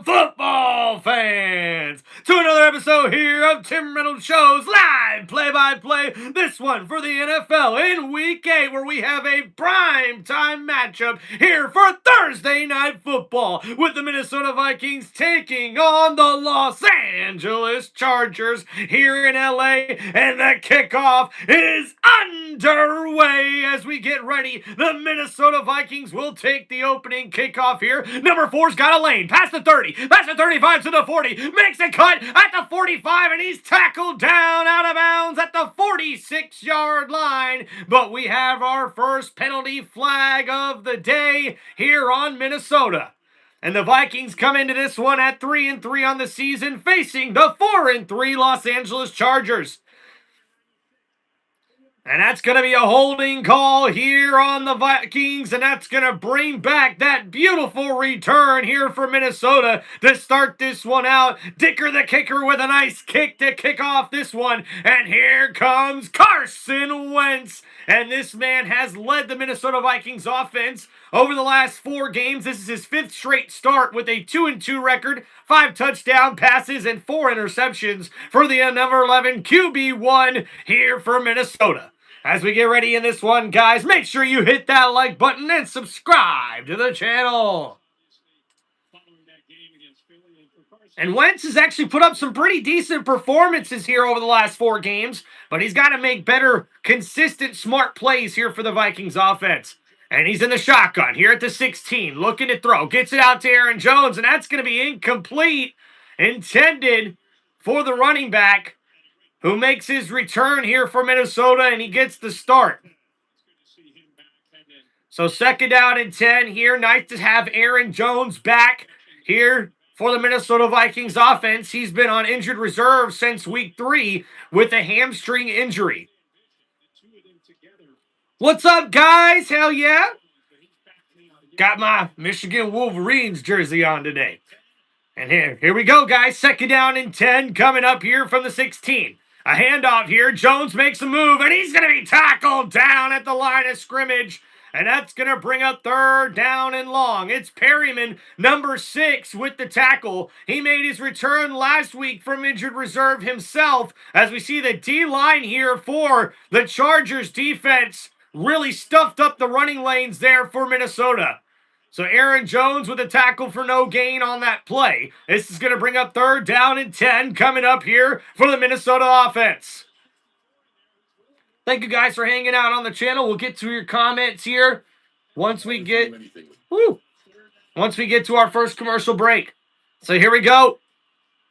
football fans, to another episode here of Tim Reynolds Show's live play-by-play. This one for the NFL in Week 8, where we have a prime time matchup here for Thursday Night Football, with the Minnesota Vikings taking on the Los Angeles Chargers here in LA, and the kickoff is underway as we get ready. The Minnesota Vikings will take the opening kickoff here. Number 4's got a lane past the 30, past the 35 to the 40, makes a cut at the 45, and he's tackled down out of bounds at the 46-yard line. But we have our first penalty flag of the day here on Minnesota. And the Vikings come into this one at 3-3 on the season, facing the 4-3 Los Angeles Chargers. And that's going to be a holding call here on the Vikings, and that's going to bring back that beautiful return here for Minnesota to start this one out. Dicker the kicker with a nice kick to kick off this one, and here comes Carson Wentz. And this man has led the Minnesota Vikings offense over the last 4 games. This is his 5th straight start with a 2-2 record, 5 touchdown passes, and 4 interceptions for the number 11 QB1 here for Minnesota. As we get ready in this one, guys, make sure you hit that like button and subscribe to the channel. And Wentz has actually put up some pretty decent performances here over the last 4 games, but he's got to make better, consistent, smart plays here for the Vikings offense. And he's in the shotgun here at the 16, looking to throw. Gets it out to Aaron Jones, and that's going to be incomplete, intended for the running back, who makes his return here for Minnesota, and he gets the start. So 2nd down and 10 here. Nice to have Aaron Jones back here for the Minnesota Vikings offense. He's been on injured reserve since week 3 with a hamstring injury. What's up, guys? Hell yeah. Got my Michigan Wolverines jersey on today. And here we go, guys. 2nd down and 10 coming up here from the 16. A handoff here. Jones makes a move, and he's going to be tackled down at the line of scrimmage. And that's going to bring up 3rd down and long. It's Perryman, number 6, with the tackle. He made his return last week from injured reserve himself. As we see the D-line here for the Chargers defense really stuffed up the running lanes there for Minnesota. So Aaron Jones with a tackle for no gain on that play. This is going to bring up 3rd down and 10 coming up here for the Minnesota offense. Thank you guys for hanging out on the channel. We'll get to your comments here once we get to our first commercial break. So here we go.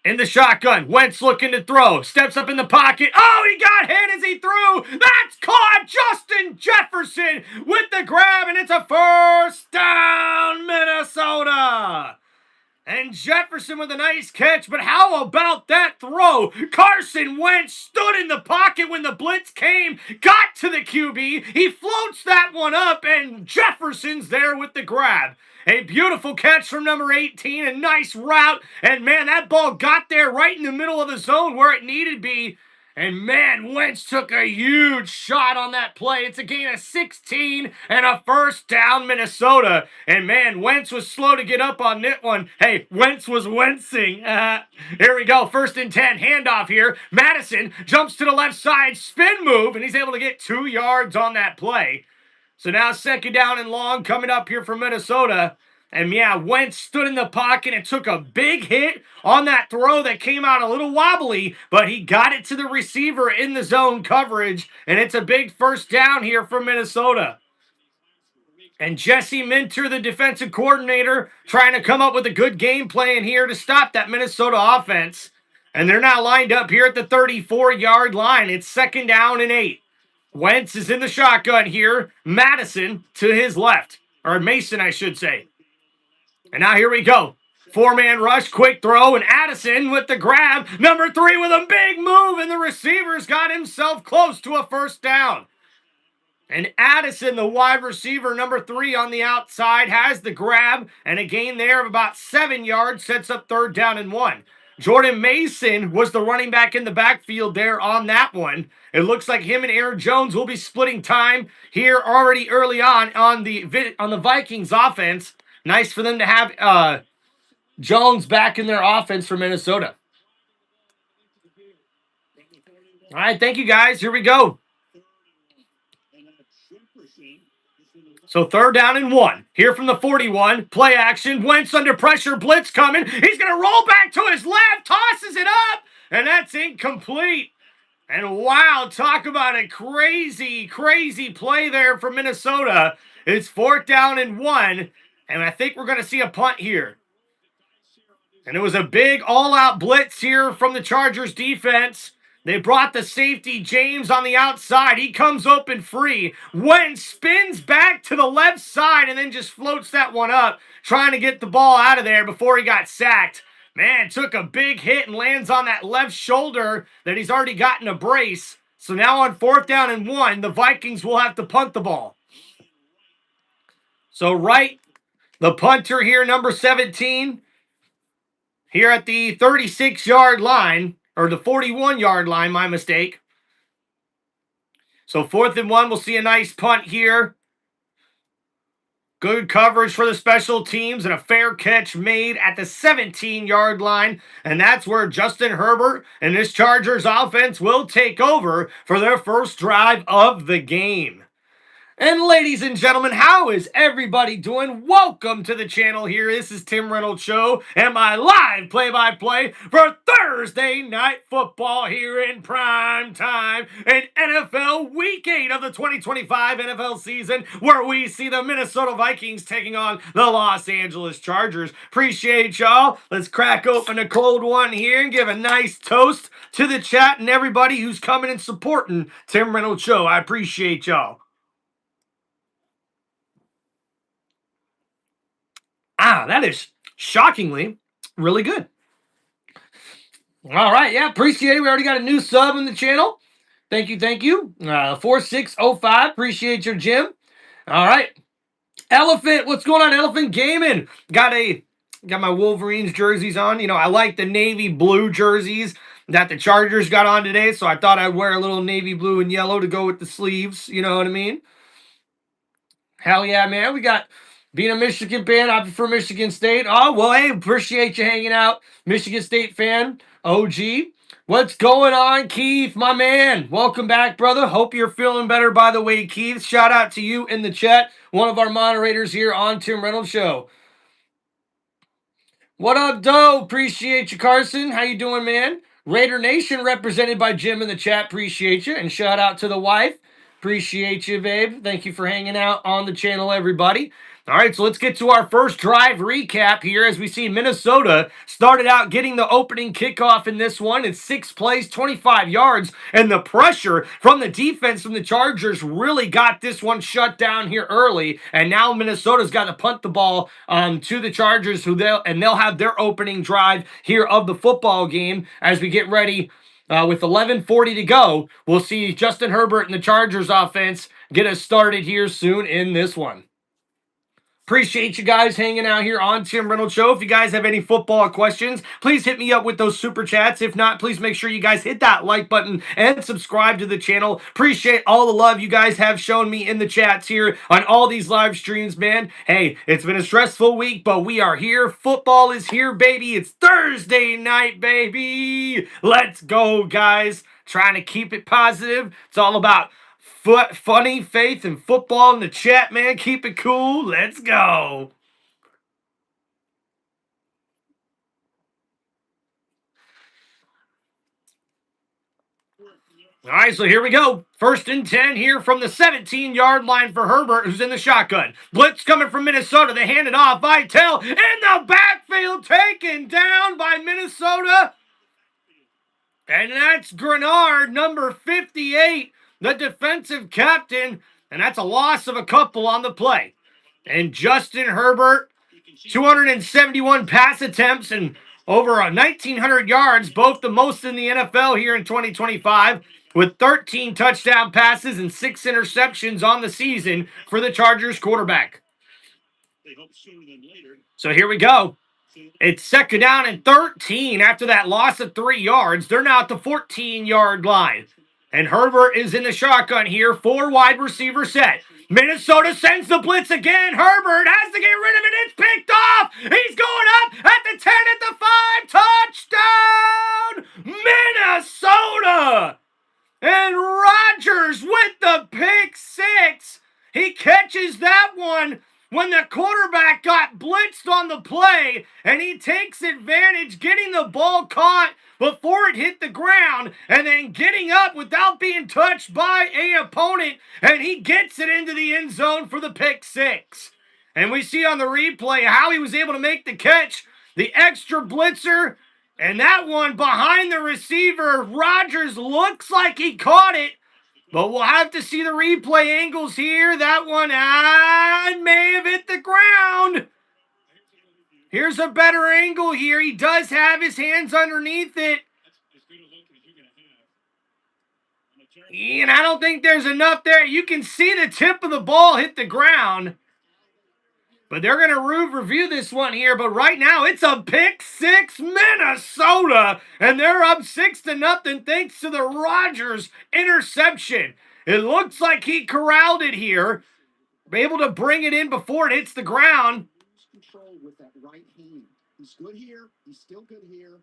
In the shotgun, Wentz looking to throw. Steps up in the pocket. Oh, he got hit as he threw. That's caught. Justin Jefferson with the grab, and it's a 1st down, Minnesota. And Jefferson with a nice catch, but how about that throw? Carson Wentz stood in the pocket when the blitz came, got to the QB. He floats that one up, and Jefferson's there with the grab. A beautiful catch from number 18, a nice route, and man, that ball got there right in the middle of the zone where it needed to be. And man, Wentz took a huge shot on that play. It's a gain of 16 and a 1st down, Minnesota. And man, Wentz was slow to get up on that one. Hey, Wentz was Wentzing. Here we go, 1st and 10, handoff here. Madison jumps to the left side, spin move, and he's able to get 2 yards on that play. So now 2nd down and long coming up here for Minnesota. And yeah, Wentz stood in the pocket and took a big hit on that throw that came out a little wobbly, but he got it to the receiver in the zone coverage, and it's a big 1st down here for Minnesota. And Jesse Minter, the defensive coordinator, trying to come up with a good game plan here to stop that Minnesota offense. And they're now lined up here at the 34-yard line. It's 2nd down and 8. Wentz is in the shotgun here. Madison to his left. Or Mason, I should say. And now here we go. 4-man rush, quick throw, and Addison with the grab. Number 3 with a big move, and the receiver's got himself close to a 1st down. And Addison, the wide receiver, number 3 on the outside, has the grab, and a gain there of about 7 yards, sets up 3rd down and 1. Jordan Mason was the running back in the backfield there on that one. It looks like him and Aaron Jones will be splitting time here already early on the Vikings offense. Nice for them to have Jones back in their offense for Minnesota. All right, thank you guys. Here we go. So 3rd down and 1. Here from the 41. Play action. Wentz under pressure. Blitz coming. He's going to roll back to his left. Tosses it up. And that's incomplete. And wow, talk about a crazy, crazy play there for Minnesota. It's 4th down and 1. And I think we're going to see a punt here. And it was a big all-out blitz here from the Chargers defense. They brought the safety, James, on the outside. He comes open free. Wentz spins back to the left side and then just floats that one up, trying to get the ball out of there before he got sacked. Man, took a big hit and lands on that left shoulder that he's already gotten a brace. So now on 4th down and 1, the Vikings will have to punt the ball. So Wright, the punter here, number 17, here at the 36-yard line, or the 41-yard line, my mistake. So 4th and 1, we'll see a nice punt here. Good coverage for the special teams and a fair catch made at the 17-yard line. And that's where Justin Herbert and this Chargers offense will take over for their first drive of the game. And ladies and gentlemen, how is everybody doing? Welcome to the channel here. This is Tim Reynolds Show and my live play-by-play for Thursday Night Football here in prime time in NFL Week 8 of the 2025 NFL season, where we see the Minnesota Vikings taking on the Los Angeles Chargers. Appreciate y'all. Let's crack open a cold one here and give a nice toast to the chat and everybody who's coming and supporting Tim Reynolds Show. I appreciate y'all. That is shockingly really good. All right, yeah, appreciate it. We already got a new sub in the channel. Thank you, thank you. 4605, appreciate your Jim. All right, Elephant, what's going on, Elephant Gaming? Got my Wolverines jerseys on. You know, I like the navy blue jerseys that the Chargers got on today, so I thought I'd wear a little navy blue and yellow to go with the sleeves. You know what I mean? Hell yeah, man. We got... Being a Michigan fan, I prefer Michigan State. Oh, well, hey, appreciate you hanging out. Michigan State fan, OG. What's going on, Keith, my man? Welcome back, brother. Hope you're feeling better, by the way, Keith. Shout out to you in the chat, one of our moderators here on Tim Reynolds Show. What up, Doe? Appreciate you, Carson. How you doing, man? Raider Nation represented by Jim in the chat. Appreciate you. And shout out to the wife. Appreciate you, babe. Thank you for hanging out on the channel, everybody. All right, so let's get to our first drive recap here as we see Minnesota started out getting the opening kickoff in this one. It's 6 plays, 25 yards, and the pressure from the defense from the Chargers really got this one shut down here early, and now Minnesota's got to punt the ball to the Chargers, they'll have their opening drive here of the football game as we get ready. With 11:40 to go, we'll see Justin Herbert and the Chargers offense get us started here soon in this one. Appreciate you guys hanging out here on Tim Reynolds Show. If you guys have any football questions, please hit me up with those super chats. If not, please make sure you guys hit that like button and subscribe to the channel. Appreciate all the love you guys have shown me in the chats here on all these live streams, man. Hey, it's been a stressful week, but we are here. Football is here, baby. It's Thursday night, baby. Let's go, guys. Trying to keep it positive. It's all about funny, faith, and football in the chat, man. Keep it cool. Let's go. All right, so here we go. 1st and 10 here from the 17-yard line for Herbert, who's in the shotgun. Blitz coming from Minnesota. They hand it off. Vitale in the backfield, taken down by Minnesota. And that's Grenard, number 58. The defensive captain, and that's a loss of a couple on the play. And Justin Herbert, 271 pass attempts and over 1,900 yards, both the most in the NFL here in 2025, with 13 touchdown passes and 6 interceptions on the season for the Chargers quarterback. So here we go. It's 2nd down and 13 after that loss of 3 yards. They're now at the 14-yard line. And Herbert is in the shotgun here. 4 wide receiver set. Minnesota sends the blitz again. Herbert has to get rid of it. It's picked off. He's going up at the play, and he takes advantage, getting the ball caught before it hit the ground, and then getting up without being touched by an opponent, and he gets it into the end zone for the pick six. And we see on the replay how he was able to make the catch, the extra blitzer, and that one behind the receiver. Rodgers looks like he caught it, but we'll have to see the replay angles here. That one may have hit the ground. Here's a better angle here. He does have his hands underneath it. And I don't think there's enough there. You can see the tip of the ball hit the ground. But they're going to review this one here. But right now, it's a pick six, Minnesota. And they're up 6-0 thanks to the Rodgers interception. It looks like he corralled it here. Able to bring it in before it hits the ground. Control with that right hand. He's good here. He's still good here.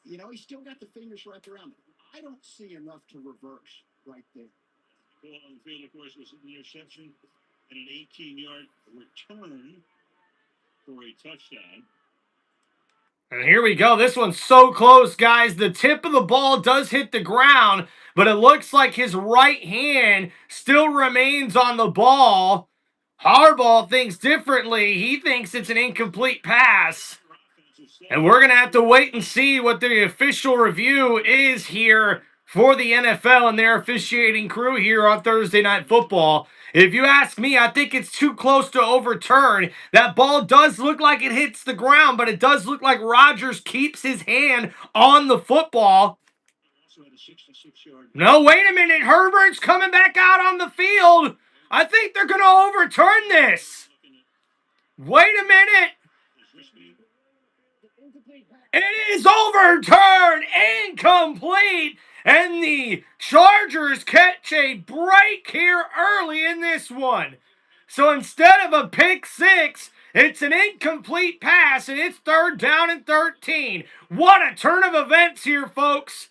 You know, he's still got the fingers wrapped around it. I don't see enough to reverse right there. Goal on the field, of course, was an interception and an 18-yard return for a touchdown. And here we go. This one's so close, guys. The tip of the ball does hit the ground, but it looks like his right hand still remains on the ball. Harbaugh thinks differently. He thinks it's an incomplete pass. And we're going to have to wait and see what the official review is here for the NFL and their officiating crew here on Thursday Night Football. If you ask me, I think it's too close to overturn. That ball does look like it hits the ground, but it does look like Rodgers keeps his hand on the football. No, wait a minute. Herbert's coming back out on the field. I think they're going to overturn this. Wait a minute. It is overturned, incomplete, and the Chargers catch a break here early in this one. So instead of a pick six, it's an incomplete pass, and it's 3rd down and 13. What a turn of events here, folks.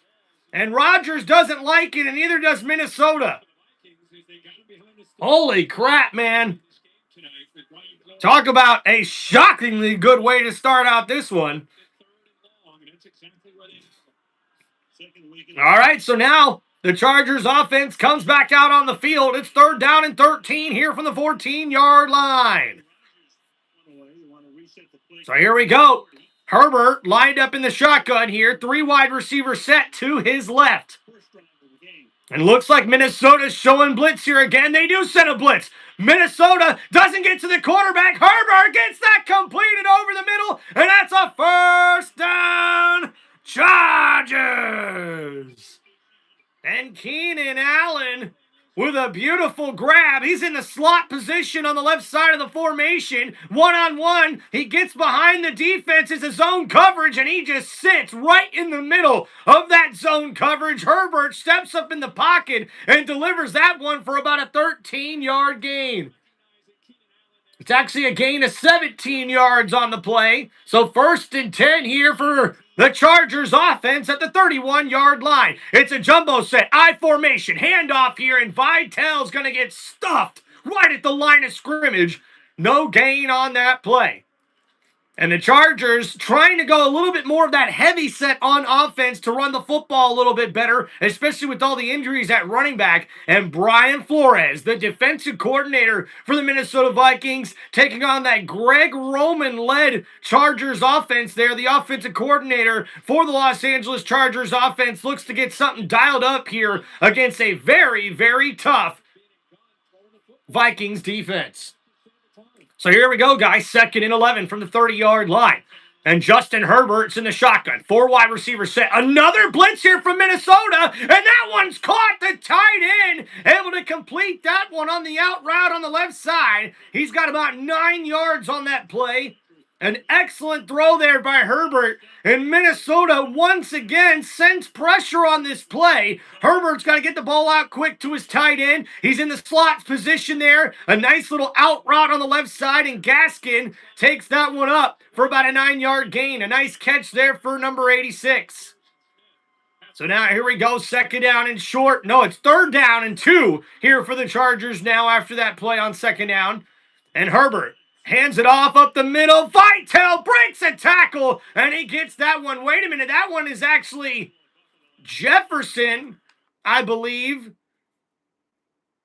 And Rodgers doesn't like it, and neither does Minnesota. Holy crap, man. Talk about a shockingly good way to start out this one. All right, so now the Chargers offense comes back out on the field. It's 3rd down and 13 here from the 14-yard line. So here we go. Herbert lined up in the shotgun here. 3 wide receivers set to his left. And looks like Minnesota's showing blitz here again. They do set a blitz. Minnesota doesn't get to the quarterback. Herbert gets that completed over the middle, and that's a 1st down. Chargers! And Keenan Allen with a beautiful grab. He's in the slot position on the left side of the formation. One-on-one. He gets behind the defense. It's a zone coverage, and he just sits right in the middle of that zone coverage. Herbert steps up in the pocket and delivers that one for about a 13-yard gain. It's actually a gain of 17 yards on the play. So 1st and 10 here for the Chargers offense at the 31-yard line. It's a jumbo set, I formation, handoff here, and Vitale's going to get stuffed right at the line of scrimmage. No gain on that play. And the Chargers trying to go a little bit more of that heavy set on offense to run the football a little bit better, especially with all the injuries at running back. And Brian Flores, the defensive coordinator for the Minnesota Vikings, taking on that Greg Roman-led Chargers offense there. The offensive coordinator for the Los Angeles Chargers offense looks to get something dialed up here against a very, very tough Vikings defense. So here we go, guys. 2nd and 11 from the 30-yard line. And Justin Herbert's in the shotgun. 4 wide receivers set. Another blitz here from Minnesota. And that one's caught. The tight end able to complete that one on the out route on the left side. He's got about 9 yards on that play. An excellent throw there by Herbert. And Minnesota once again sends pressure on this play. Herbert's got to get the ball out quick to his tight end. He's in the slot position there. A nice little out route on the left side. And Gaskin takes that one up for about a 9-yard gain. A nice catch there for number 86. So now here we go. 2nd down and short. No, it's 3rd down and 2 here for the Chargers now after that play on 2nd down. And Herbert Hands it off up the middle. Vitale breaks a tackle, and he gets that one. Wait a minute. That one is actually Jefferson, I believe.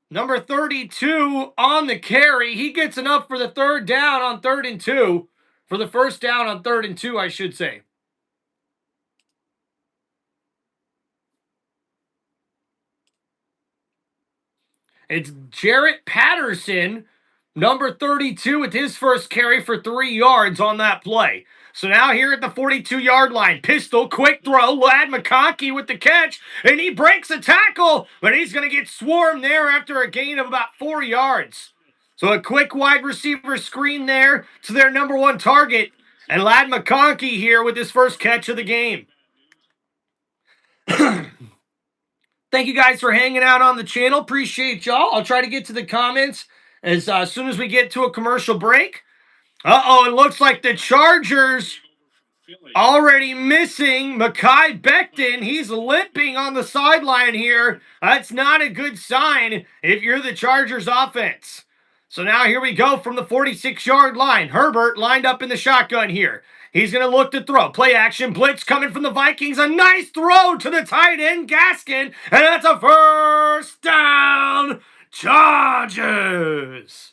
Number 32 on the carry. He gets enough for the third down on 3rd and 2. For the first down on 3rd and 2, I should say. It's Jarrett Patterson, number 32, with his first carry for 3 yards on that play. So now here at the 42-yard line, pistol, quick throw, Ladd McConkey with the catch, and he breaks a tackle, but he's going to get swarmed there after a gain of about 4 yards. So a quick wide receiver screen there to their number 1 target, and Ladd McConkey here with his first catch of the game. Thank you guys for hanging out on the channel. Appreciate y'all. I'll try to get to the comments as soon as we get to a commercial break. It looks like the Chargers already missing Mekhi Becton. He's limping on the sideline here. That's not a good sign if you're the Chargers offense. So now here we go from the 46-yard line. Herbert lined up in the shotgun here. He's going to look to throw. Play action blitz coming from the Vikings. A nice throw to the tight end, Gaskin. And that's a first down, Chargers.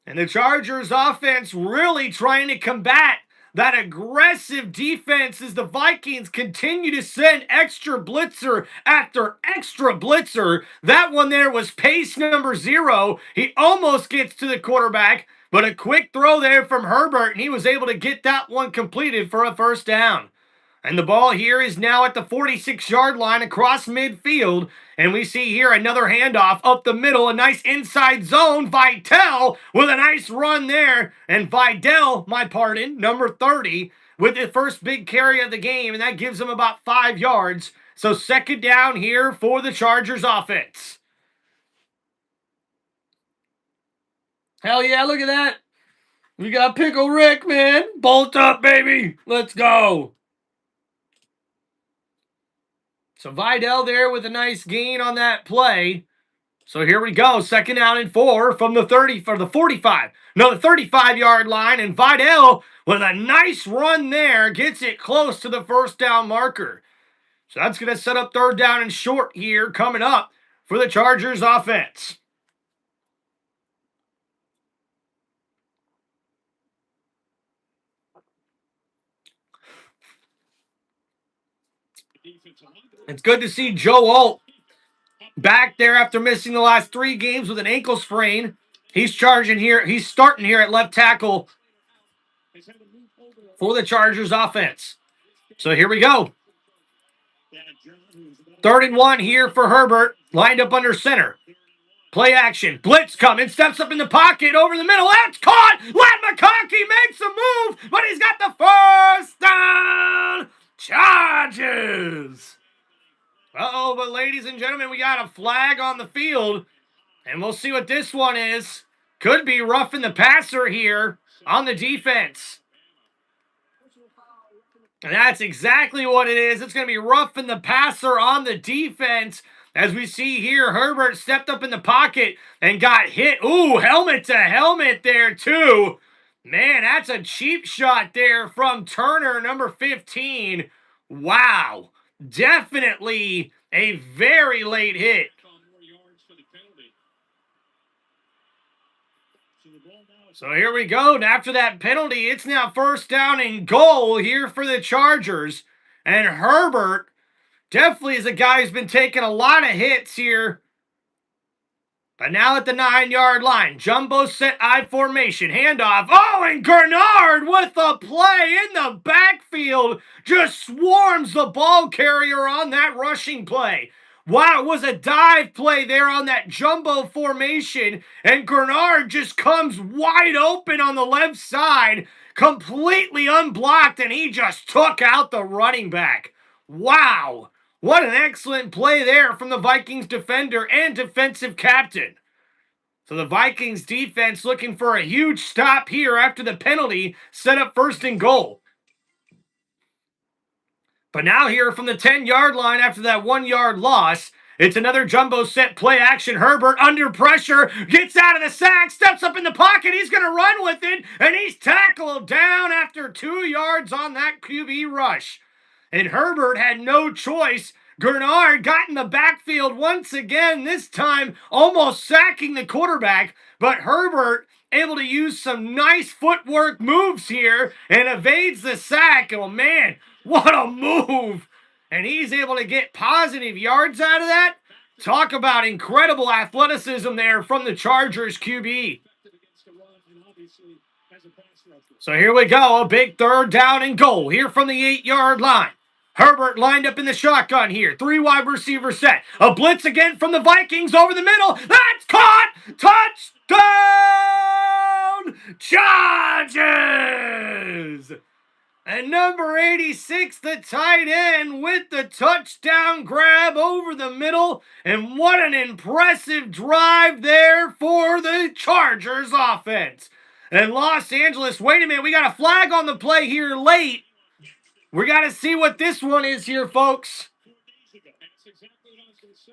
And the Chargers offense really trying to combat that aggressive defense as the Vikings continue to send extra blitzer after extra blitzer. That one there was pace number 0. He almost gets to the quarterback, but a quick throw there from Herbert, and he was able to get that one completed for a first down. And the ball here is now at the 46-yard line across midfield. And we see here another handoff up the middle, a nice inside zone. Vitale with a nice run there. And Vidal, number 30, with the first big carry of the game. And that gives him about 5 yards. So second down here for the Chargers offense. Hell yeah, look at that. We got Pickle Rick, man. Bolt up, baby. Let's go. So Vidal there with a nice gain on that play. So here we go. Second down and 4 from the 35-yard line. And Vidal with a nice run there gets it close to the first down marker. So that's going to set up third down and short here coming up for the Chargers offense. It's good to see Joe Alt back there after missing the last 3 games with an ankle sprain. He's charging here. He's starting here at left tackle for the Chargers offense. So here we go. 3rd and 1 here for Herbert, lined up under center. Play action. Blitz coming. Steps up in the pocket over the middle. That's caught. Ladd McConkey makes a move, but he's got the first down. Chargers. But ladies and gentlemen, we got a flag on the field, and we'll see what this one is. Could be roughing the passer here on the defense. And that's exactly what it is. It's going to be roughing the passer on the defense. As we see here, Herbert stepped up in the pocket and got hit. Ooh, helmet to helmet there too. Man, that's a cheap shot there from Turner, number 15. Wow. Definitely a very late hit. So here we go. And after that penalty, it's now first down and goal here for the Chargers. And Herbert definitely is a guy who's been taking a lot of hits here. But now at the 9-yard line, jumbo set I formation, handoff. Oh, and Gernard with the play in the backfield just swarms the ball carrier on that rushing play. Wow, it was a dive play there on that jumbo formation, and Gernard just comes wide open on the left side, completely unblocked, and he just took out the running back. Wow. What an excellent play there from the Vikings defender and defensive captain. So the Vikings defense looking for a huge stop here after the penalty, set up first and goal. But now here from the 10-yard line after that 1-yard loss, It's another jumbo set play action. Herbert under pressure, gets out of the sack, steps up in the pocket. He's going to run with it, and he's tackled down after 2 yards on that QB rush. And Herbert had no choice. Gernard got in the backfield once again, this time almost sacking the quarterback, but Herbert able to use some nice footwork moves here and evades the sack. Oh man, what a move! And he's able to get positive yards out of that. Talk about incredible athleticism there from the Chargers QB. So here we go, a big 3rd down and goal here from the 8-yard line. Herbert lined up in the shotgun here. 3 wide receiver set. A blitz again from the Vikings over the middle. That's caught! Touchdown! Chargers! And number 86, the tight end, with the touchdown grab over the middle. And what an impressive drive there for the Chargers offense. And Los Angeles, wait a minute, we got a flag on the play here late. We got to see what this one is here, folks.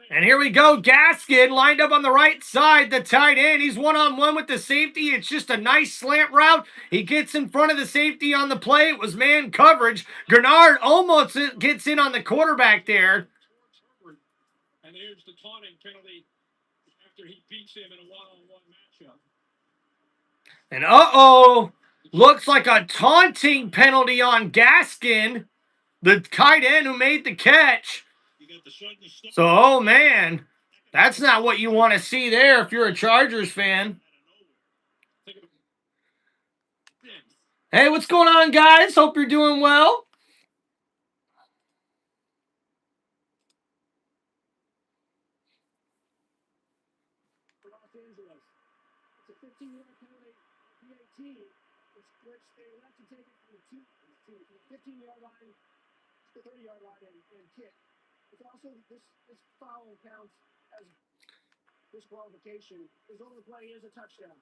And here we go. Gaskin lined up on the right side, the tight end. He's one-on-one with the safety. It's just a nice slant route. He gets in front of the safety on the play. It was man coverage. Gernard almost gets in on the quarterback there. And there's the taunting penalty after he beats him in a one-on-one matchup. And uh-oh, looks like a taunting penalty on Gaskin, the tight end who made the catch. So, oh man, that's not what you want to see there if you're a Chargers fan. Hey, what's going on, guys? Hope you're doing well. It's a 15-yard penalty, PAT, which they elect to take it from the 15-yard line to the 30-yard line and kick. It's also this foul counts as disqualification. His only play is a touchdown.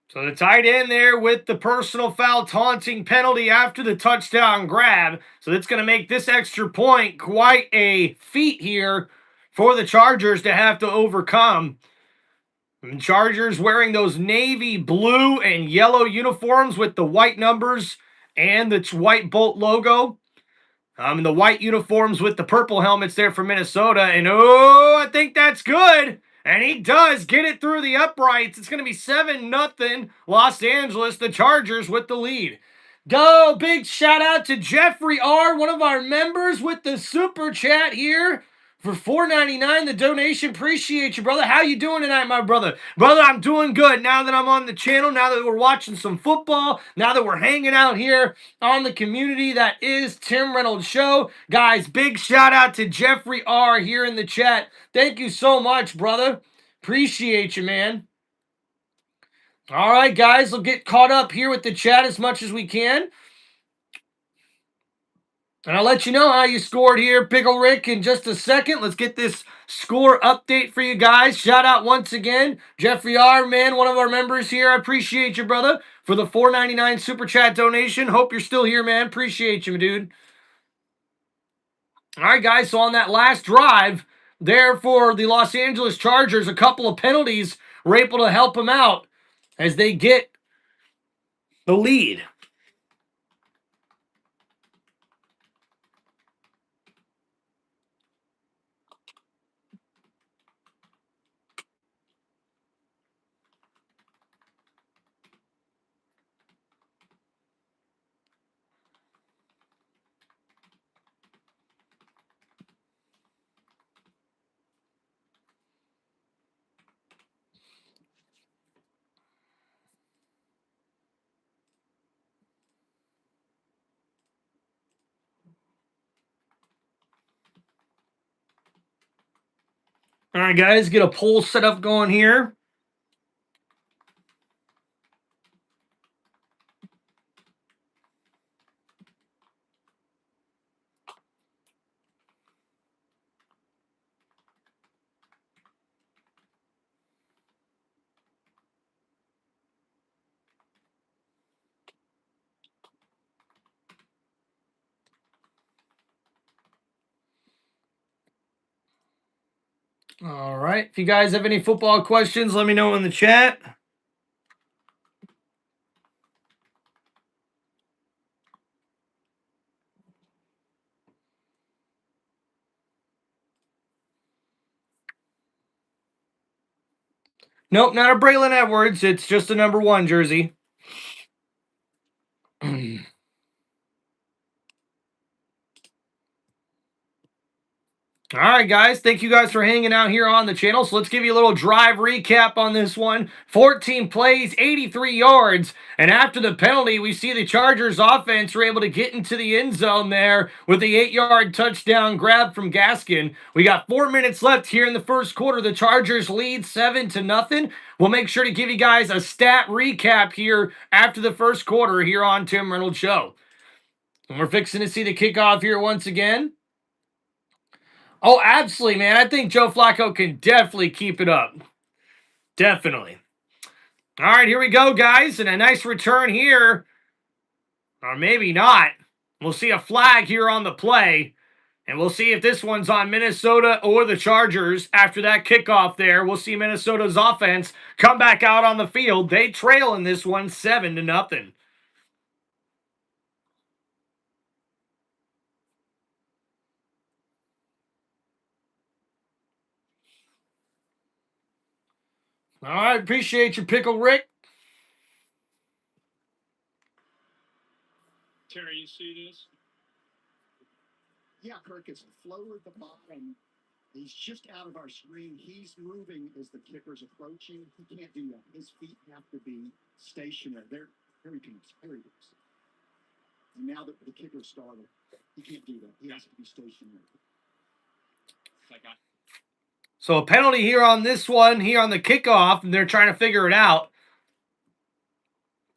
So the tight end there with the personal foul taunting penalty after the touchdown grab. So that's going to make this extra point quite a feat here for the Chargers to have to overcome. And Chargers wearing those navy blue and yellow uniforms with the white numbers and the white Bolt logo. And the white uniforms with the purple helmets there for Minnesota. And oh, I think that's good. And he does get it through the uprights. It's going to be 7-0 Los Angeles, the Chargers with the lead. Go, big shout out to Jeffrey R., one of our members with the super chat here for $4.99. The donation, appreciate you, brother. How you doing tonight, my brother? Brother, I'm doing good now that I'm on the channel, now that we're watching some football, now that we're hanging out here on the community that is Tim Reynolds Show. Guys, big shout out to Jeffrey R. here in the chat. Thank you so much, brother. Appreciate you, man. All right, guys, we'll get caught up here with the chat as much as we can. And I'll let you know how you scored here, Pickle Rick, in just a second. Let's get this score update for you guys. Shout out once again, Jeffrey R., man, one of our members here. I appreciate you, brother, for the $4.99 super chat donation. Hope you're still here, man. Appreciate you, dude. All right, guys, so on that last drive there for the Los Angeles Chargers, a couple of penalties were able to help them out as they get the lead. All right, guys, get a poll set up going here. All right. If you guys have any football questions, let me know in the chat. Nope, not a Braylon Edwards. It's just a number 1 jersey. All right, guys. Thank you guys for hanging out here on the channel. So let's give you a little drive recap on this one. 14 plays, 83 yards. And after the penalty, we see the Chargers offense were able to get into the end zone there with the 8-yard touchdown grab from Gaskin. We got 4 minutes left here in the first quarter. The Chargers lead 7-0. We'll make sure to give you guys a stat recap here after the first quarter here on Tim Reynolds Show. And we're fixing to see the kickoff here once again. Oh, absolutely, man. I think Joe Flacco can definitely keep it up. Definitely. All right, here we go, guys. And a nice return here. Or maybe not. We'll see a flag here on the play. And we'll see if this one's on Minnesota or the Chargers after that kickoff there. We'll see Minnesota's offense come back out on the field. They trail in this one 7-0. All right, appreciate your pickle, Rick. Terry, you see this? Yeah, Kirk, it's a flow at the bottom. He's just out of our screen. He's moving as the kicker's approaching. He can't do that. His feet have to be stationary. Here he comes. Here he goes. And now that the kicker started, he can't do that. He has to be stationary. So a penalty here on this one, here on the kickoff, and they're trying to figure it out.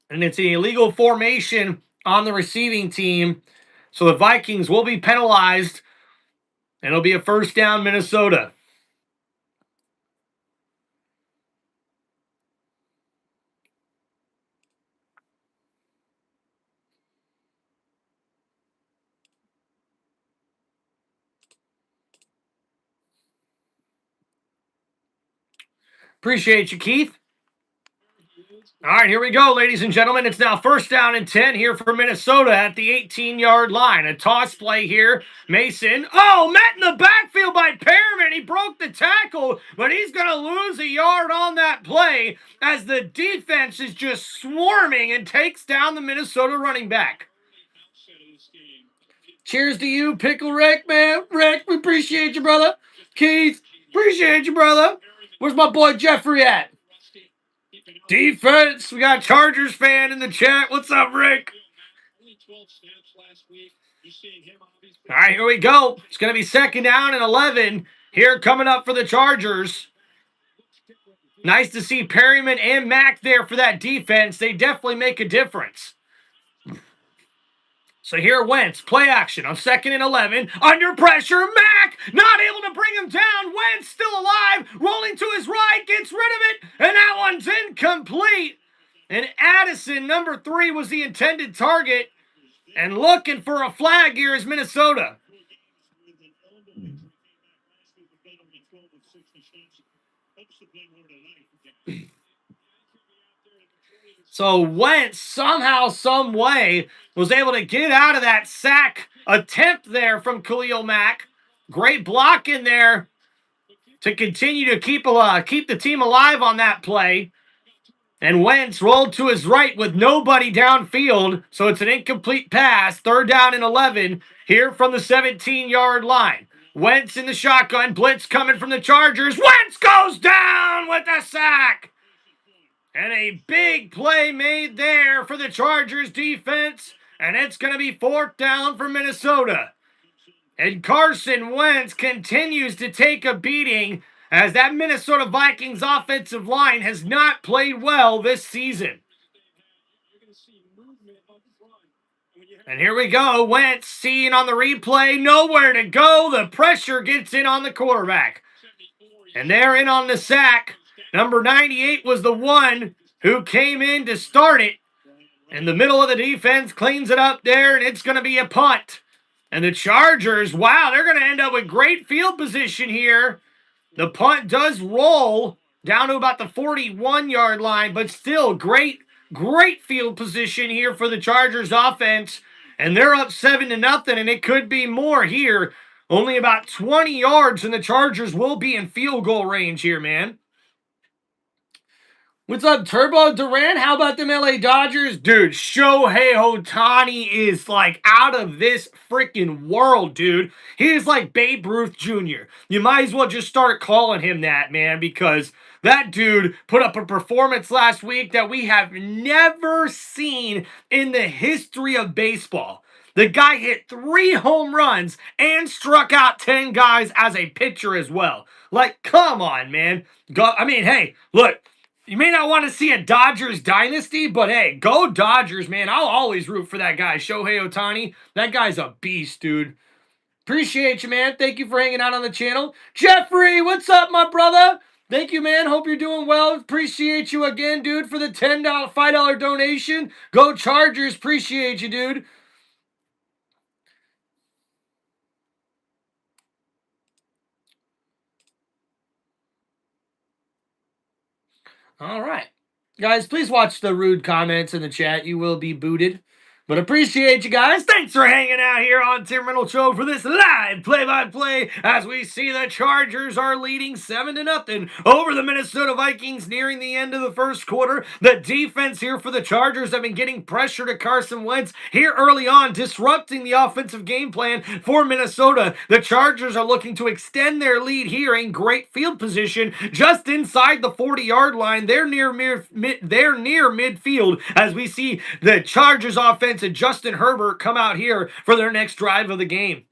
And it's an illegal formation on the receiving team. So the Vikings will be penalized, and it'll be a first down, Minnesota. Appreciate you, Keith. All right, here we go, ladies and gentlemen. It's now first down and 10 here for Minnesota at the 18-yard line. A toss play here. Mason. Oh, met in the backfield by Perriman. He broke the tackle, but he's going to lose a yard on that play as the defense is just swarming and takes down the Minnesota running back. Cheers to you, Pickle Rick, man. Rick, we appreciate you, brother. Keith, appreciate you, brother. Where's my boy Jeffrey at? Defense. We got a Chargers fan in the chat. What's up, Rick? All right, here we go. It's going to be second down and 11 here coming up for the Chargers. Nice to see Perryman and Mack there for that defense. They definitely make a difference. So here Wentz, play action on second and 11. Under pressure, Mack not able to bring him down. Wentz still alive, rolling to his right, gets rid of it, and that one's incomplete. And Addison, number 3, was the intended target. And looking for a flag here is Minnesota. So Wentz somehow, some way, was able to get out of that sack attempt there from Khalil Mack. Great block in there to continue to keep the team alive on that play. And Wentz rolled to his right with nobody downfield, so it's an incomplete pass. Third down and 11 here from the 17-yard line. Wentz in the shotgun, blitz coming from the Chargers. Wentz goes down with a sack. And a big play made there for the Chargers defense. And it's going to be fourth down for Minnesota. And Carson Wentz continues to take a beating as that Minnesota Vikings offensive line has not played well this season. And here we go. Wentz seeing on the replay, nowhere to go. The pressure gets in on the quarterback. And they're in on the sack. Number 98 was the one who came in to start it. In the middle of the defense, cleans it up there, and it's going to be a punt. And the Chargers, wow, they're going to end up with great field position here The punt does roll down to about the 41-yard line, but still great field position here for the Chargers offense. And they're up 7-0, and it could be more here. Only about 20 yards, and the Chargers will be in field goal range here, man. What's up, Turbo Duran? How about them LA Dodgers? Dude, Shohei Ohtani is like out of this freaking world, dude. He is like Babe Ruth Jr. You might as well just start calling him that, man, because that dude put up a performance last week that we have never seen in the history of baseball. The guy hit 3 home runs and struck out 10 guys as a pitcher as well. Like, come on, man. Hey, look. You may not want to see a Dodgers dynasty, but hey, go Dodgers, man. I'll always root for that guy, Shohei Ohtani. That guy's a beast, dude. Appreciate you, man. Thank you for hanging out on the channel. Jeffrey, what's up, my brother? Thank you, man. Hope you're doing well. Appreciate you again, dude, for the $5 donation. Go Chargers. Appreciate you, dude. All right. Guys, please watch the rude comments in the chat. You will be booted. But appreciate you guys. Thanks for hanging out here on Tim Reynolds Show for this live play-by-play as we see the Chargers are leading 7-0 over the Minnesota Vikings nearing the end of the first quarter. The defense here for the Chargers have been getting pressure to Carson Wentz here early on, disrupting the offensive game plan for Minnesota. The Chargers are looking to extend their lead here in great field position just inside the 40-yard line. They're near midfield as we see the Chargers offense and Justin Herbert come out here for their next drive of the game.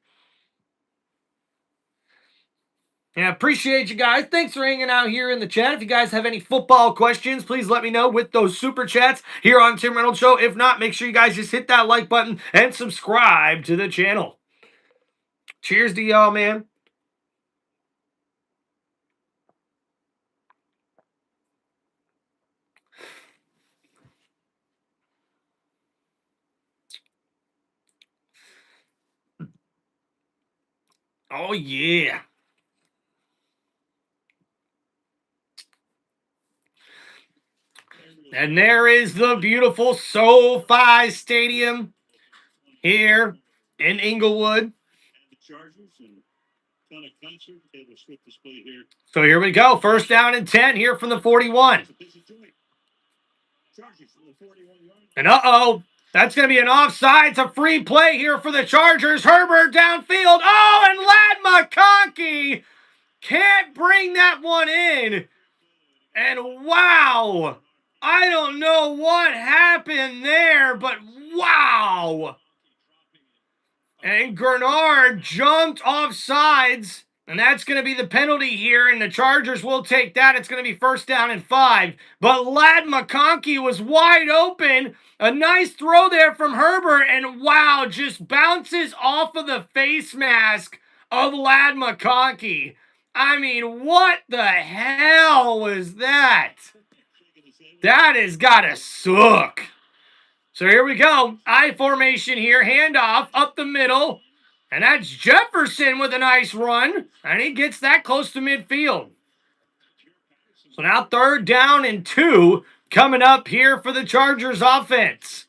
Yeah, appreciate you guys. Thanks for hanging out here in the chat. If you guys have any football questions, please let me know with those super chats here on Tim Reynolds Show. If not, make sure you guys just hit that like button and subscribe to the channel. Cheers to y'all, man. Oh, yeah. And there is the beautiful SoFi Stadium here in Inglewood. So here we go. First down and 10 here from the 41. And that's going to be an offside. It's a free play here for the Chargers. Herbert downfield. Oh, and Ladd McConkey can't bring that one in. And wow, I don't know what happened there, but wow. And Grenard jumped off sides, and that's going to be the penalty here, and the Chargers will take that. It's going to be first down and 5. But Ladd McConkey was wide open. A nice throw there from Herbert, and wow, just bounces off of the face mask of Ladd McConkey. I mean, what the hell was that? That has got to suck. So here we go. I formation here. Handoff up the middle. And that's Jefferson with a nice run. And he gets that close to midfield. So now third down and 2 coming up here for the Chargers offense.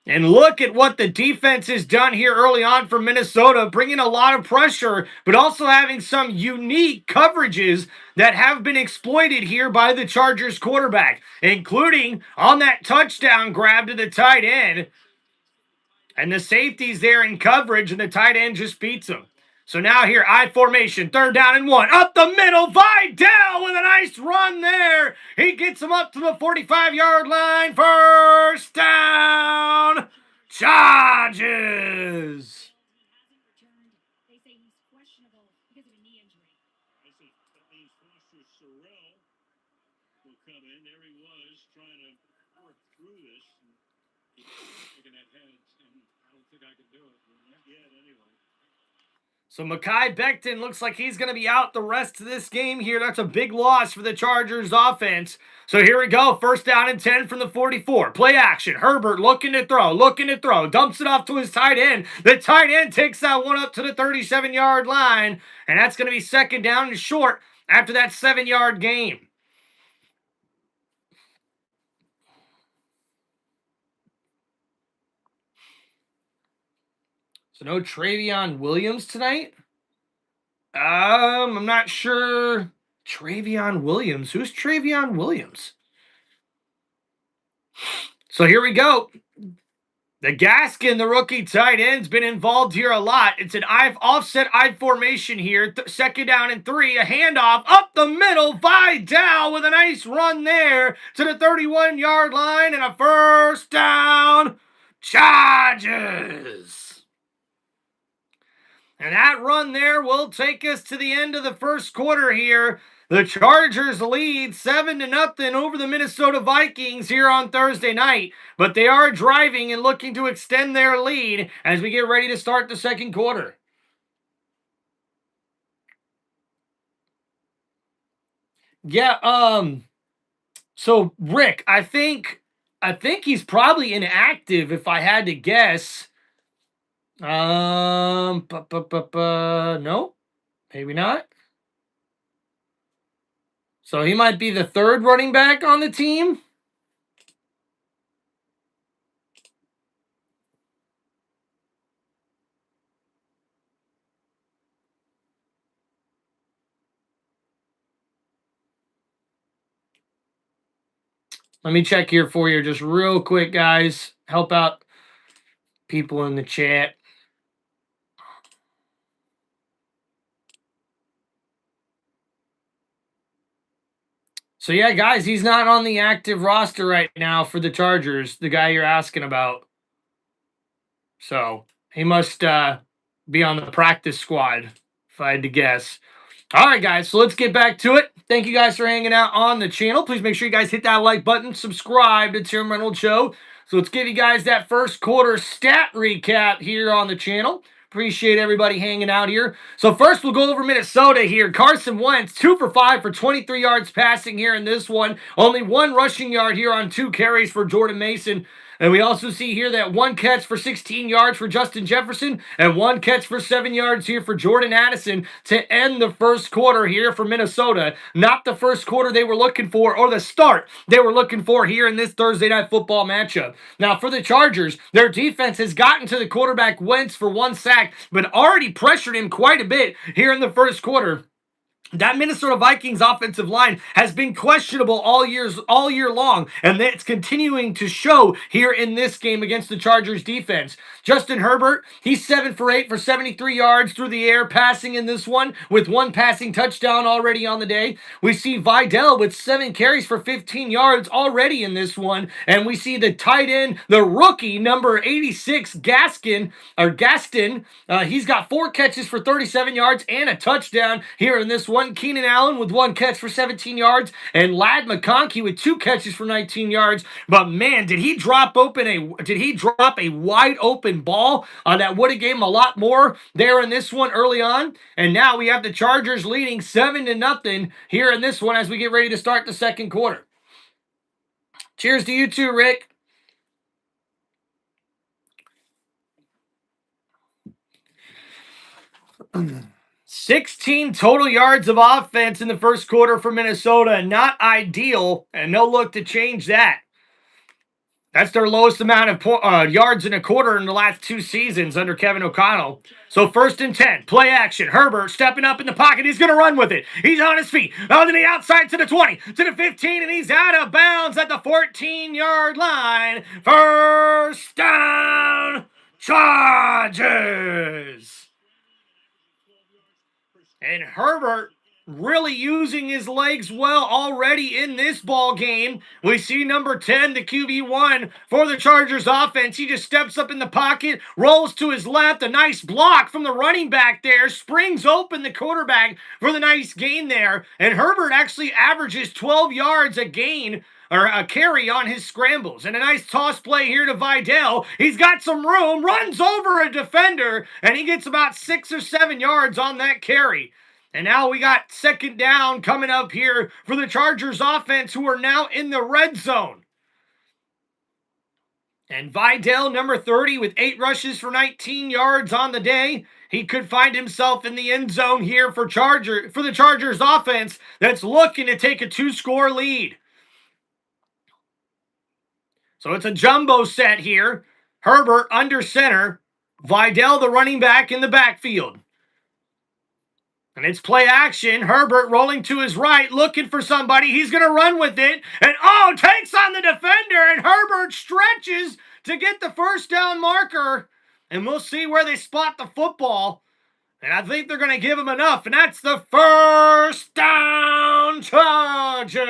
And look at what the defense has done here early on for Minnesota, bringing a lot of pressure, but also having some unique coverages that have been exploited here by the Chargers quarterback, including on that touchdown grab to the tight end. And the safety's there in coverage, and the tight end just beats him. So now here, I formation, third down and 1. Up the middle, Vidal with a nice run there. He gets him up to the 45-yard line. First down, Chargers. So Mekhi Becton looks like he's going to be out the rest of this game here. That's a big loss for the Chargers offense. So here we go. First down and 10 from the 44. Play action. Herbert looking to throw. Dumps it off to his tight end. The tight end takes that one up to the 37-yard line. And that's going to be second down and short after that 7-yard game. So no Travion Williams tonight? I'm not sure. Travion Williams. Who's Travion Williams? So here we go. The Gaskin, the rookie tight end, has been involved here a lot. It's an offset I formation here. Second down and 3. A handoff up the middle. Vidal with a nice run there to the 31-yard line and a first down. Chargers. And that run there will take us to the end of the first quarter here. The Chargers lead 7-0 over the Minnesota Vikings here on Thursday night. But they are driving and looking to extend their lead as we get ready to start the second quarter. Yeah, so Rick, I think he's probably inactive if I had to guess. No, maybe not. So he might be the third running back on the team. Let me check here for you just real quick, guys. Help out people in the chat. So, yeah, guys, he's not on the active roster right now for the Chargers, the guy you're asking about. So, he must be on the practice squad, if I had to guess. All right, guys, so let's get back to it. Thank you guys for hanging out on the channel. Please make sure you guys hit that like button, subscribe to Tim Reynolds Show. So let's give you guys that first quarter stat recap here on the channel. Appreciate everybody hanging out here. So first, we'll go over Minnesota here. Carson Wentz, 2 for 5 for 23 yards passing here in this one. Only 1 rushing yard here on 2 carries for Jordan Mason. And we also see here that 1 catch for 16 yards for Justin Jefferson and 1 catch for 7 yards here for Jordan Addison to end the first quarter here for Minnesota. Not the first quarter they were looking for or the start they were looking for here in this Thursday Night Football matchup. Now for the Chargers, their defense has gotten to the quarterback Wentz for 1 sack, but already pressured him quite a bit here in the first quarter. That Minnesota Vikings offensive line has been questionable all year long, and it's continuing to show here in this game against the Chargers defense. Justin Herbert, he's 7 for 8 for 73 yards through the air passing in this one with 1 passing touchdown already on the day. We see Vidal with 7 carries for 15 yards already in this one, and we see the tight end, the rookie, number 86, Gaston. He's got 4 catches for 37 yards and a touchdown here in this one. Keenan Allen with 1 catch for 17 yards, and Ladd McConkey with 2 catches for 19 yards. But man, did he drop a wide open ball that would have gave him a lot more there in this one early on. And now we have the Chargers leading 7-0 here in this one as we get ready to start the second quarter. Cheers to you too, Rick. Mm-hmm. 16 total yards of offense in the first quarter for Minnesota. Not ideal, and no look to change that. That's their lowest amount of yards in a quarter in the last 2 seasons under Kevin O'Connell. So 1st and 10, play action. Herbert stepping up in the pocket. He's going to run with it. He's on his feet. On the outside to the 20, to the 15, and he's out of bounds at the 14-yard line. First down, Chargers. And Herbert really using his legs well already in this ball game. We see number 10, the QB1 for the Chargers offense. He just steps up in the pocket, rolls to his left, a nice block from the running back there, springs open the quarterback for the nice gain there. And Herbert actually averages 12 yards a gain or a carry on his scrambles. And a nice toss play here to Vidal. He's got some room, runs over a defender, and he gets about 6 or 7 yards on that carry. And now we got second down coming up here for the Chargers offense, who are now in the red zone. And Vidal, number 30, with 8 rushes for 19 yards on the day. He could find himself in the end zone here for the Chargers offense that's looking to take a 2-score lead. So it's a jumbo set here. Herbert under center. Vidal, the running back, in the backfield. And it's play action. Herbert rolling to his right, looking for somebody. He's going to run with it. And, takes on the defender. And Herbert stretches to get the first down marker. And we'll see where they spot the football. And I think they're going to give him enough. And that's the first down, Chargers.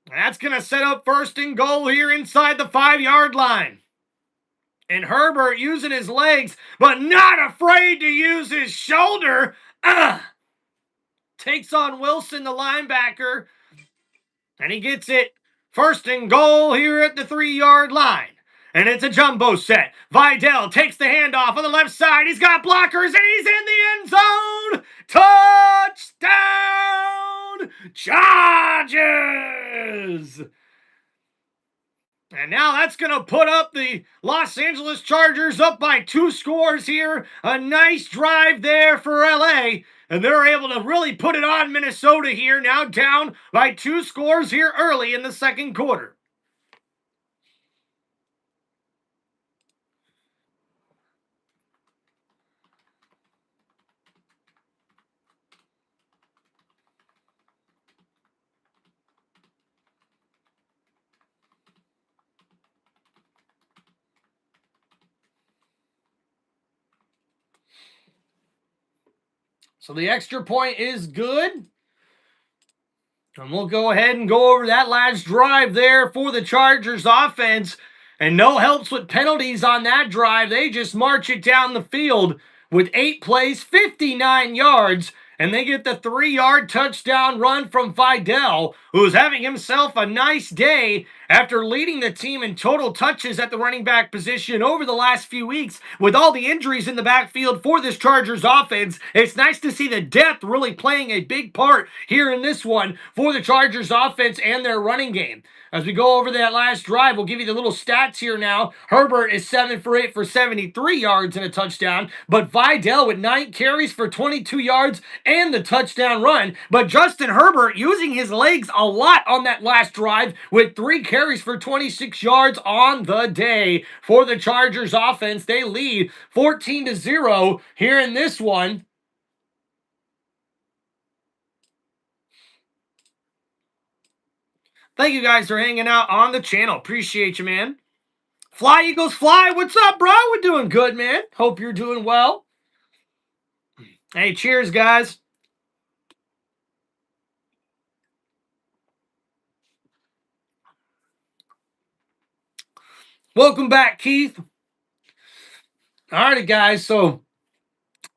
That's going to set up 1st and goal here inside the 5-yard line. And Herbert using his legs, but not afraid to use his shoulder. Takes on Wilson, the linebacker. And he gets it 1st and goal here at the 3-yard line. And it's a jumbo set. Vidal takes the handoff on the left side. He's got blockers, and he's in the end zone. Touchdown, Chargers! And now that's going to put up the Los Angeles Chargers up by 2 scores here. A nice drive there for LA. And they're able to really put it on Minnesota here. Now down by 2 scores here early in the second quarter. So the extra point is good. And we'll go ahead and go over that last drive there for the Chargers offense. And no helps with penalties on that drive. They just march it down the field with 8 plays, 59 yards. And they get the 3-yard touchdown run from Vidal, who's having himself a nice day after leading the team in total touches at the running back position over the last few weeks. With all the injuries in the backfield for this Chargers offense, it's nice to see the depth really playing a big part here in this one for the Chargers offense and their running game. As we go over that last drive, we'll give you the little stats here now. Herbert is 7 for 8 for 73 yards and a touchdown, but Vidal with 9 carries for 22 yards and the touchdown run. But Justin Herbert using his legs a lot on that last drive with 3 carries for 26 yards on the day for the Chargers offense. They lead 14-0 here in this one. Thank you guys for hanging out on the channel. Appreciate you, man. Fly Eagles Fly, what's up, bro? We're doing good, man. Hope you're doing well. Hey, cheers, guys. Welcome back, Keith. Alrighty, guys. So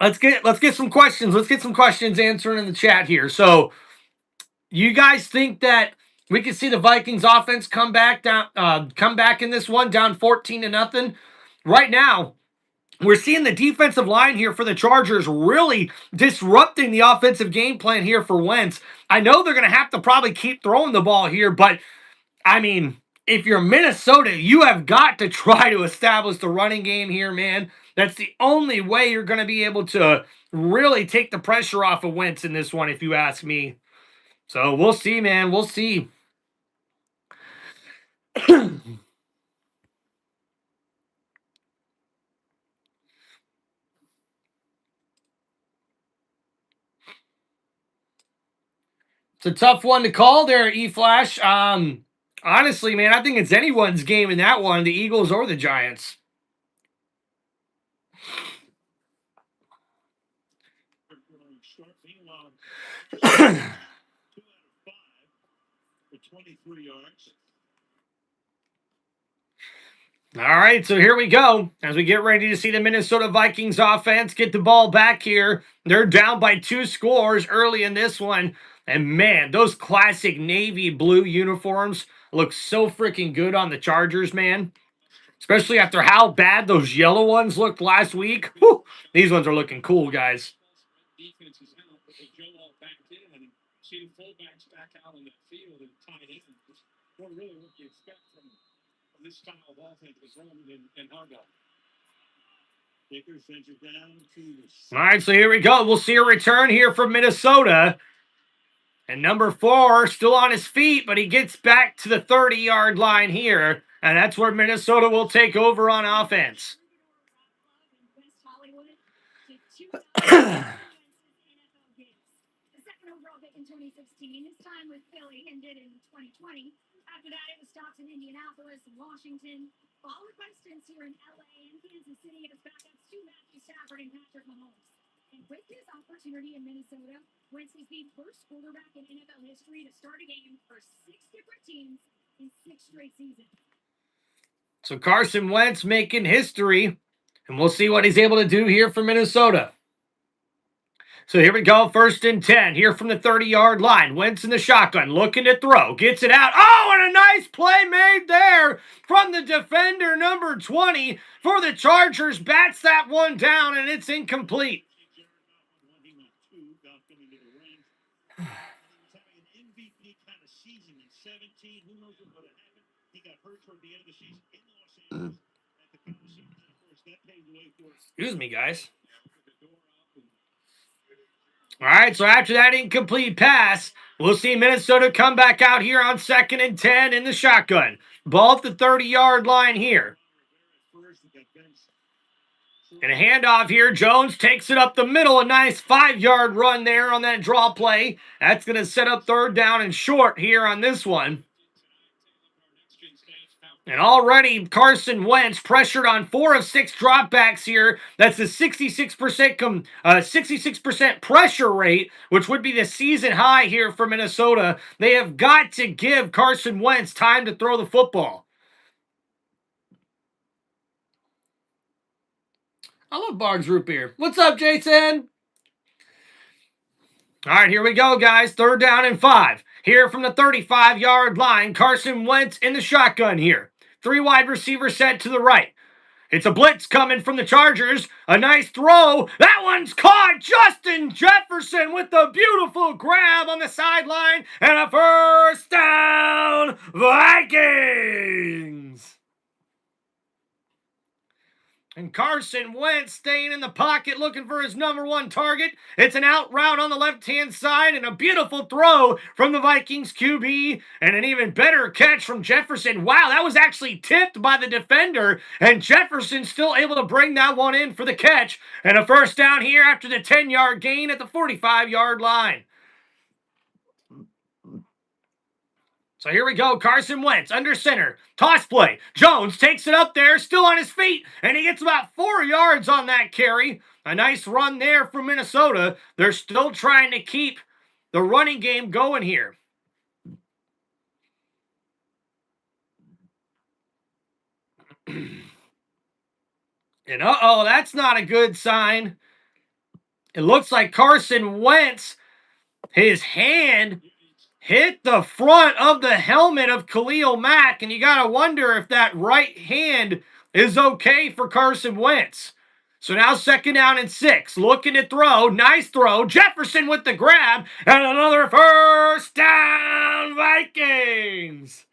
let's get some questions. Let's get some questions answered in the chat here. So, you guys think that we could see the Vikings offense come back in this one, down 14-0? Right now, we're seeing the defensive line here for the Chargers really disrupting the offensive game plan here for Wentz. I know they're going to have to probably keep throwing the ball here, but, I mean, if you're Minnesota, you have got to try to establish the running game here, man. That's the only way you're going to be able to really take the pressure off of Wentz in this one, if you ask me. So we'll see, man. We'll see. It's a tough one to call there, E-Flash. Honestly, man, I think it's anyone's game in that one, the Eagles or the Giants. All right, so here we go. As we get ready to see the Minnesota Vikings offense get the ball back here. They're down by 2 scores early in this one. And man, those classic navy blue uniforms look so freaking good on the Chargers, man. Especially after how bad those yellow ones looked last week. Whew, these ones are looking cool, guys. Fullbacks back out on the field and tight ends. What really what you expect from this style of offense was run and hung up. Kicker sends it down to All right, so here we go. We'll see a return here from Minnesota. And number 4 still on his feet, but he gets back to the 30-yard line here. And that's where Minnesota will take over on offense. Overall pick in 2016. His time with Philly ended in 2020. After that, it was stops in Indianapolis and Washington, followed by stints here in LA and Kansas City as backups to Matthew Stafford and Patrick Mahomes. And with his opportunity in Minnesota, Wentz is the first quarterback in NFL history to start a game for 6 different teams in 6 straight seasons. So Carson Wentz making history, and we'll see what he's able to do here for Minnesota. So here we go, 1st and 10, here from the 30-yard line. Wentz in the shotgun, looking to throw, gets it out. Oh, and a nice play made there from the defender, number 20, for the Chargers. Bats that one down, and it's incomplete. Excuse me, guys. All right, so after that incomplete pass, we'll see Minnesota come back out here on 2nd and 10 in the shotgun. Ball at the 30-yard line here. And a handoff here. Jones takes it up the middle. A nice 5-yard run there on that draw play. That's going to set up 3rd down and short here on this one. And already Carson Wentz pressured on 4 of 6 dropbacks here. That's a 66% pressure rate, which would be the season high here for Minnesota. They have got to give Carson Wentz time to throw the football. I love Boggs root beer. What's up, Jason? All right, here we go, guys. 3rd down and 5. Here from the 35-yard line, Carson Wentz in the shotgun here. 3 wide receivers set to the right. It's a blitz coming from the Chargers. A nice throw. That one's caught. Justin Jefferson with the beautiful grab on the sideline. And a 1st down, Vikings. And Carson Wentz staying in the pocket looking for his number 1 target. It's an out route on the left-hand side and a beautiful throw from the Vikings QB. And an even better catch from Jefferson. Wow, that was actually tipped by the defender. And Jefferson still able to bring that one in for the catch. And a 1st down here after the 10-yard gain at the 45-yard line. So here we go, Carson Wentz under center, toss play. Jones takes it up there, still on his feet, and he gets about 4 yards on that carry. A nice run there from Minnesota. They're still trying to keep the running game going here. And uh-oh, that's not a good sign. It looks like Carson Wentz, his hand hit the front of the helmet of Khalil Mack, and you got to wonder if that right hand is okay for Carson Wentz. So now 2nd down and 6, looking to throw, nice throw, Jefferson with the grab, and another 1st down, Vikings.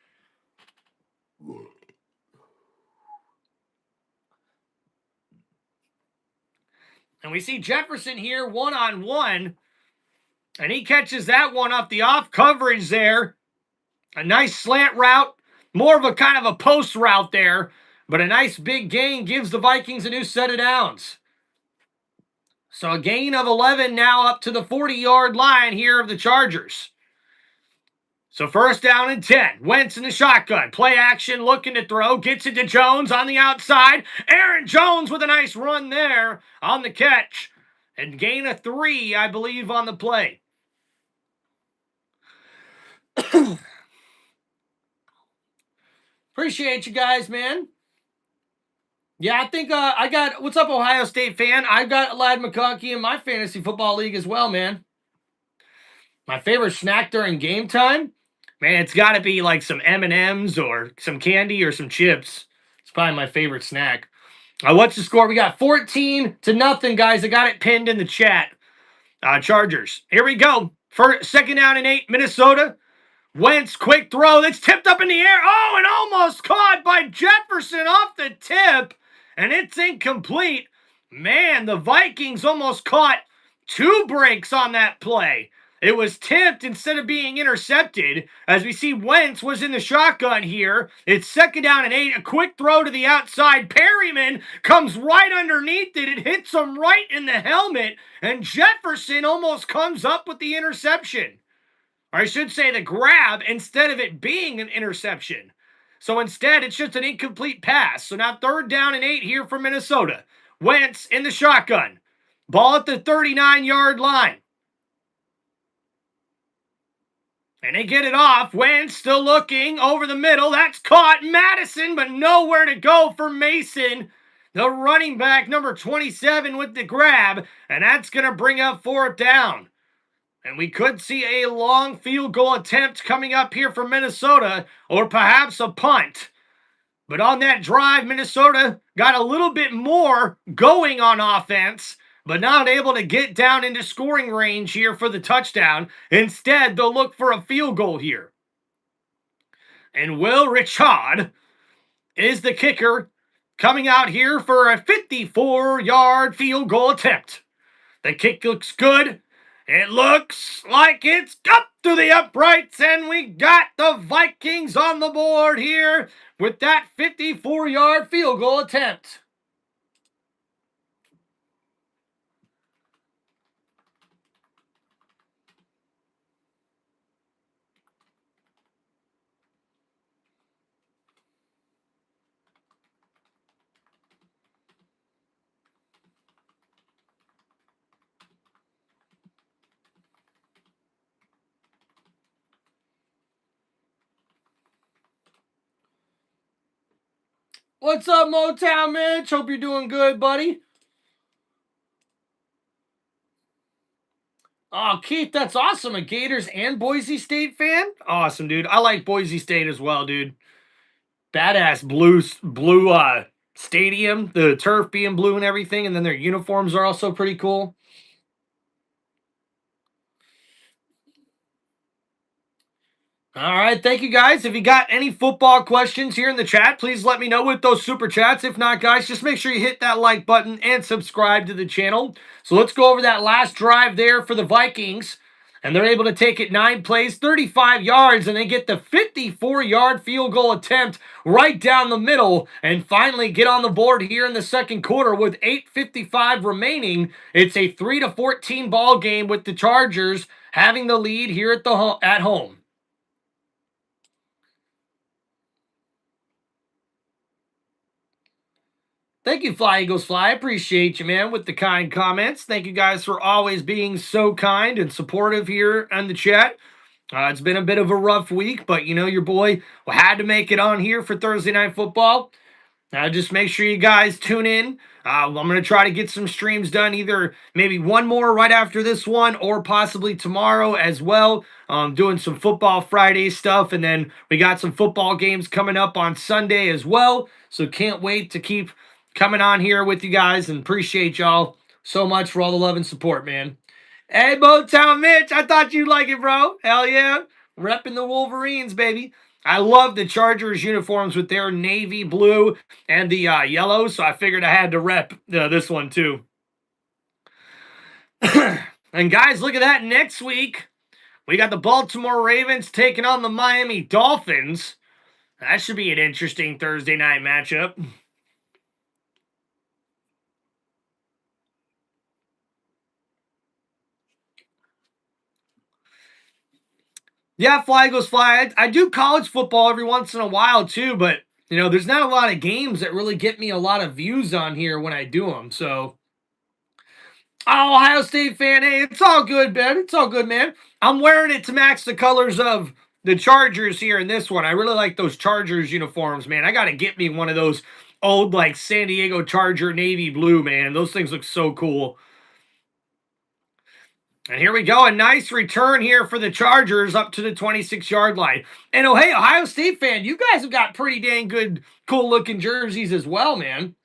And we see Jefferson here one-on-one, and he catches that one off the off coverage there. A nice slant route, more of a kind of a post route there, but a nice big gain gives the Vikings a new set of downs. So a gain of 11 now up to the 40-yard line here of the Chargers. So 1st down and 10. Wentz in the shotgun. Play action, looking to throw. Gets it to Jones on the outside. Aaron Jones with a nice run there on the catch. And gain of 3, I believe, on the play. Appreciate you guys, man. Yeah, I think I got, what's up, Ohio State fan? I've got Lad McConkey in my fantasy football league as well, man. My favorite snack during game time? Man, it's got to be like some M&Ms or some candy or some chips. It's probably my favorite snack. What's the score? We got 14-0, guys. I got it pinned in the chat. Chargers. Here we go. 2nd down and 8, Minnesota. Wentz, quick throw. That's tipped up in the air. Oh, and almost caught by Jefferson off the tip. And it's incomplete. Man, the Vikings almost caught 2 breaks on that play. It was tipped instead of being intercepted. As we see, Wentz was in the shotgun here. It's 2nd down and 8. A quick throw to the outside. Perryman comes right underneath it. It hits him right in the helmet. And Jefferson almost comes up with the interception. Or I should say the grab, instead of it being an interception. So instead, it's just an incomplete pass. So now 3rd down and 8 here for Minnesota. Wentz in the shotgun. Ball at the 39-yard line. And they get it off. Wentz still looking over the middle. That's caught. Madison, but nowhere to go for Mason. The running back, number 27, with the grab. And that's going to bring up 4th down. And we could see a long field goal attempt coming up here for Minnesota, or perhaps a punt. But on that drive, Minnesota got a little bit more going on offense, but not able to get down into scoring range here for the touchdown. Instead, they'll look for a field goal here. And Will Richard is the kicker, coming out here for a 54-yard field goal attempt. The kick looks good. It looks like it's up to the uprights, and we got the Vikings on the board here with that 54-yard field goal attempt. What's up, Motown Mitch? Hope you're doing good, buddy. Oh, Keith, that's awesome. A Gators and Boise State fan? Awesome, dude. I like Boise State as well, dude. Badass blue stadium, the turf being blue and everything, and then their uniforms are also pretty cool. All right, thank you guys. If you got any football questions here in the chat, please let me know with those super chats. If not, guys, just make sure you hit that like button and subscribe to the channel. So let's go over that last drive there for the Vikings. And they're able to take it 9 plays, 35 yards, and they get the 54-yard field goal attempt right down the middle and finally get on the board here in the second quarter with 8:55 remaining. It's a 3-14 ball game with the Chargers having the lead here at home. Thank you, Fly Eagles Fly. I appreciate you, man, with the kind comments. Thank you guys for always being so kind and supportive here on the chat. It's been a bit of a rough week, but you know, your boy had to make it on here for Thursday Night Football. Just make sure you guys tune in. I'm going to try to get some streams done, either maybe one more right after this one or possibly tomorrow as well. Doing some Football Friday stuff, and then we got some football games coming up on Sunday as well. So can't wait to keep coming on here with you guys, and appreciate y'all so much for all the love and support, man. Hey, Motown Mitch, I thought you'd like it, bro. Hell yeah. Repping the Wolverines, baby. I love the Chargers uniforms with their navy blue and the yellow, so I figured I had to rep this one too. And guys, look at that. Next week, we got the Baltimore Ravens taking on the Miami Dolphins. That should be an interesting Thursday night matchup. Yeah, Fly Eagles Fly. I do college football every once in a while too, but you know, there's not a lot of games that really get me a lot of views on here when I do them. So, Ohio State fan, hey, it's all good, man. It's all good, man. I'm wearing it to match the colors of the Chargers here in this one. I really like those Chargers uniforms, man. I got to get me one of those old, like, San Diego Charger navy blue, man. Those things look so cool. And here we go. A nice return here for the Chargers up to the 26-yard line. And oh, hey, Ohio State fan, you guys have got pretty dang good, cool-looking jerseys as well, man.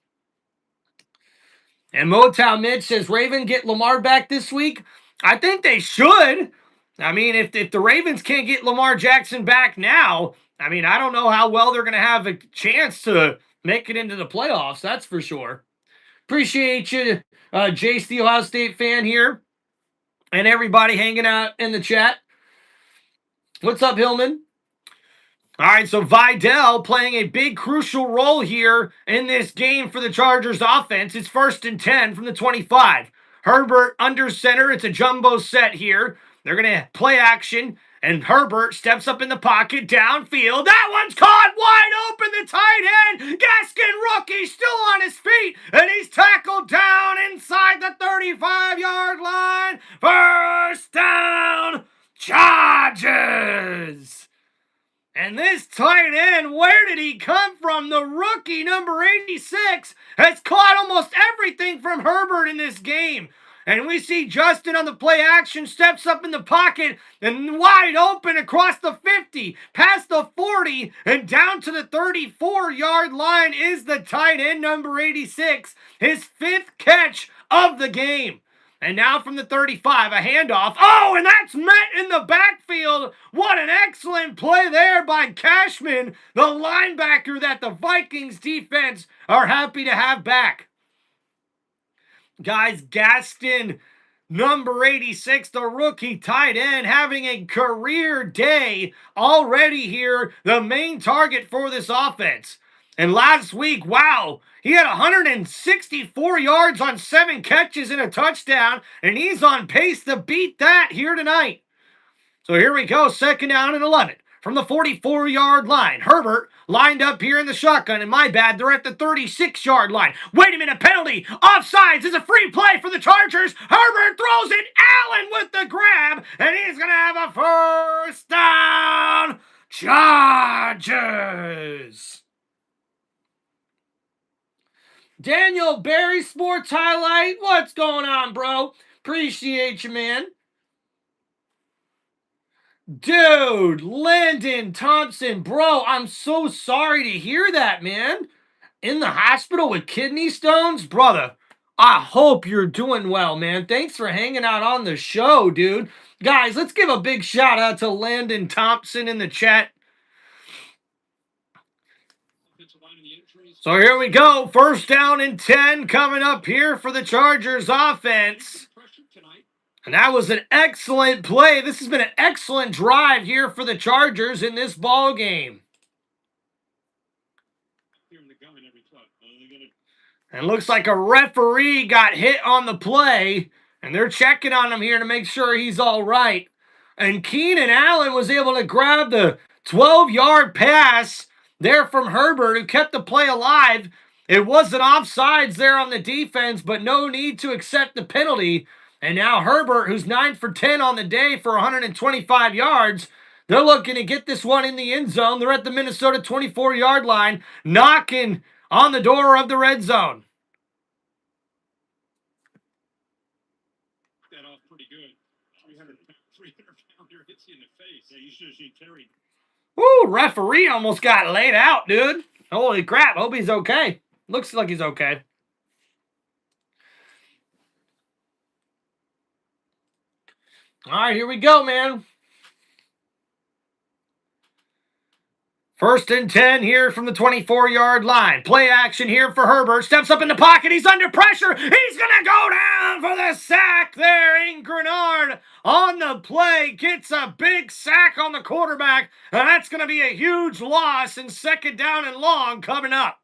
And Motown Mitch says, Raven get Lamar back this week? I think they should. I mean, if the Ravens can't get Lamar Jackson back now, I mean, I don't know how well they're going to have a chance to make it into the playoffs. That's for sure. Appreciate you, Jace, the Ohio State fan here, and everybody hanging out in the chat. What's up, Hillman? All right, so Vidal playing a big crucial role here in this game for the Chargers offense. It's 1st and 10 from the 25. Herbert under center. It's a jumbo set here. They're going to play action, and Herbert steps up in the pocket downfield. That one's caught wide open, the tight end. Gaskin rookie still on his feet, and he's tackled down inside the 35-yard line. First down, Chargers. And this tight end, where did he come from? The rookie, number 86, has caught almost everything from Herbert in this game. And we see Justin on the play action, steps up in the pocket, and wide open across the 50, past the 40, and down to the 34-yard line is the tight end, number 86, his 5th catch of the game. And now from the 35, a handoff. Oh, and that's met in the backfield. What an excellent play there by Cashman, the linebacker that the Vikings defense are happy to have back. Guys, Gaston, number 86, the rookie tight end, having a career day already here, the main target for this offense. And last week, wow, he had 164 yards on 7 catches and a touchdown, and he's on pace to beat that here tonight. So here we go, 2nd down and 11 from the 44-yard line. Herbert lined up here in the shotgun, and my bad, they're at the 36-yard line. Wait a minute, penalty, offsides, is a free play for the Chargers. Herbert throws it, Allen with the grab, and he's going to have a first down, Chargers. Daniel Barry Sports Highlight, what's going on, bro? Appreciate you, man. Dude, Landon Thompson, bro, I'm so sorry to hear that, man. In the hospital with kidney stones? Brother, I hope you're doing well, man. Thanks for hanging out on the show, dude. Guys, let's give a big shout out to Landon Thompson in the chat. So here we go. 1st down and 10 coming up here for the Chargers offense. And that was an excellent play. This has been an excellent drive here for the Chargers in this ball game. And looks like a referee got hit on the play, and they're checking on him here to make sure he's all right. And Keenan Allen was able to grab the 12-yard pass there from Herbert, who kept the play alive. It wasn't offsides there on the defense, but no need to accept the penalty. And now Herbert, who's 9 for 10 on the day for 125 yards, they're looking to get this one in the end zone. They're at the Minnesota 24-yard line, knocking on the door of the red zone. That off pretty good. 300-pounder hits you in the face. Yeah, you should have seen Terry. Woo, referee almost got laid out, dude. Holy crap, hope he's okay. Looks like he's okay. All right, here we go, man. 1st and 10 here from the 24-yard line. Play action here for Herbert. Steps up in the pocket. He's under pressure. He's going to go down for the sack there. And Grenard on the play gets a big sack on the quarterback. And that's going to be a huge loss and 2nd down and long coming up.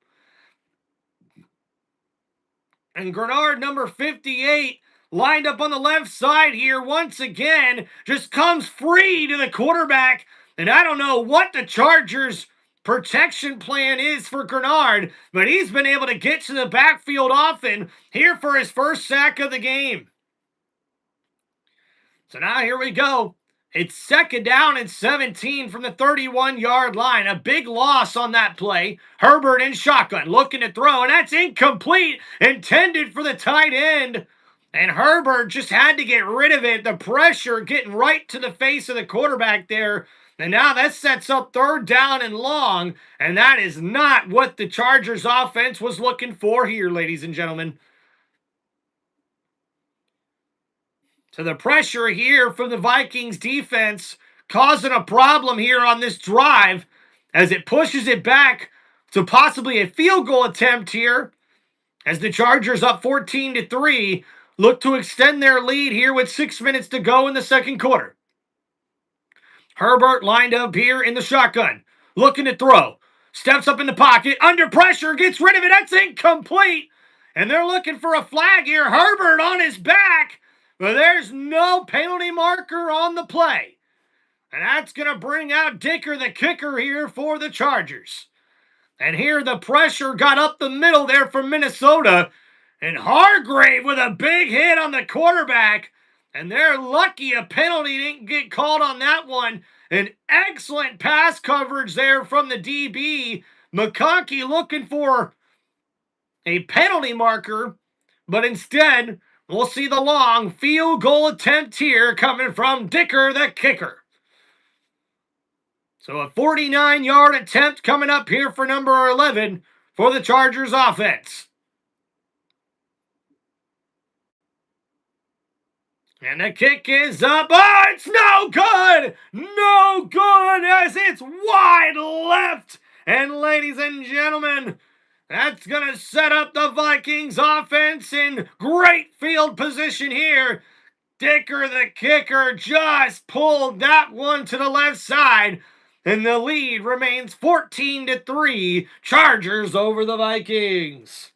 And Grenard, number 58, lined up on the left side here once again, just comes free to the quarterback. And I don't know what the Chargers' protection plan is for Grenard, but he's been able to get to the backfield often here for his first sack of the game. So now here we go. It's 2nd down and 17 from the 31-yard line. A big loss on that play. Herbert in shotgun looking to throw, and that's incomplete, intended for the tight end. And Herbert just had to get rid of it. The pressure getting right to the face of the quarterback there. And now that sets up 3rd down and long. And that is not what the Chargers offense was looking for here, ladies and gentlemen. So the pressure here from the Vikings defense causing a problem here on this drive as it pushes it back to possibly a field goal attempt here as the Chargers up 14-3 look to extend their lead here with 6 minutes to go in the second quarter. Herbert lined up here in the shotgun, looking to throw. Steps up in the pocket, under pressure, gets rid of it. That's incomplete. And they're looking for a flag here. Herbert on his back, but there's no penalty marker on the play. And that's going to bring out Dicker, the kicker, here for the Chargers. And here the pressure got up the middle there from Minnesota. And Hargrave with a big hit on the quarterback. And they're lucky a penalty didn't get called on that one. An excellent pass coverage there from the DB. McConkey looking for a penalty marker. But instead, we'll see the long field goal attempt here coming from Dicker, the kicker. So a 49-yard attempt coming up here for number 11 for the Chargers offense. And the kick is up. Oh, it's no good! No good as it's wide left. And ladies and gentlemen, that's going to set up the Vikings offense in great field position here. Dicker, the kicker, just pulled that one to the left side. And the lead remains 14-3, Chargers over the Vikings.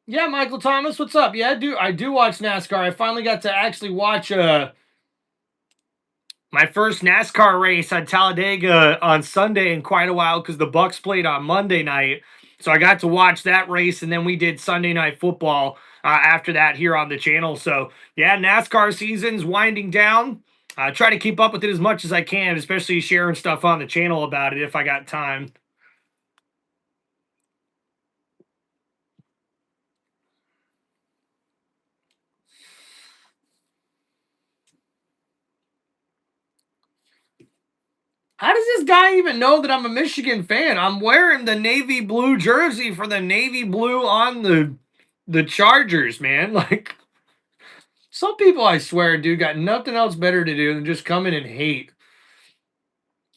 Yeah, Michael Thomas, what's up? Yeah, I do watch NASCAR. I finally got to actually watch my first NASCAR race at Talladega on Sunday in quite a while because the Bucks played on Monday night. So I got to watch that race, and then we did Sunday Night Football after that here on the channel. So, yeah, NASCAR season's winding down. I try to keep up with it as much as I can, especially sharing stuff on the channel about it if I got time. How does this guy even know that I'm a Michigan fan? I'm wearing the navy blue jersey for the navy blue on the Chargers, man. Like, some people, I swear, dude, got nothing else better to do than just come in and hate.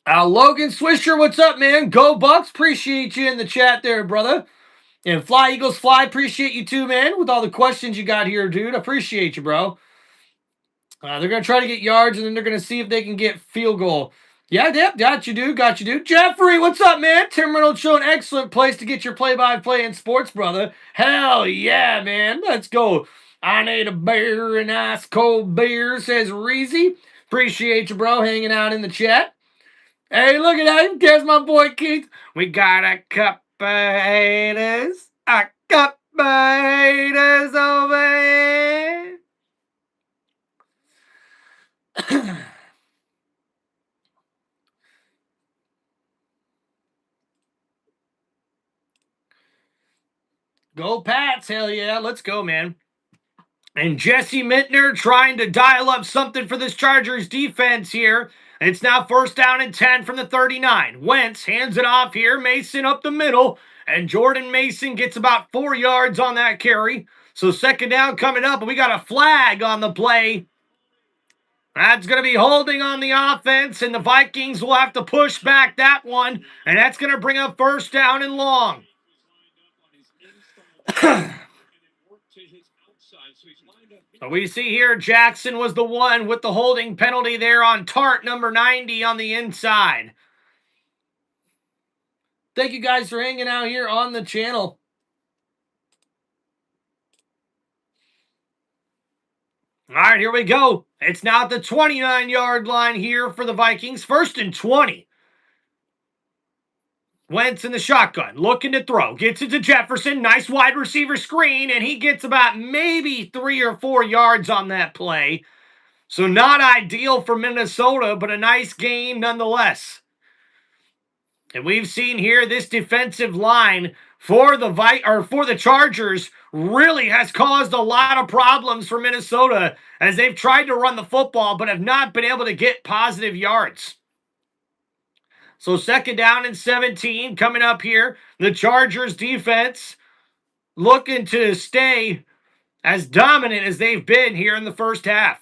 Logan Swisher, what's up, man? Go Bucks. Appreciate you in the chat there, brother. And Fly Eagles Fly, appreciate you too, man, with all the questions you got here, dude. Appreciate you, bro. They're going to try to get yards, and then they're going to see if they can get field goal. Yeah, got you, dude. Got you, dude. Jeffrey, what's up, man? Tim Reynolds Show, an excellent place to get your play-by-play in sports, brother. Hell yeah, man. Let's go. I need a beer, an ice cold beer, says Reezy. Appreciate you, bro, hanging out in the chat. Hey, look at that. There's my boy Keith. We got a couple haters. A couple haters over here. Go Pats, hell yeah. Let's go, man. And Jesse Mittner trying to dial up something for this Chargers defense here. It's now first down and 10 from the 39. Wentz hands it off here. Mason up the middle. And Jordan Mason gets about 4 yards on that carry. So second down coming up. And we got a flag on the play. That's going to be holding on the offense. And the Vikings will have to push back that one. And that's going to bring up first down and long. So we see here Jackson was the one with the holding penalty there on Tart, number 90 on the inside. Thank you guys for hanging out here on the channel. All right, here we go. It's now at the 29-yard line here for the Vikings. 1st and 20. Wentz in the shotgun, looking to throw. Gets it to Jefferson. Nice wide receiver screen, and he gets about maybe 3 or 4 yards on that play. So not ideal for Minnesota, but a nice gain nonetheless. And we've seen here this defensive line for the Chargers really has caused a lot of problems for Minnesota as they've tried to run the football but have not been able to get positive yards. So 2nd down and 17 coming up here. The Chargers defense looking to stay as dominant as they've been here in the first half.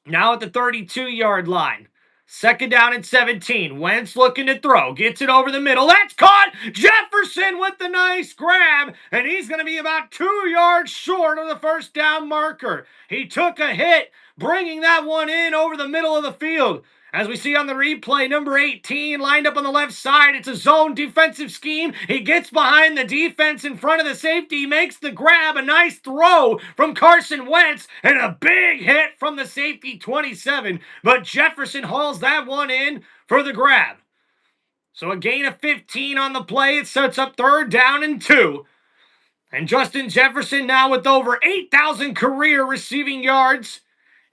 Now at the 32-yard line. 2nd down and 17. Wentz looking to throw. Gets it over the middle. That's caught. Jefferson with the nice grab. And he's going to be about 2 yards short of the first down marker. He took a hit, bringing that one in over the middle of the field. As we see on the replay, number 18 lined up on the left side. It's a zone defensive scheme. He gets behind the defense in front of the safety. He makes the grab. A nice throw from Carson Wentz and a big hit from the safety 27. But Jefferson hauls that one in for the grab. So a gain of 15 on the play. It sets up 3rd down and 2. And Justin Jefferson now with over 8,000 career receiving yards.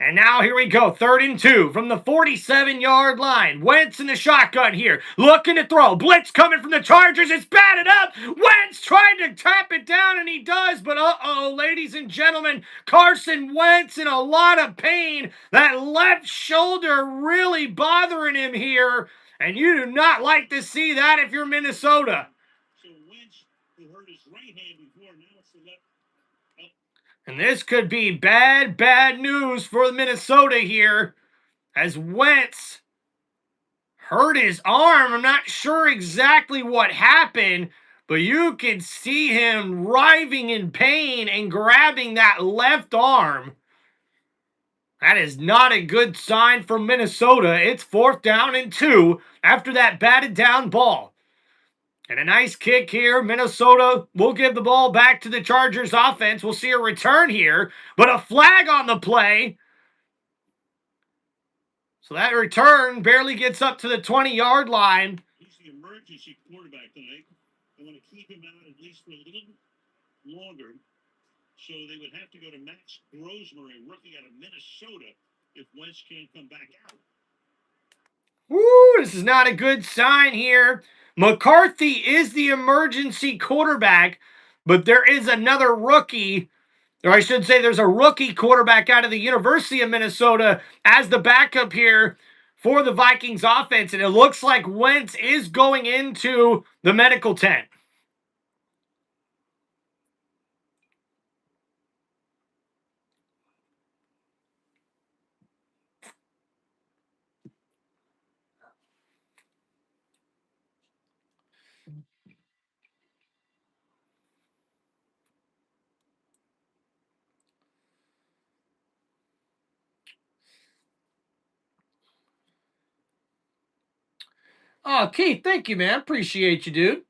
And now here we go, 3rd and 2 from the 47-yard line. Wentz in the shotgun here, looking to throw. Blitz coming from the Chargers. It's batted up. Wentz trying to tap it down, and he does. But ladies and gentlemen, Carson Wentz in a lot of pain. That left shoulder really bothering him here. And you do not like to see that if you're Minnesota. So Wentz, who hurt his right hand before, now it's the left. And this could be bad news for Minnesota here as Wentz hurt his arm. I'm not sure exactly what happened, but you can see him writhing in pain and grabbing that left arm. That is not a good sign for Minnesota. It's 4th down and 2 after that batted down ball. And a nice kick here. Minnesota will give the ball back to the Chargers offense. We'll see a return here, but a flag on the play. So that return barely gets up to the 20-yard line. He's the emergency quarterback tonight. They want to keep him out at least for a little longer. So they would have to go to Max Rosemary, rookie out of Minnesota, if Wentz can't come back out. Woo, this is not a good sign here. McCarthy is the emergency quarterback, but there is another rookie, or I should say there's a rookie quarterback out of the University of Minnesota as the backup here for the Vikings offense, and it looks like Wentz is going into the medical tent. Oh, Keith, thank you, man. Appreciate you, dude.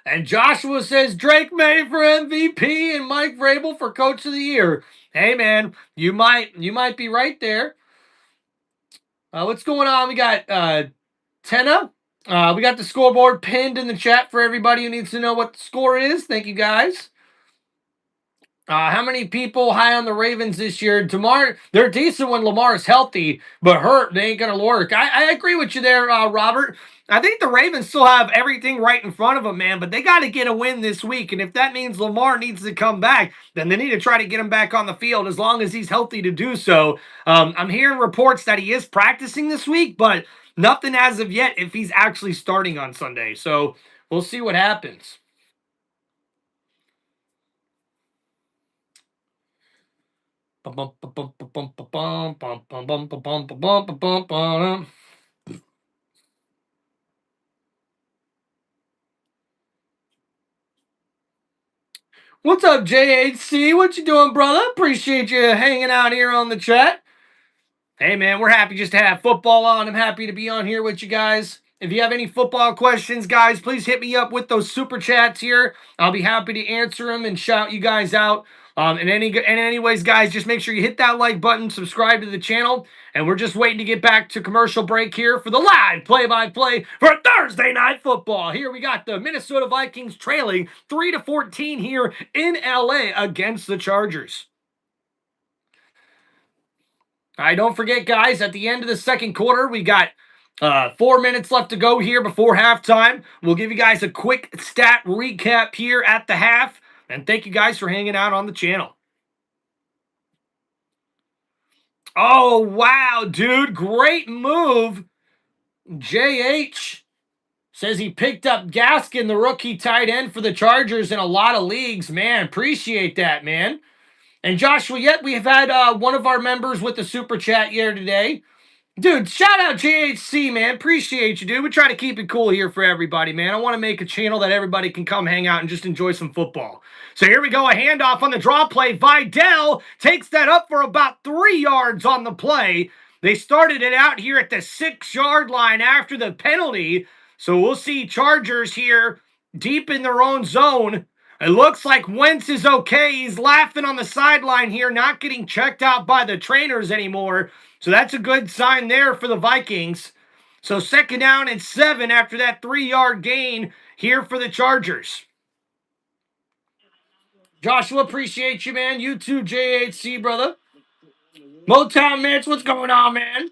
And Joshua says Drake May for MVP and Mike Vrabel for Coach of the Year. Hey, man, you might be right there. What's going on? We got Tenna. We got the scoreboard pinned in the chat for everybody who needs to know what the score is. Thank you, guys. How many people high on the Ravens this year? They're decent when Lamar's healthy, but hurt, they ain't going to work. I agree with you there, Robert. I think the Ravens still have everything right in front of them, man, but they got to get a win this week. And if that means Lamar needs to come back, then they need to try to get him back on the field as long as he's healthy to do so. I'm hearing reports that he is practicing this week, but nothing as of yet if he's actually starting on Sunday. So we'll see what happens. What's up, JHC? What you doing, brother? Appreciate you hanging out here on the chat. Hey, man, we're happy just to have football on. I'm happy to be on here with you guys. If you have any football questions, guys, please hit me up with those super chats here. I'll be happy to answer them and shout you guys out And anyways, guys, just make sure you hit that like button, subscribe to the channel, and we're just waiting to get back to commercial break here for the live play-by-play for Thursday Night Football. Here we got the Minnesota Vikings trailing 3-14 here in LA against the Chargers. All right, don't forget, guys, at the end of the second quarter, we got 4 minutes left to go here before halftime. We'll give you guys a quick stat recap here at the half, and thank you guys for hanging out on the channel. Oh, wow, dude. Great move. JH says he picked up Gaskin, the rookie tight end for the Chargers in a lot of leagues. Man, appreciate that, man. And Joshua, yet we've had one of our members with the super chat here today. Dude, shout out JHC, man. Appreciate you, dude. We try to keep it cool here for everybody, man. I want to make a channel that everybody can come hang out and just enjoy some football. So here we go, a handoff on the draw play. Vidal takes that up for about 3 yards on the play. They started it out here at the 6-yard line after the penalty. So we'll see Chargers here deep in their own zone. It looks like Wentz is okay. He's laughing on the sideline here, not getting checked out by the trainers anymore. So that's a good sign there for the Vikings. So 2nd down and 7 after that 3-yard gain here for the Chargers. Joshua, appreciate you, man. You too, JHC, brother. Motown Mitch, what's going on, man?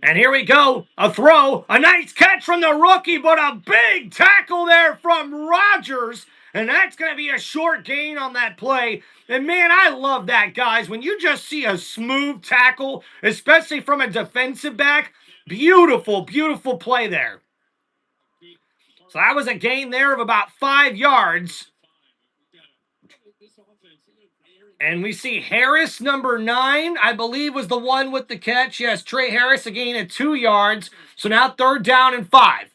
And here we go. A throw. A nice catch from the rookie, but a big tackle there from Rodgers. And that's going to be a short gain on that play. And, man, I love that, guys. When you just see a smooth tackle, especially from a defensive back, beautiful, beautiful play there. So that was a gain there of about 5 yards. And we see Harris, number 9, I believe was the one with the catch. Yes, Trey Harris, a gain of 2 yards. So now 3rd down and 5.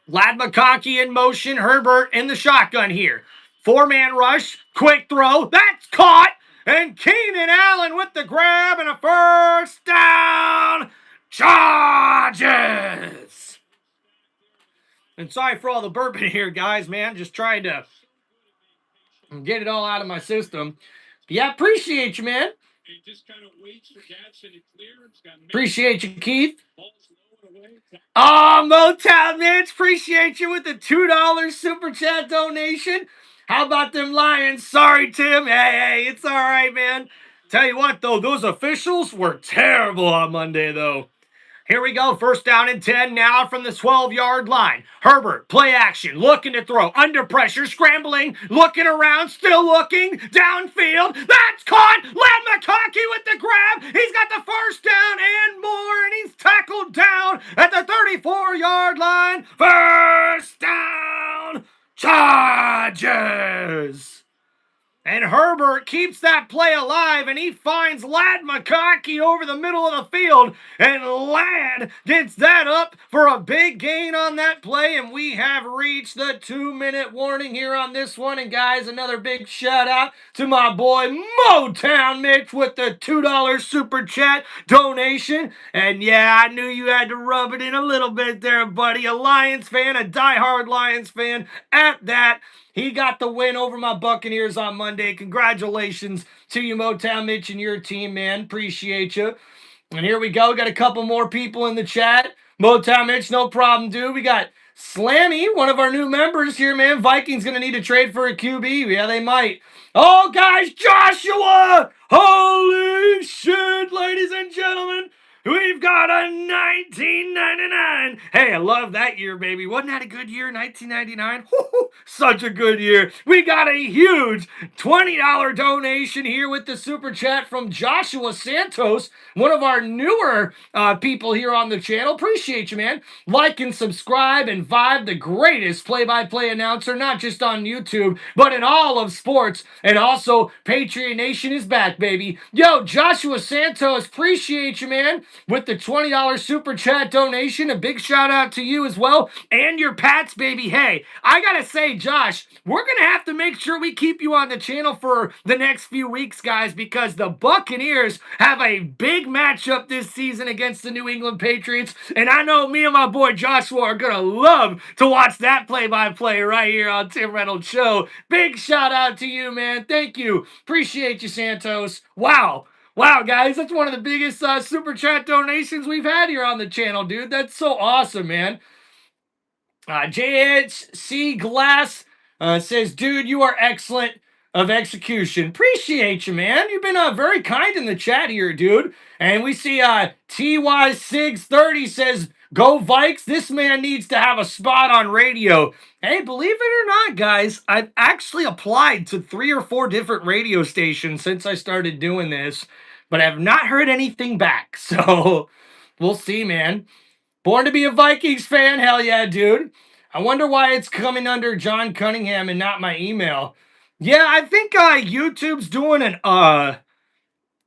Lad McConkey in motion. Herbert in the shotgun here. 4-man rush. Quick throw. That's caught. And Keenan Allen with the grab and a 1st down. Chargers. And sorry for all the burping here, guys, man. Just trying to get it all out of my system. Yeah, appreciate you, man. Appreciate you, Keith. Oh, Motown Mitch, appreciate you with the $2 super chat donation. How about them Lions? Sorry, Tim. Hey, it's all right, man. Tell you what, though, those officials were terrible on Monday, though. Here we go, 1st down and 10 now from the 12-yard line. Herbert, play action, looking to throw, under pressure, scrambling, looking around, still looking, downfield. That's caught! Lad McConkey with the grab. He's got the 1st down and more, and he's tackled down at the 34-yard line. 1st down, Chargers! And Herbert keeps that play alive, and he finds Lad McConkey over the middle of the field. And Lad gets that up for a big gain on that play, and we have reached the 2-minute warning here on this one. And guys, another big shout out to my boy Motown Mitch with the $2 super chat donation. And yeah, I knew you had to rub it in a little bit there, buddy. A Lions fan, a diehard Lions fan at that. He got the win over my Buccaneers on Monday. Congratulations to you, Motown Mitch, and your team, man. Appreciate you. And here we go. Got a couple more people in the chat. Motown Mitch, no problem, dude. We got Slammy, one of our new members here, man. Vikings going to need to trade for a QB. Yeah, they might. Oh, guys, Joshua! Holy shit, ladies and gentlemen. We've got a 1999. Hey, I love that year, baby. Wasn't that a good year, 1999? Such a good year. We got a huge $20 donation here with the super chat from Joshua Santos, one of our newer people here on the channel. Appreciate you, man. Like and subscribe and vibe, the greatest play-by-play announcer, not just on YouTube, but in all of sports. And also, Patriot Nation is back, baby. Yo, Joshua Santos, appreciate you, man. with the $20 super chat donation. A big shout out to you as well. And your Pats, baby. Hey, I got to say, Josh, we're going to have to make sure we keep you on the channel for the next few weeks, guys, because the Buccaneers have a big matchup this season against the New England Patriots. And I know me and my boy Joshua are going to love to watch that play-by-play right here on Tim Reynolds Show. Big shout out to you, man. Thank you. Appreciate you, Santos. Wow. Wow, guys, that's one of the biggest super chat donations we've had here on the channel, dude. That's so awesome, man. JHC Glass says, dude, you are excellent of execution. Appreciate you, man. You've been very kind in the chat here, dude. And we see TY630 says, go Vikes. This man needs to have a spot on radio. Hey, believe it or not, guys, I've actually applied to 3 or 4 different radio stations since I started doing this, but I have not heard anything back. So we'll see, man. Born to be a Vikings fan, hell yeah, dude. I wonder why it's coming under John Cunningham and not my email. Yeah, I think YouTube's doing an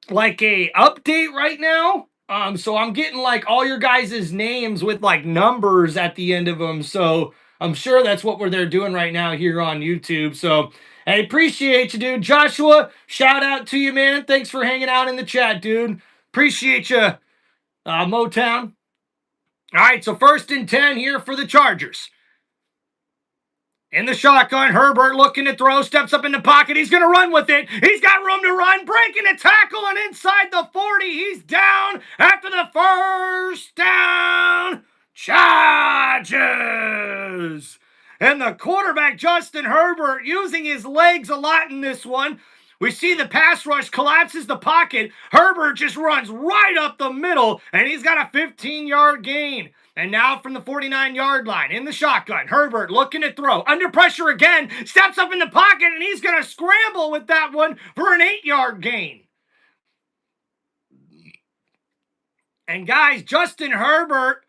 like a update right now. So I'm getting like all your guys' names with like numbers at the end of them. So I'm sure that's what they're doing right now here on YouTube. So I appreciate you, dude. Joshua, shout out to you, man. Thanks for hanging out in the chat, dude. Appreciate you, Motown. All right, so 1st and 10 here for the Chargers. In the shotgun, Herbert looking to throw, steps up in the pocket. He's going to run with it. He's got room to run, breaking a tackle, and inside the 40, he's down after the first down. Chargers. And the quarterback, Justin Herbert, using his legs a lot in this one. We see the pass rush collapses the pocket. Herbert just runs right up the middle, and he's got a 15-yard gain. And now from the 49-yard line, in the shotgun, Herbert looking to throw. Under pressure again, steps up in the pocket, and he's going to scramble with that one for an 8-yard gain. And guys, Justin Herbert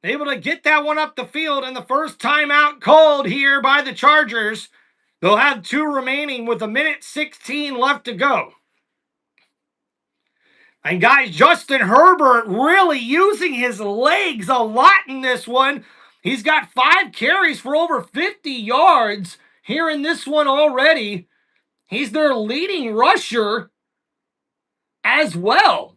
able to get that one up the field, and the first timeout called here by the Chargers. They'll have 2 remaining with 1:16 left to go. And guys, Justin Herbert really using his legs a lot in this one. He's got 5 carries for over 50 yards here in this one already. He's their leading rusher as well.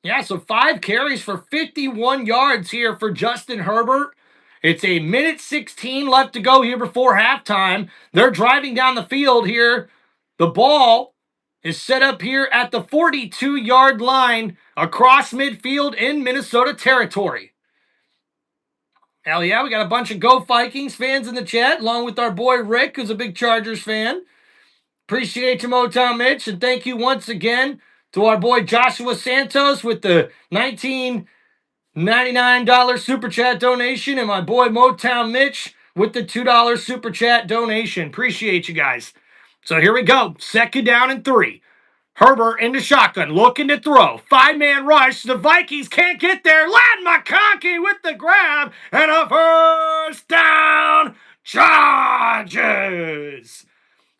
Yeah, so 5 carries for 51 yards here for Justin Herbert. It's 1:16 left to go here before halftime. They're driving down the field here. The ball is set up here at the 42-yard line across midfield in Minnesota territory. Hell yeah, we got a bunch of Go Vikings fans in the chat, along with our boy Rick, who's a big Chargers fan. Appreciate you, Motown Mitch, and thank you once again to our boy Joshua Santos with the $19.99 super chat donation, and my boy Motown Mitch with the $2 super chat donation. Appreciate you guys. So here we go. 2nd down and 3. Herbert in the shotgun, looking to throw. 5-man rush. The Vikings can't get there. Ladd McConkey with the grab, and a first down. Chargers.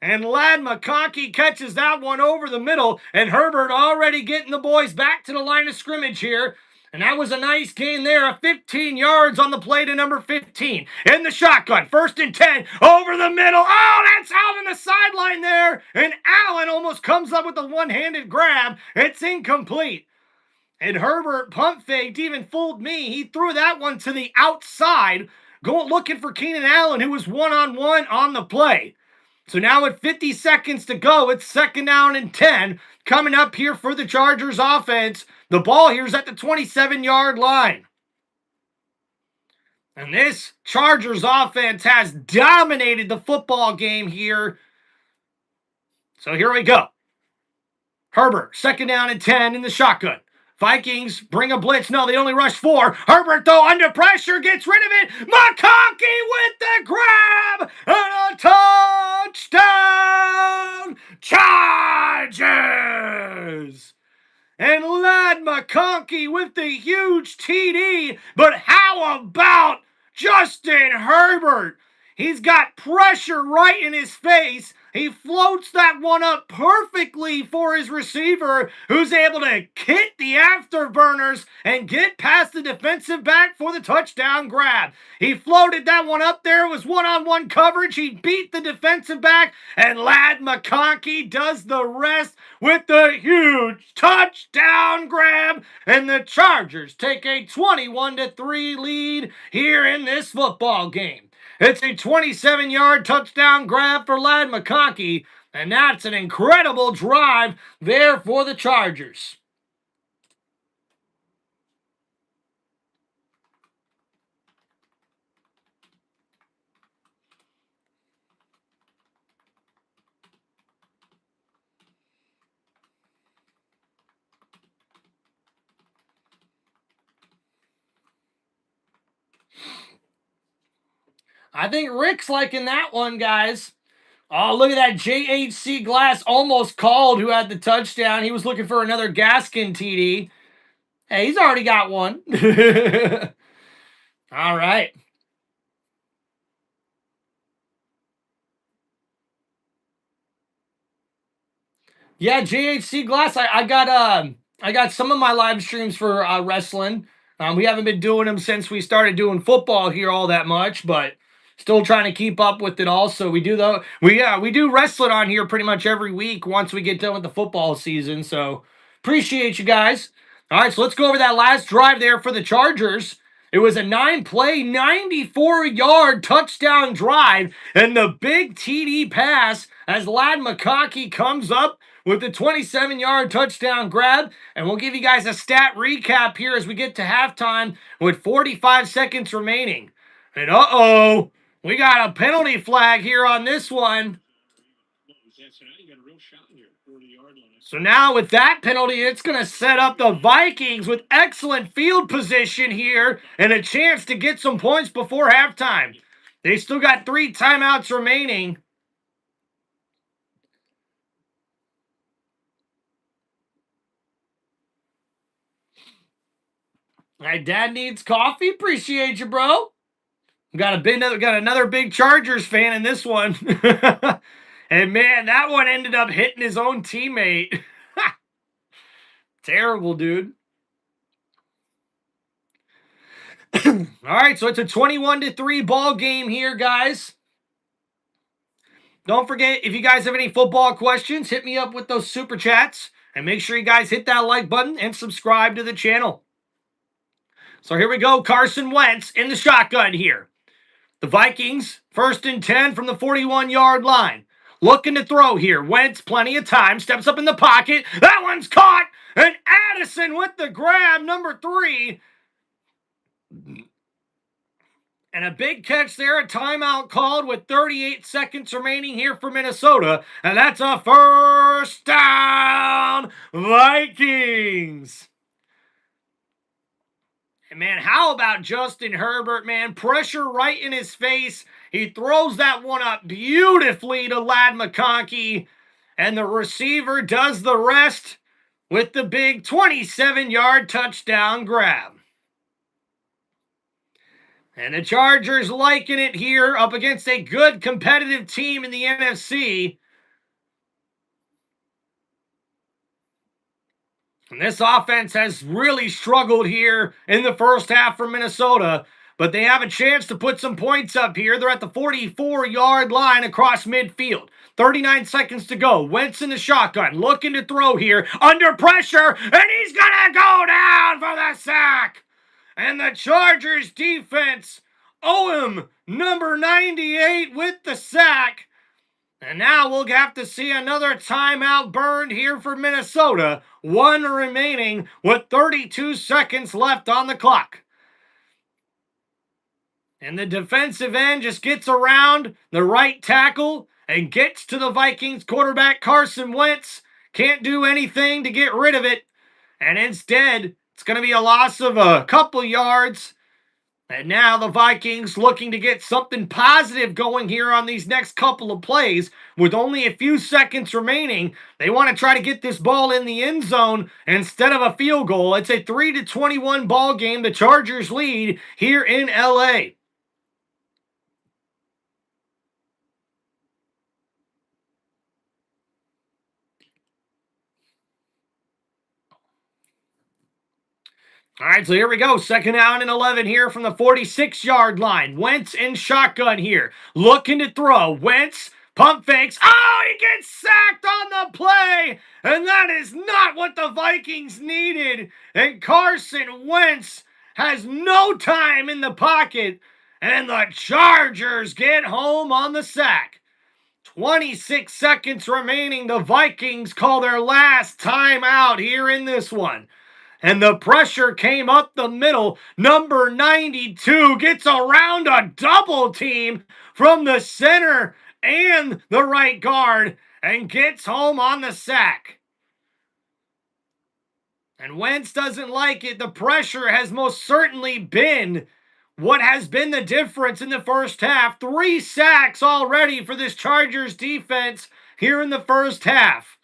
And Ladd McConkey catches that one over the middle, and Herbert already getting the boys back to the line of scrimmage here. And that was a nice gain there of 15 yards on the play to number 15. In the shotgun, 1st and 10, over the middle. Oh, that's out on the sideline there. And Allen almost comes up with a one-handed grab. It's incomplete. And Herbert pump faked, even fooled me. He threw that one to the outside, looking for Keenan Allen, who was one-on-one on the play. So now with 50 seconds to go, it's 2nd down and 10 coming up here for the Chargers offense. The ball here is at the 27-yard line. And this Chargers offense has dominated the football game here. So here we go. Herbert, 2nd down and 10 in the shotgun. Vikings bring a blitz. No, they only rush 4. Herbert, though, under pressure, gets rid of it. McConkey with the grab and a touchdown. Chargers. And Ladd McConkey with the huge TD. But how about Justin Herbert? He's got pressure right in his face. He floats that one up perfectly for his receiver, who's able to hit the afterburners and get past the defensive back for the touchdown grab. He floated that one up there. It was one-on-one coverage. He beat the defensive back, and Ladd McConkey does the rest with the huge touchdown grab, and the Chargers take a 21-3 lead here in this football game. It's a 27-yard touchdown grab for Ladd McConkey, and that's an incredible drive there for the Chargers. I think Rick's liking that one, guys. Oh, look at that. JHC Glass almost called who had the touchdown. He was looking for another Gaskin TD. Hey, he's already got one. All right. Yeah, JHC Glass. I got some of my live streams for wrestling. We haven't been doing them since we started doing football here all that much, but still trying to keep up with it all. So we do we do wrestling on here pretty much every week once we get done with the football season. So appreciate you guys. All right, so let's go over that last drive there for the Chargers. It was a 9-play, 94-yard touchdown drive, and the big TD pass as Ladd McConkey comes up with the 27-yard touchdown grab. And we'll give you guys a stat recap here as we get to halftime with 45 seconds remaining. And uh-oh, we got a penalty flag here on this one. So now with that penalty, it's going to set up the Vikings with excellent field position here and a chance to get some points before halftime. They still got 3 timeouts remaining. My dad needs coffee. Appreciate you, bro. Got another big Chargers fan in this one. And man, that one ended up hitting his own teammate. Terrible, dude. All right, so it's a 21-3 ball game here, guys. Don't forget, if you guys have any football questions, hit me up with those super chats. And make sure you guys hit that like button and subscribe to the channel. So here we go. Carson Wentz in the shotgun here. The Vikings, 1st and 10 from the 41-yard line. Looking to throw here. Wentz, plenty of time. Steps up in the pocket. That one's caught. And Addison with the grab, number 3. And a big catch there. A timeout called with 38 seconds remaining here for Minnesota. And that's a first down, Vikings. And man, how about Justin Herbert, man? Pressure right in his face. He throws that one up beautifully to Ladd McConkey. And the receiver does the rest with the big 27-yard touchdown grab. And the Chargers liking it here up against a good competitive team in the NFC. And this offense has really struggled here in the first half for Minnesota, but they have a chance to put some points up here. They're at the 44-yard line across midfield. 39 seconds to go. Wentz in the shotgun, looking to throw here, under pressure, and he's going to go down for the sack. And the Chargers defense owe him number 98 with the sack. And now we'll have to see another timeout burned here for Minnesota. 1 remaining with 32 seconds left on the clock. And the defensive end just gets around the right tackle and gets to the Vikings quarterback Carson Wentz. Can't do anything to get rid of it. And instead, it's going to be a loss of a couple yards. And now the Vikings looking to get something positive going here on these next couple of plays. With only a few seconds remaining, they want to try to get this ball in the end zone instead of a field goal. It's a 3-21 ball game. The Chargers lead here in LA. All right, so here we go. 2nd down and 11 here from the 46-yard line. Wentz in shotgun here. Looking to throw. Wentz pump fakes. Oh, he gets sacked on the play. And that is not what the Vikings needed. And Carson Wentz has no time in the pocket. And the Chargers get home on the sack. 26 seconds remaining. The Vikings call their last timeout here in this one. And the pressure came up the middle. Number 92 gets around a double team from the center and the right guard and gets home on the sack. And Wentz doesn't like it. The pressure has most certainly been what has been the difference in the first half. 3 sacks already for this Chargers defense here in the first half.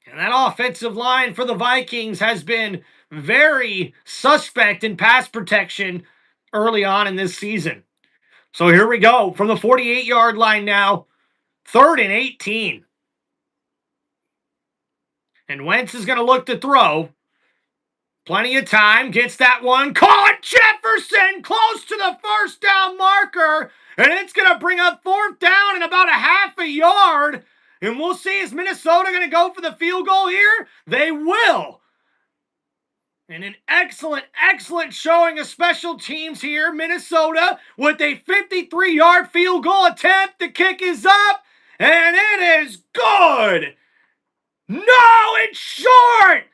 And that offensive line for the Vikings has been very suspect in pass protection early on in this season. So here we go from the 48-yard line now. 3rd and 18. And Wentz is going to look to throw. Plenty of time. Gets that one. Caught Jefferson close to the first down marker. And it's going to bring up 4th down and about a half a yard. And we'll see, is Minnesota going to go for the field goal here? They will. And an excellent, excellent showing of special teams here. Minnesota with a 53-yard field goal attempt. The kick is up, and it is good. No, it's short.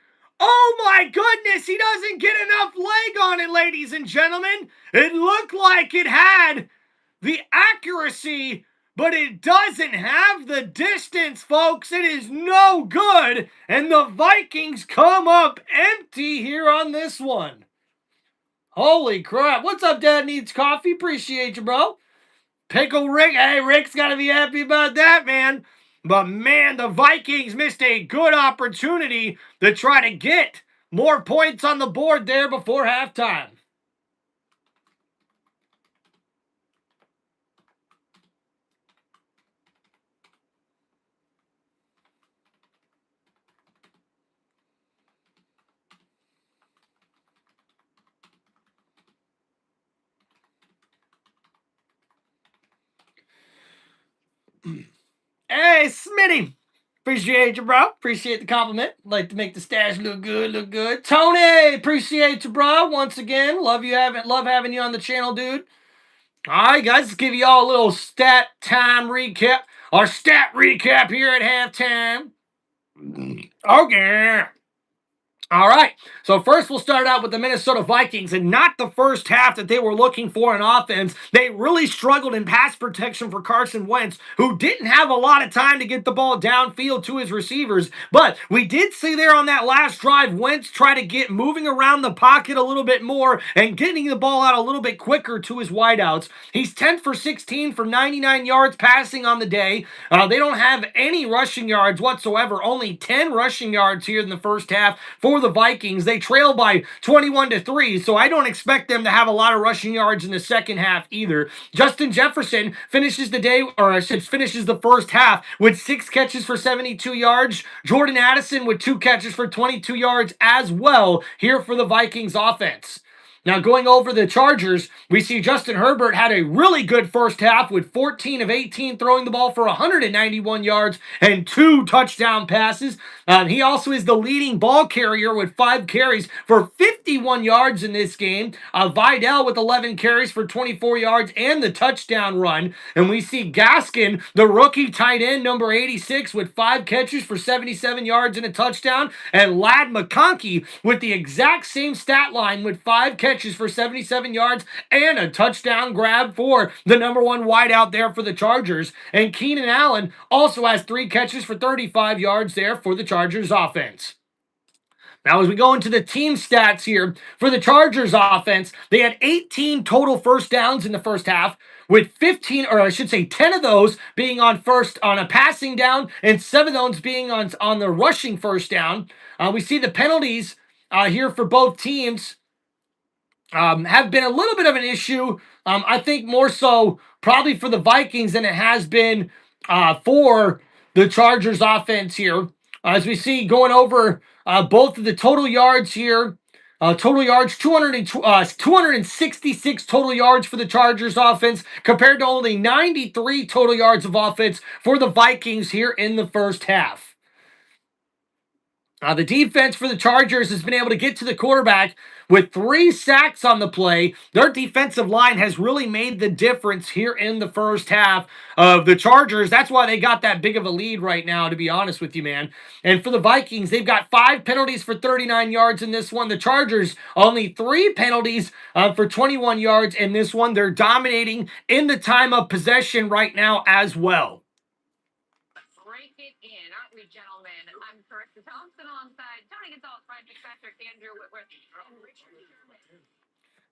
Oh, my goodness. He doesn't get enough leg on it, ladies and gentlemen. It looked like it had the accuracy, but it doesn't have the distance, folks. It is no good. And the Vikings come up empty here on this one. Holy crap. What's up, Dad Needs Coffee? Appreciate you, bro. Pickle Rick. Hey, Rick's got to be happy about that, man. But, man, the Vikings missed a good opportunity to try to get more points on the board there before halftime. Hey, Smitty. Appreciate you, bro. Appreciate the compliment. Like to make the stash look good, look good. Tony, appreciate you, bro. Once again, love having you on the channel, dude. All right, guys, let's give you all a little stat time recap. Our stat recap here at halftime. Okay. All right, so first we'll start out with the Minnesota Vikings, and not the first half that they were looking for in offense. They really struggled in pass protection for Carson Wentz, who didn't have a lot of time to get the ball downfield to his receivers. But we did see there on that last drive, Wentz try to get moving around the pocket a little bit more and getting the ball out a little bit quicker to his wideouts. He's 10 for 16 for 99 yards passing on the day. They don't have any rushing yards whatsoever, only 10 rushing yards here in the first half for the Vikings. They trail by 21-3, so I don't expect them to have a lot of rushing yards in the second half either. Justin Jefferson finishes the first half with 6 catches for 72 yards. Jordan Addison with 2 catches for 22 yards as well here for the Vikings offense. Now, going over the Chargers, we see Justin Herbert had a really good first half with 14 of 18 throwing the ball for 191 yards and 2 touchdown passes. He also is the leading ball carrier with 5 carries for 51 yards in this game. Vidal with 11 carries for 24 yards and the touchdown run. And we see Gaskin, the rookie tight end, number 86, with 5 catches for 77 yards and a touchdown. And Ladd McConkey with the exact same stat line with 5 catches for 77 yards and a touchdown grab for the number 1 wideout there for the Chargers. And Keenan Allen also has 3 catches for 35 yards there for the Chargers offense. Now, as we go into the team stats here, for the Chargers offense, they had 18 total first downs in the first half, with 10 of those being on a passing down, and 7 of those being on the rushing first down. We see the penalties here for both teams have been a little bit of an issue. I think more so probably for the Vikings than it has been for the Chargers offense here. As we see going over Both of the total yards here. Total yards, 266 total yards for the Chargers offense compared to only 93 total yards of offense for the Vikings here in the first half. The defense for the Chargers has been able to get to the quarterback with 3 sacks on the play. Their defensive line has really made the difference here in the first half of the Chargers. That's why they got that big of a lead right now, to be honest with you, man. And for the Vikings, they've got 5 penalties for 39 yards in this one. The Chargers, only 3 penalties for 21 yards in this one. They're dominating in the time of possession right now as well. Break it in, aren't we, gentlemen? I'm Carissa Thompson alongside Tony Gonzalez, Brian Fitzpatrick, Andrew Whitworth, and Richard Sherman.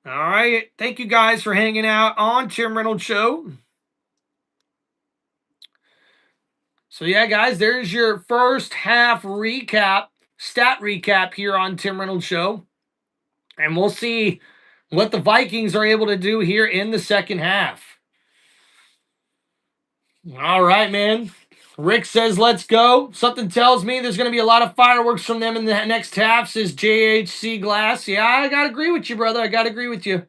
All right. Thank you guys for hanging out on Tim Reynolds Show. So, yeah, guys, there's your first half recap, stat recap here on Tim Reynolds Show. And we'll see what the Vikings are able to do here in the second half. All right, man. Rick says, let's go. Something tells me there's going to be a lot of fireworks from them in the next half, says JHC Glass. Yeah, I got to agree with you, brother. I got to agree with you.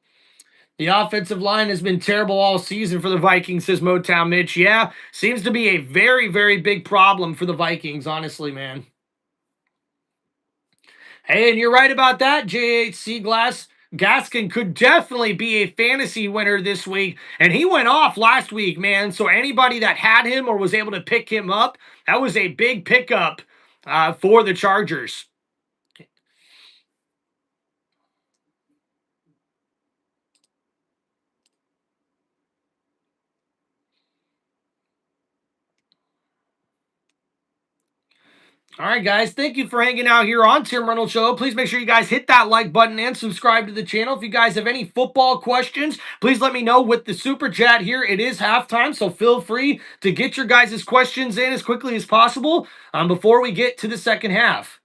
The offensive line has been terrible all season for the Vikings, says Motown Mitch. Yeah, seems to be a very, very big problem for the Vikings, honestly, man. Hey, and you're right about that, JHC Glass. Gaskin could definitely be a fantasy winner this week, and he went off last week, man. So anybody that had him or was able to pick him up, that was a big pickup for the Chargers. All right, guys, thank you for hanging out here on Tim Reynolds Show. Please make sure you guys hit that like button and subscribe to the channel. If you guys have any football questions, please let me know with the super chat here. It is halftime, so feel free to get your guys' questions in as quickly as possible before we get to the second half.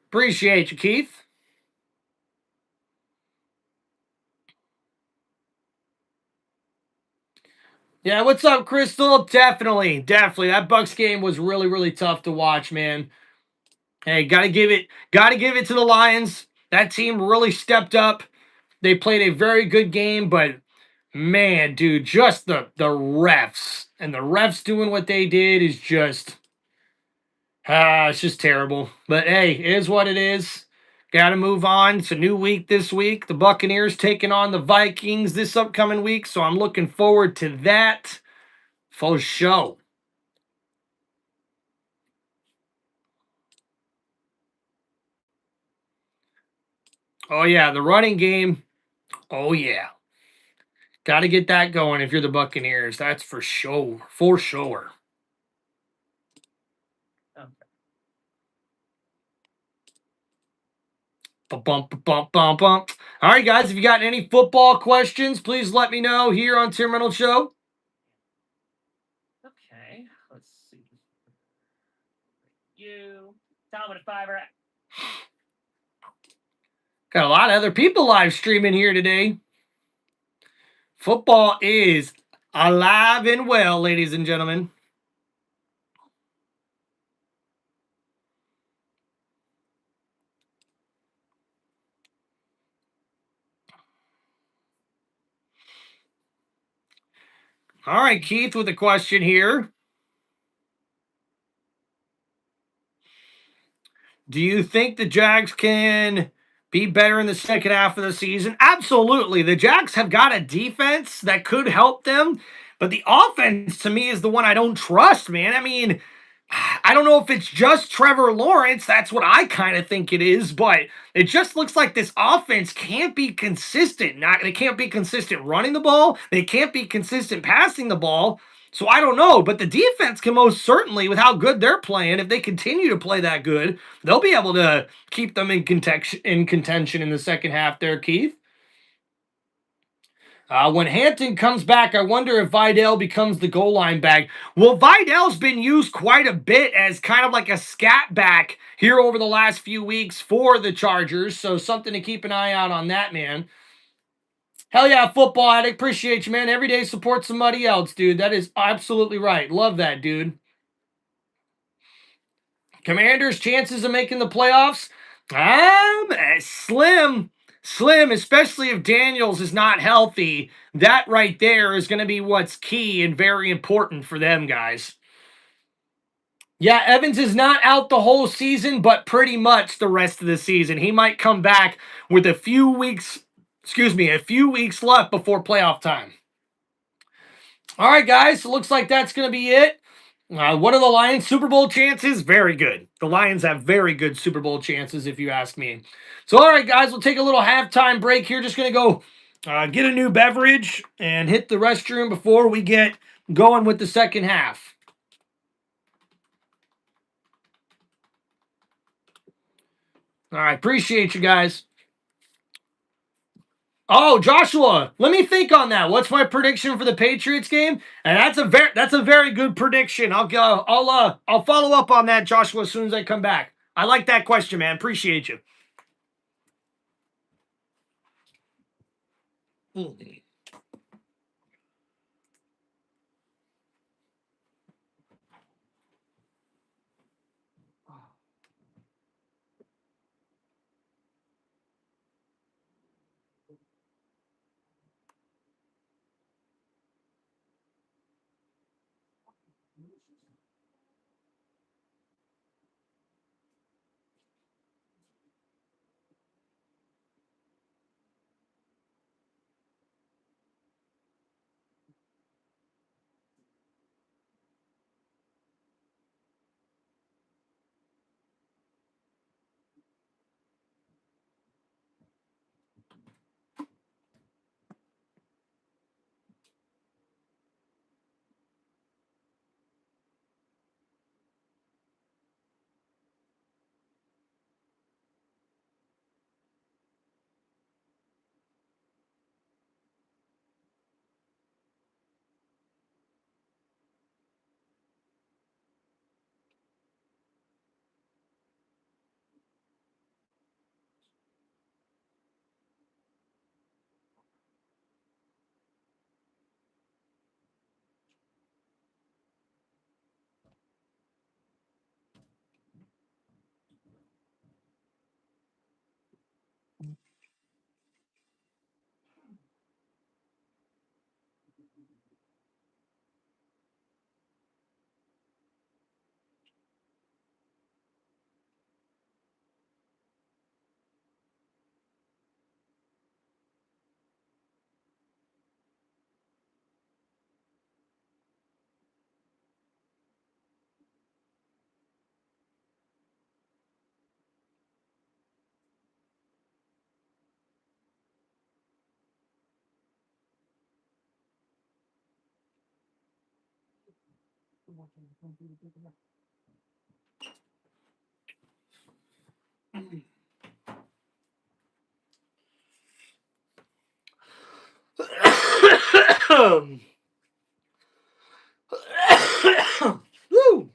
Appreciate you, Keith. Yeah, what's up, Crystal? Definitely. That Bucks game was really, really tough to watch, man. Hey, gotta give it to the Lions. That team really stepped up. They played a very good game, but man, dude, just the refs and the refs doing what they did is just it's just terrible. But hey, it is what it is. Got to move on. It's a new week this week. The Buccaneers taking on the Vikings this upcoming week, so I'm looking forward to that for sure. Oh yeah, the running game. Oh yeah. Got to get that going if you're the Buccaneers. That's for sure. For sure. Bump. All right, guys, if you got any football questions, please let me know here on Tim Reynolds Show. Okay, let's see. You, Tom with a fiver. Got a lot of other people live streaming here today. Football is alive and well, ladies and gentlemen. All right, Keith with a question here. Do you think the Jags can be better in the second half of the season? Absolutely. The Jags have got a defense that could help them, but the offense to me is the one I don't trust, man. I mean, I don't know if it's just Trevor Lawrence. That's what I kind of think it is, but it just looks like this offense can't be consistent. They can't be consistent running the ball. They can't be consistent passing the ball. So I don't know, but the defense can most certainly, with how good they're playing, if they continue to play that good, they'll be able to keep them in contention in the second half there, Keith. When Hampton comes back, I wonder if Vidal becomes the goal line back. Well, Vidal's been used quite a bit as kind of like a scat back here over the last few weeks for the Chargers, so something to keep an eye out on that, man. Hell yeah, football addict. Appreciate you, man. Every day support somebody else, dude. That is absolutely right. Love that, dude. Commanders' chances of making the playoffs? Slim. Slim, especially if Daniels is not healthy. That right there is going to be what's key and very important for them, guys. Yeah, Evans is not out the whole season, but pretty much the rest of the season. He might come back with a few weeks left before playoff time. All right, guys, so looks like that's going to be it. What are the Lions' Super Bowl chances? Very good. The Lions have very good Super Bowl chances, if you ask me. So, all right, guys, we'll take a little halftime break here. Just going to go get a new beverage and hit the restroom before we get going with the second half. All right, appreciate you guys. Oh, Joshua, let me think on that. What's my prediction for the Patriots game? And that's a very good prediction. I'll follow up on that, Joshua, as soon as I come back. I like that question, man. Appreciate you. Woo.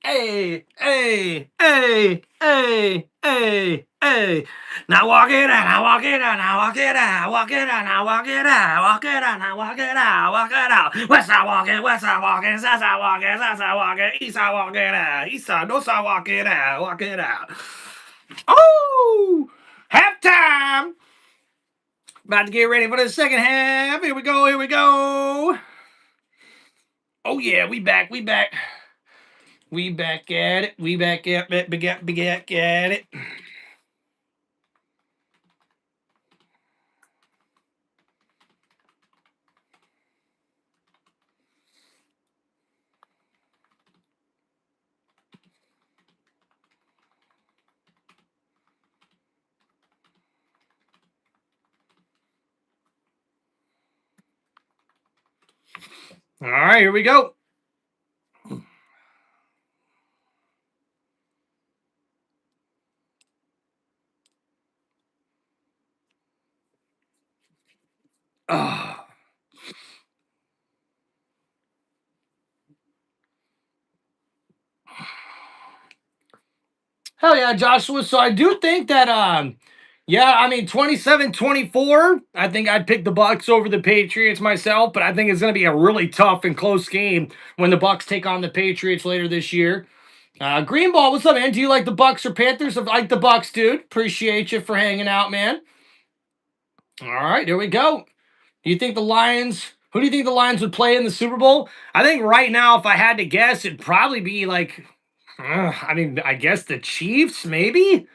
Hey, hey, hey, hey, hey, hey. Now walk it out, now walk it out, now walk it out, walk it out, now walk it out, walk it out, now walk it out, walk it out. West side walking, south side walking, east side walking out, east side, north side walk it out. Oh, halftime. About to get ready for the second half. Here we go, here we go. Oh yeah, we back. We back at it. We back at it. Back at it. All right, here we go. Hell yeah, Joshua. So I do think that, yeah, I mean, 27-24, I think I'd pick the Bucks over the Patriots myself, but I think it's going to be a really tough and close game when the Bucks take on the Patriots later this year. Greenball, what's up, man? Do you like the Bucks or Panthers? I like the Bucks, dude. Appreciate you for hanging out, man. All right, here we go. Do you think the Lions? Who do you think the Lions would play in the Super Bowl? I think right now, if I had to guess, it'd probably be like, I mean, I guess the Chiefs, maybe.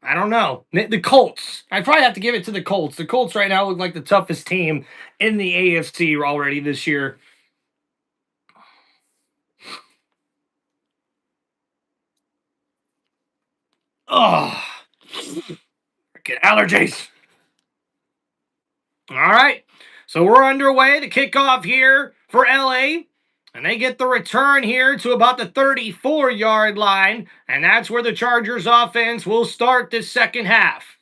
I don't know. The Colts. I'd probably have to give it to the Colts. The Colts right now look like the toughest team in the AFC already this year. Oh, get allergies. All right. So we're underway. The kickoff here for LA. And they get the return here to about the 34-yard line. And that's where the Chargers offense will start this second half.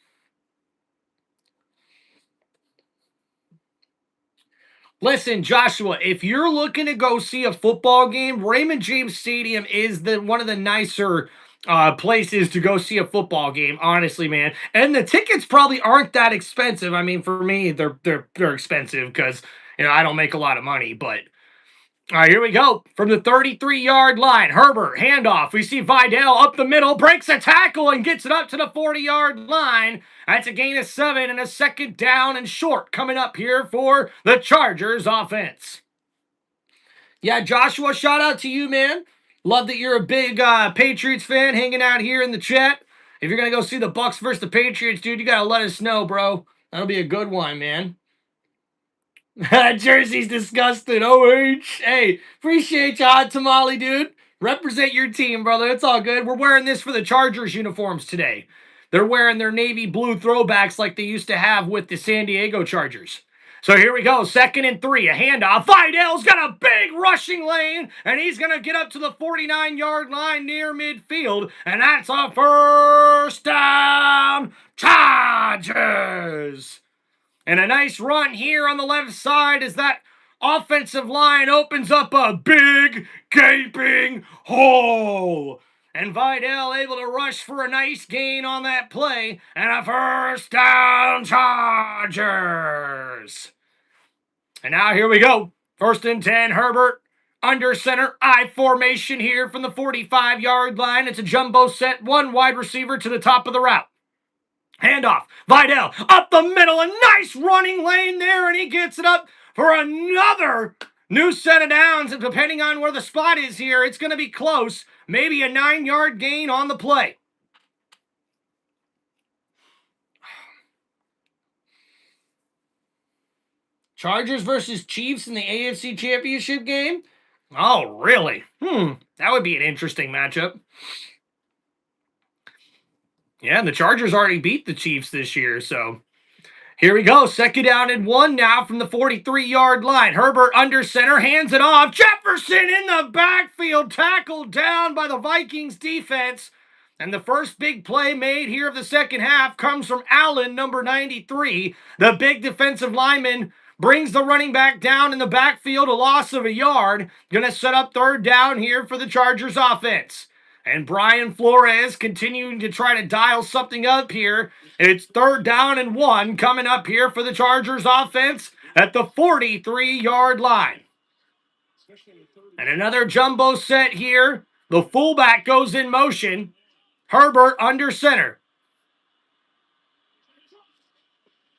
Listen, Joshua, if you're looking to go see a football game, Raymond James Stadium is one of the nicer places to go see a football game, honestly, man. And the tickets probably aren't that expensive. I mean, for me, they're expensive because I don't make a lot of money, but all right, here we go. From the 33-yard line, Herbert, handoff. We see Vidal up the middle, breaks a tackle, and gets it up to the 40-yard line. That's a gain of 7 and a second down and short coming up here for the Chargers offense. Yeah, Joshua, shout out to you, man. Love that you're a big Patriots fan hanging out here in the chat. If you're going to go see the Bucks versus the Patriots, dude, you got to let us know, bro. That'll be a good one, man. Jersey's disgusting. OH. Hey, appreciate you, Hot Tamale, dude. Represent your team, brother. It's all good. We're wearing this for the Chargers uniforms today. They're wearing their navy blue throwbacks like they used to have with the San Diego Chargers. So here we go. 2nd and 3. A handoff. Vidal's got a big rushing lane, and he's going to get up to the 49-yard line near midfield, and that's a first down. Chargers. And a nice run here on the left side as that offensive line opens up a big, gaping hole. And Vidal able to rush for a nice gain on that play. And a first down, Chargers. And now here we go. 1st and 10, Herbert. Under center, I formation here from the 45-yard line. It's a jumbo set, one wide receiver to the top of the route. Handoff. Vidal up the middle. A nice running lane there, and he gets it up for another new set of downs. And depending on where the spot is here, it's going to be close. Maybe a 9-yard gain on the play. Chargers versus Chiefs in the AFC Championship game? Oh, really? That would be an interesting matchup. Yeah, and the Chargers already beat the Chiefs this year, so here we go. 2nd down and 1 now from the 43-yard line. Herbert under center, hands it off. Jefferson in the backfield, tackled down by the Vikings defense. And the first big play made here of the second half comes from Allen, number 93. The big defensive lineman brings the running back down in the backfield, a loss of a yard. Going to set up 3rd down here for the Chargers offense. And Brian Flores continuing to try to dial something up here. It's 3rd down and 1 coming up here for the Chargers offense at the 43-yard line. And another jumbo set here. The fullback goes in motion. Herbert under center.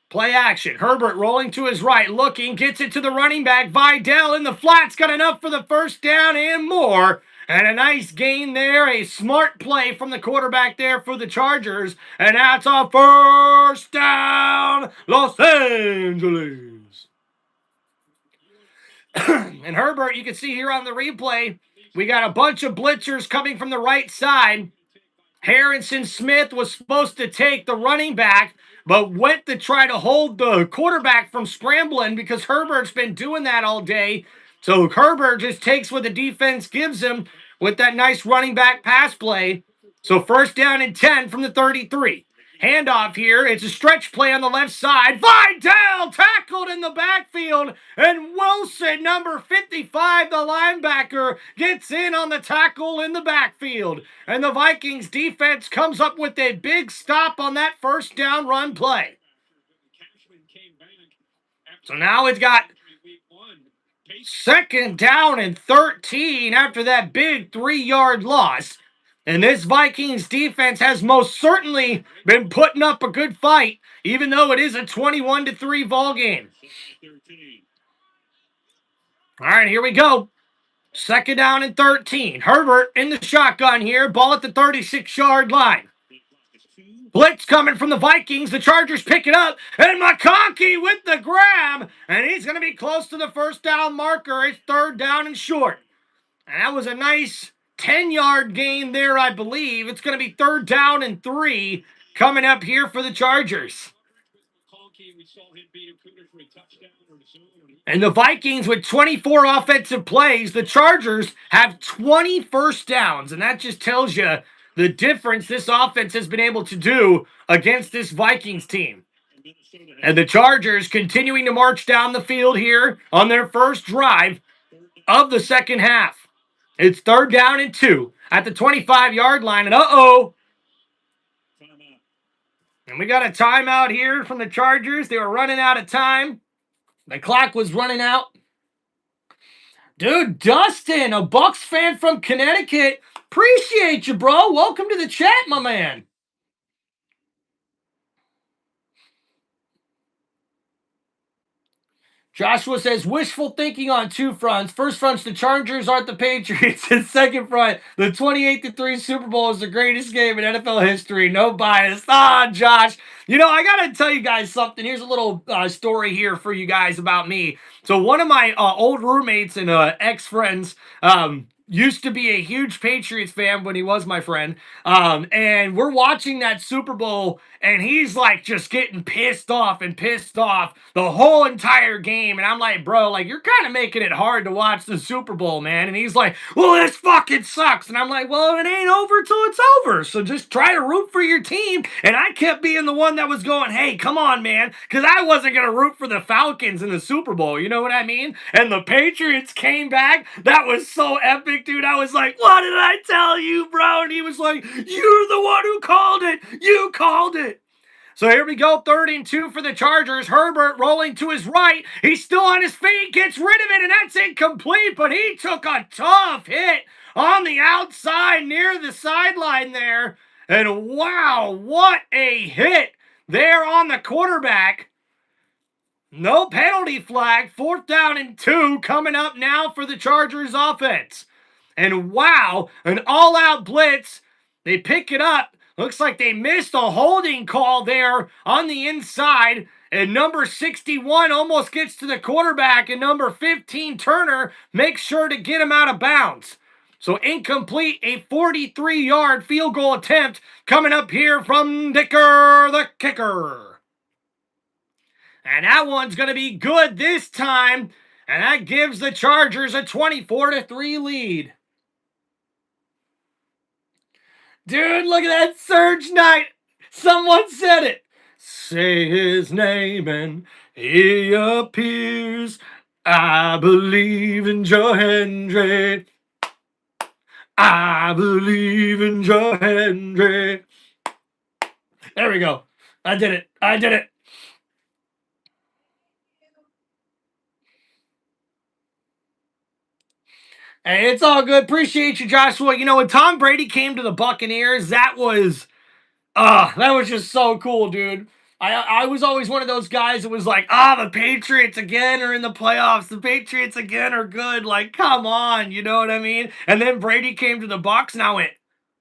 Play action. Herbert rolling to his right, looking, gets it to the running back. Vidal in the flats, got enough for the first down and more. And a nice gain there, a smart play from the quarterback there for the Chargers. And that's a first down, Los Angeles. And Herbert, you can see here on the replay, we got a bunch of blitzers coming from the right side. Harrison Smith was supposed to take the running back, but went to try to hold the quarterback from scrambling because Herbert's been doing that all day. So Herbert just takes what the defense gives him with that nice running back pass play. So 1st down and 10 from the 33. Handoff here. It's a stretch play on the left side. Vidal tackled in the backfield. And Wilson, number 55, the linebacker, gets in on the tackle in the backfield. And the Vikings defense comes up with a big stop on that first down run play. So now it's got second down and 13 after that big 3-yard loss. And this Vikings defense has most certainly been putting up a good fight, even though it is a 21-3 ball game. All right, here we go. Second down and 13. Herbert in the shotgun here. Ball at the 36-yard line. Blitz coming from the Vikings. The Chargers pick it up. And McConkey with the grab. And he's going to be close to the first down marker. It's third down and short. And that was a nice 10-yard gain there, I believe. It's going to be third down and 3 coming up here for the Chargers. And the Vikings with 24 offensive plays. The Chargers have 20 first downs. And that just tells you the difference this offense has been able to do against this Vikings team. And the Chargers continuing to march down the field here on their first drive of the second half. It's third down and 2 at the 25-yard line. And and we got a timeout here from the Chargers. They were running out of time. The clock was running out. Dude, Dustin, a Bucks fan from Connecticut. Appreciate you, bro. Welcome to the chat, my man. Joshua says, wishful thinking on two fronts. First front's the Chargers aren't the Patriots. And second front, the 28-3 Super Bowl is the greatest game in NFL history. No bias. Josh. You know, I got to tell you guys something. Here's a little story here for you guys about me. So one of my old roommates and ex-friends used to be a huge Patriots fan when he was my friend. And we're watching that Super Bowl, and he's like just getting pissed off the whole entire game. And I'm like, bro, like you're kind of making it hard to watch the Super Bowl, man. And he's like, well, this fucking sucks. And I'm like, well, it ain't over till it's over. So just try to root for your team. And I kept being the one that was going, hey, come on, man. Because I wasn't going to root for the Falcons in the Super Bowl. You know what I mean? And the Patriots came back. That was so epic, dude. I was like, what did I tell you, bro? And he was like, you're the one who called it. You called it. So here we go, 3rd and 2 for the Chargers. Herbert rolling to his right. He's still on his feet, gets rid of it, and that's incomplete, but he took a tough hit on the outside near the sideline there. And wow, what a hit there on the quarterback. No penalty flag. 4th down and 2 coming up now for the Chargers offense. And wow, an all-out blitz. They pick it up. Looks like they missed a holding call there on the inside. And number 61 almost gets to the quarterback. And number 15, Turner, makes sure to get him out of bounds. So incomplete, a 43-yard field goal attempt coming up here from Dicker the kicker. And that one's going to be good this time. And that gives the Chargers a 24-3 lead. Dude, look at that Surge Knight. Someone said it. Say his name and he appears. I believe in Joe Hendry. I believe in Joe Hendry. There we go. I did it. Hey, it's all good. Appreciate you, Joshua. You know, when Tom Brady came to the Buccaneers, that was just so cool, dude. I was always one of those guys that was like, the Patriots again are in the playoffs. The Patriots again are good. Like, come on, you know what I mean? And then Brady came to the Bucs, and I went,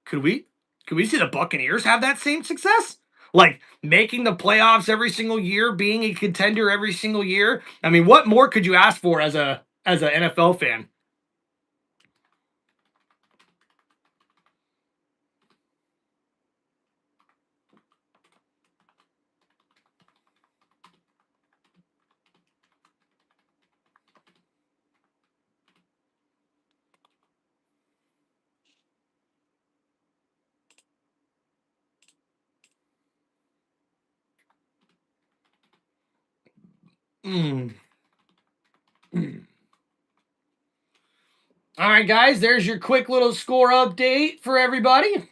could we see the Buccaneers have that same success? Like, making the playoffs every single year, being a contender every single year. I mean, what more could you ask for as an NFL fan? All right, guys, there's your quick little score update for everybody.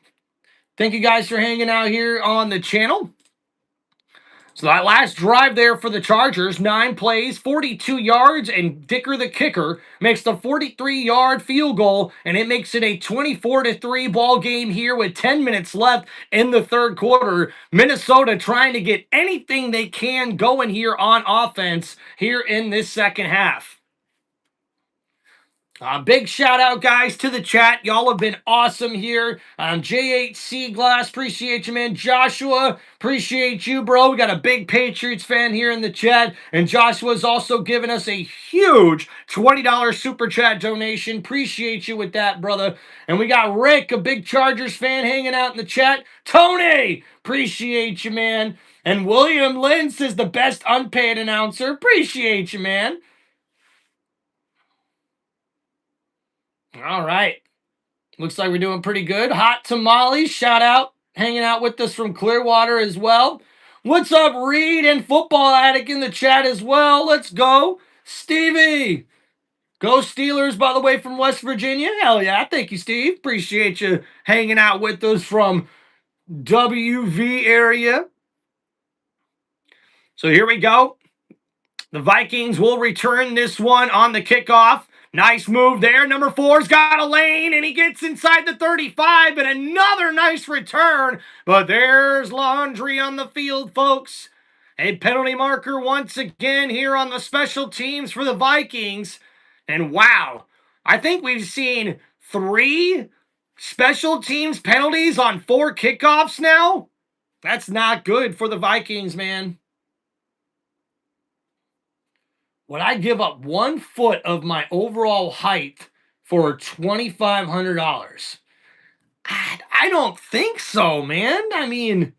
Thank you guys for hanging out here on the channel. So that last drive there for the Chargers, 9 plays, 42 yards, and Dicker the kicker makes the 43-yard field goal, and it makes it a 24-3 ball game here with 10 minutes left in the third quarter. Minnesota trying to get anything they can going here on offense here in this second half. Big shout out, guys, to the chat. Y'all have been awesome here. J8C Glass, appreciate you, man. Joshua, appreciate you, bro. We got a big Patriots fan here in the chat. And Joshua's also given us a huge $20 super chat donation. Appreciate you with that, brother. And we got Rick, a big Chargers fan, hanging out in the chat. Tony, appreciate you, man. And William Lentz is the best unpaid announcer. Appreciate you, man. All right. Looks like we're doing pretty good. Hot Tamales, shout out. Hanging out with us from Clearwater as well. What's up, Reed and Football Addict in the chat as well. Let's go. Stevie. Go Steelers, by the way, from West Virginia. Hell yeah. Thank you, Steve. Appreciate you hanging out with us from WV area. So here we go. The Vikings will return this one on the kickoff. Nice move there. Number 4's got a lane, and he gets inside the 35, and another nice return. But there's laundry on the field, folks. A penalty marker once again here on the special teams for the Vikings. And wow, I think we've seen 3 special teams penalties on 4 kickoffs now. That's not good for the Vikings, man. Would I give up 1 foot of my overall height for $2,500? I don't think so, man. I mean,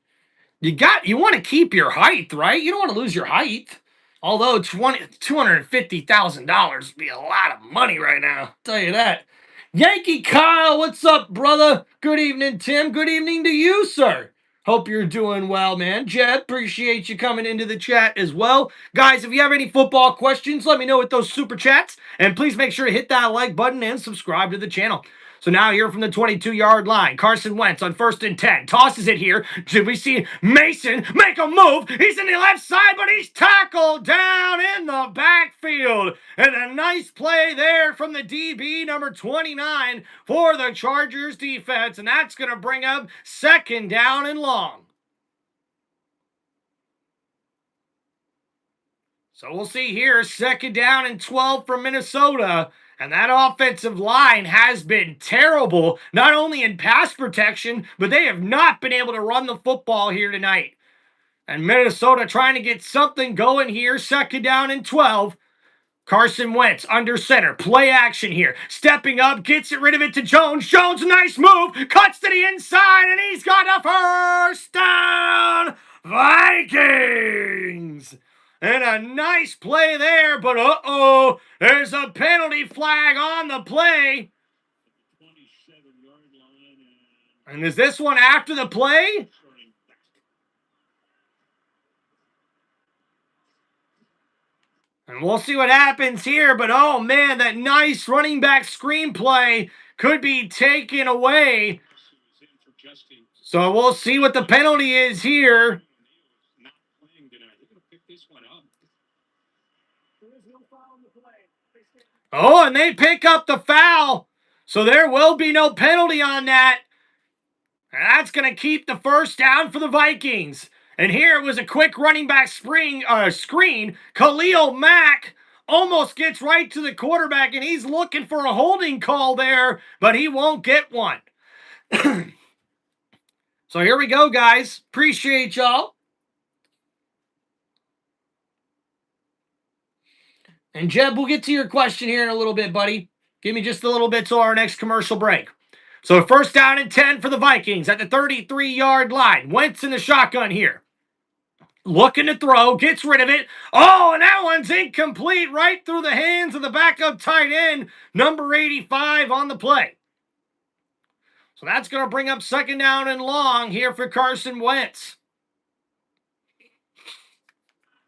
you want to keep your height, right? You don't want to lose your height. Although $250,000 would be a lot of money right now. I'll tell you that. Yankee Kyle, what's up, brother? Good evening, Tim. Good evening to you, sir. Hope you're doing well, man. Jed, appreciate you coming into the chat as well. Guys, if you have any football questions, let me know with those super chats. And please make sure to hit that like button and subscribe to the channel. So now here from the 22-yard line, Carson Wentz on 1st and 10. Tosses it here. Should we see Mason make a move? He's in the left side, but he's tackled down in the backfield. And a nice play there from the DB, number 29, for the Chargers defense. And that's going to bring up 2nd down and long. So we'll see here, 2nd down and 12 for Minnesota. And that offensive line has been terrible, not only in pass protection, but they have not been able to run the football here tonight. And Minnesota trying to get something going here, 2nd down and 12. Carson Wentz under center, play action here. Stepping up, gets rid of it to Jones. Jones, nice move, cuts to the inside, and he's got a 1st down. Vikings! And a nice play there, but uh-oh, there's a penalty flag on the play. 27-yard line. And is this one after the play? And we'll see what happens here, but oh man, that nice running back screenplay could be taken away. So we'll see what the penalty is here. Oh, and they pick up the foul. So there will be no penalty on that. And that's going to keep the 1st down for the Vikings. And here was a quick running back screen. Khalil Mack almost gets right to the quarterback, and he's looking for a holding call there, but he won't get one. So here we go, guys. Appreciate y'all. And Jeb, we'll get to your question here in a little bit, buddy. Give me just a little bit till our next commercial break. So 1st down and 10 for the Vikings at the 33-yard line. Wentz in the shotgun here. Looking to throw, gets rid of it. Oh, and that one's incomplete right through the hands of the backup tight end, number 85 on the play. So that's going to bring up 2nd down and long here for Carson Wentz.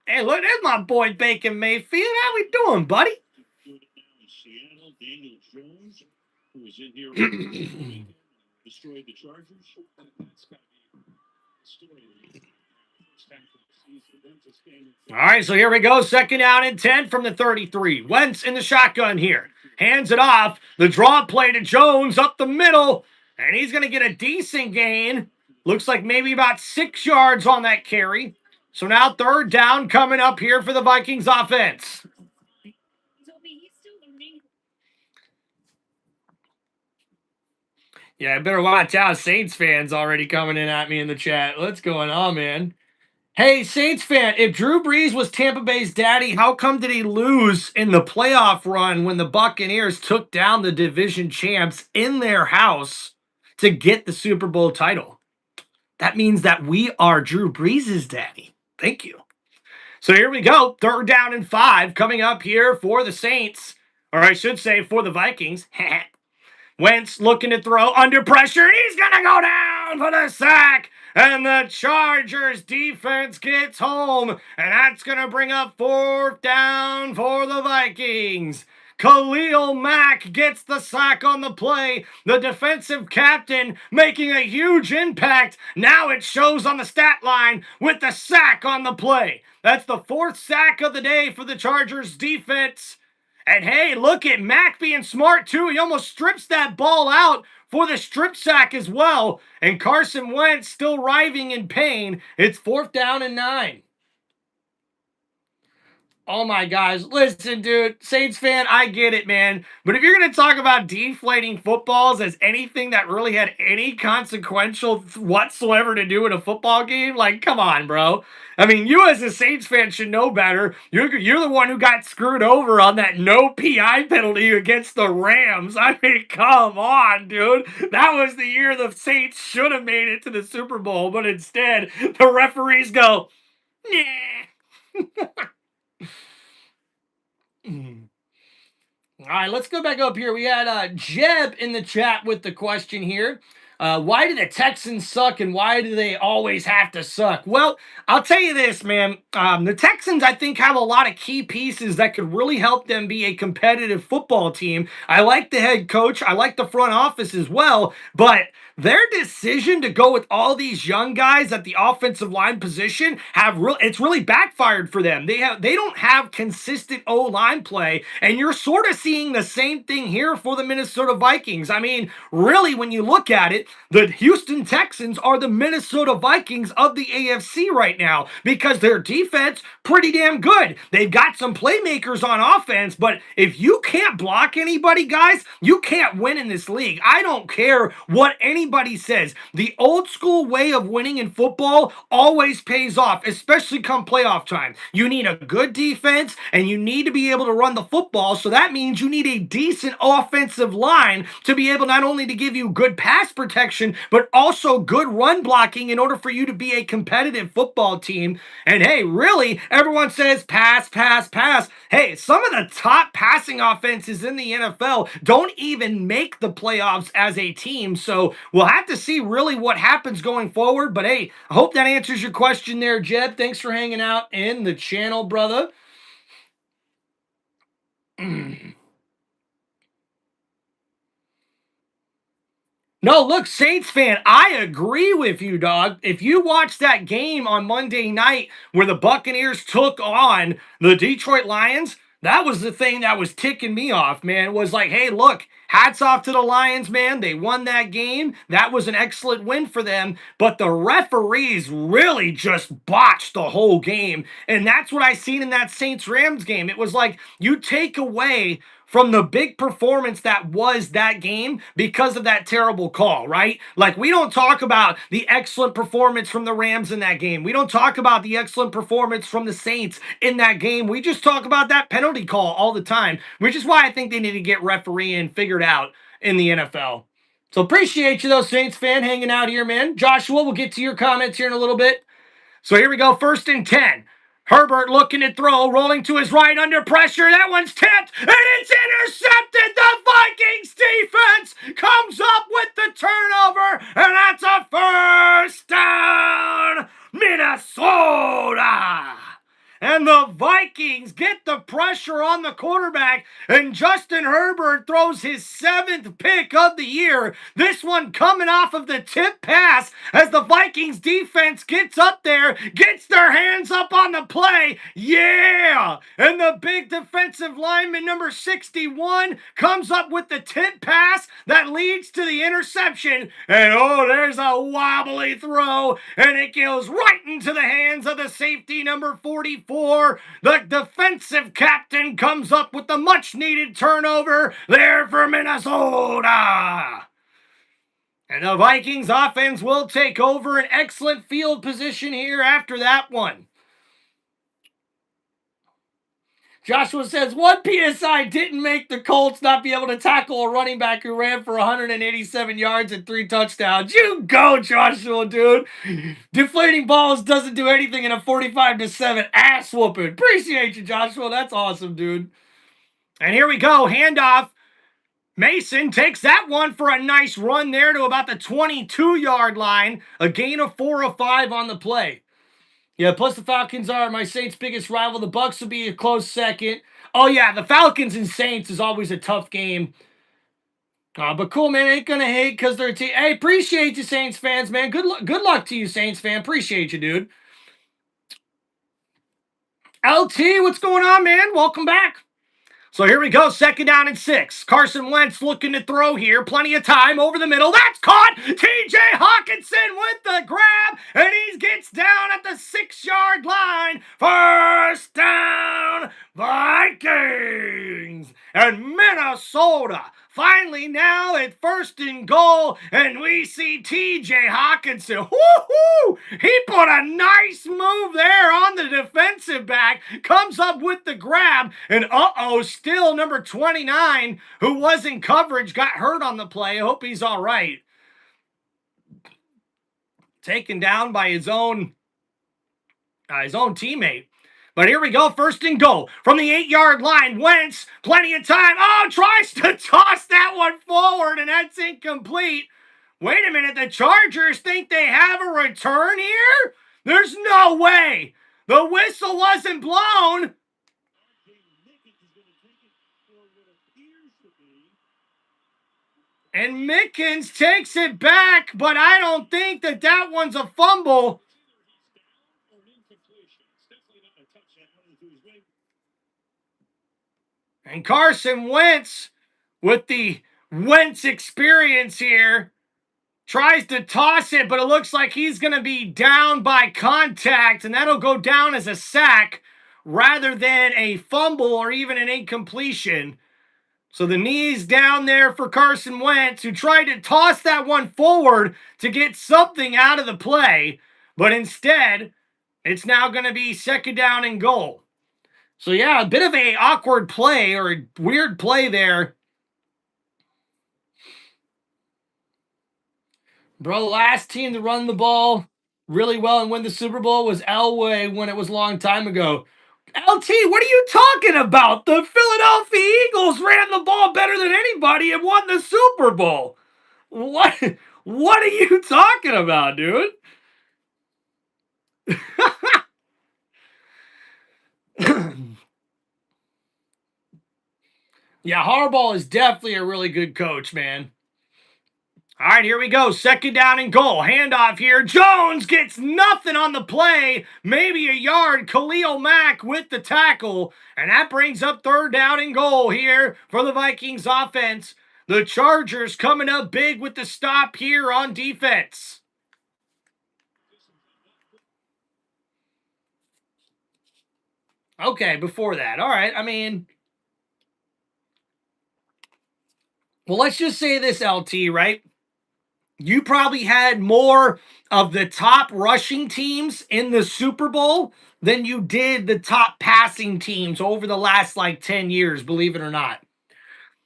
Hey, look, there's my boy Bacon Mayfield. How we doing, buddy? Doing it now in Seattle. Daniel Jones, who was in here over the weekend, destroyed the Chargers. That's got to be the story. First half of the season, then just came. All right, so here we go. 2nd down and 10 from the 33. Wentz in the shotgun here. Hands it off. The draw play to Jones up the middle. And he's going to get a decent gain. Looks like maybe about 6 yards on that carry. So now 3rd down coming up here for the Vikings offense. Yeah, I better watch out. Saints fans already coming in at me in the chat. What's going on, man? Hey, Saints fan, if Drew Brees was Tampa Bay's daddy, how come did he lose in the playoff run when the Buccaneers took down the division champs in their house to get the Super Bowl title? That means that we are Drew Brees' daddy. Thank you. So here we go. 3rd down and 5 coming up here for the Saints, or I should say for the Vikings. Wentz looking to throw under pressure, and he's going to go down for the sack. And the Chargers defense gets home, and that's going to bring up 4th down for the Vikings. Khalil Mack gets the sack on the play. The defensive captain making a huge impact. Now it shows on the stat line with the sack on the play. That's the 4th sack of the day for the Chargers defense. And hey, look at Mack being smart too. He almost strips that ball out for the strip sack as well. And Carson Wentz still writhing in pain. It's 4th down and 9. Oh my gosh. Listen, dude, Saints fan, I get it, man. But if you're going to talk about deflating footballs as anything that really had any consequential whatsoever to do with a football game, like, come on, bro. I mean, you as a Saints fan should know better. You're the one who got screwed over on that no PI penalty against the Rams. I mean, come on, dude. That was the year the Saints should have made it to the Super Bowl, but instead, the referees go, nah. All right, let's go back up here. We had Jeb in the chat with the question here. Why do the Texans suck and why do they always have to suck? Well, I'll tell you this, man. The Texans, I think, have a lot of key pieces that could really help them be a competitive football team. I like the head coach. I like the front office as well. But their decision to go with all these young guys at the offensive line position it's really backfired for them. They don't have consistent O-line play, and you're sort of seeing the same thing here for the Minnesota Vikings. I mean, really, when you look at it, the Houston Texans are the Minnesota Vikings of the AFC right now because their defense pretty damn good. They've got some playmakers on offense, but if you can't block anybody, guys, you can't win in this league. I don't care what anybody says. The old school way of winning in football always pays off, especially come playoff time. You need a good defense and you need to be able to run the football, so that means you need a decent offensive line to be able not only to give you good pass protection, but also good run blocking in order for you to be a competitive football team. And hey, really, everyone says pass, pass, pass. Hey, some of the top passing offenses in the NFL don't even make the playoffs as a team, so we'll have to see really what happens going forward. But hey, I hope that answers your question there, Jeb. Thanks for hanging out in the channel, brother. No, look, Saints fan, I agree with you, dog. If you watch that game on Monday night where the Buccaneers took on the Detroit Lions, that was the thing that was ticking me off, man. It was like, hey, look, hats off to the Lions, man. They won that game. That was an excellent win for them. But the referees really just botched the whole game. And that's what I seen in that Saints-Rams game. It was like you take away from the big performance that was that game because of that terrible call, right? Like, we don't talk about the excellent performance from the Rams in that game. We don't talk about the excellent performance from the Saints in that game. We just talk about that penalty call all the time, which is why I think they need to get refereeing figured out in the NFL. So appreciate you, though, Saints fan, hanging out here, man. Joshua, we'll get to your comments here in a little bit. So here we go, 1st and 10. Herbert looking to throw, rolling to his right under pressure. That one's tipped, and it's intercepted. The Vikings defense comes up with the turnover, and that's a 1st down, Minnesota. And quarterback, and Justin Herbert throws his 7th pick of the year. This one coming off of the tip pass as the Vikings defense gets up there, gets their hands up on the play. Yeah! And the big defensive lineman, number 61, comes up with the tip pass that leads to the interception. And oh, there's a wobbly throw, and it goes right into the hands of the safety, number 44. The defensive captain comes up with the much-needed turnover there for Minnesota. And the Vikings offense will take over, an excellent field position here after that one. Joshua says, one PSI didn't make the Colts not be able to tackle a running back who ran for 187 yards and 3 touchdowns. You go, Joshua, dude. Deflating balls doesn't do anything in a 45-7 ass whooping. Appreciate you, Joshua. That's awesome, dude. And here we go. Handoff. Mason takes that one for a nice run there to about the 22-yard line. A gain of 4 of 5 on the play. Yeah, plus the Falcons are my Saints' biggest rival. The Bucs will be a close second. Oh, yeah, the Falcons and Saints is always a tough game. But cool, man. Ain't going to hate because they're a team. Hey, appreciate you, Saints fans, man. Good luck to you, Saints fan. Appreciate you, dude. LT, what's going on, man? Welcome back. So here we go, 2nd down and 6. Carson Wentz looking to throw here. Plenty of time over the middle. That's caught. TJ Hawkinson with the grab, and he gets down at the 6-yard line. 1st down, Vikings. And Minnesota finally now at 1st and goal, and we see TJ Hawkinson. Woo-hoo! He put a nice move there on the defensive back, comes up with the grab, and still number 29, who was in coverage, got hurt on the play. I hope he's all right. Taken down by his own teammate. But here we go, 1st and goal from the 8-yard line. Wentz, plenty of time. Oh, tries to toss that one forward, and that's incomplete. Wait a minute, the Chargers think they have a return here? There's no way. The whistle wasn't blown. And Mickens takes it back, but I don't think that one's a fumble. And Carson Wentz, with the Wentz experience here, tries to toss it, but it looks like he's going to be down by contact, and that'll go down as a sack rather than a fumble or even an incompletion. So the knee's down there for Carson Wentz, who tried to toss that one forward to get something out of the play, but instead, it's now going to be 2nd down and goal. So yeah, a bit of a awkward play or a weird play there. Bro, the last team to run the ball really well and win the Super Bowl was Elway when it was a long time ago. LT, what are you talking about? The Philadelphia Eagles ran the ball better than anybody and won the Super Bowl. What are you talking about, dude? Yeah, Harbaugh is definitely a really good coach, man. All right, here we go. 2nd down and goal. Handoff here. Jones gets nothing on the play. Maybe a yard. Khalil Mack with the tackle. And that brings up 3rd down and goal here for the Vikings offense. The Chargers coming up big with the stop here on defense. Okay, before that. All right, well, let's just say this, LT, right? You probably had more of the top rushing teams in the Super Bowl than you did the top passing teams over the last 10 years, believe it or not.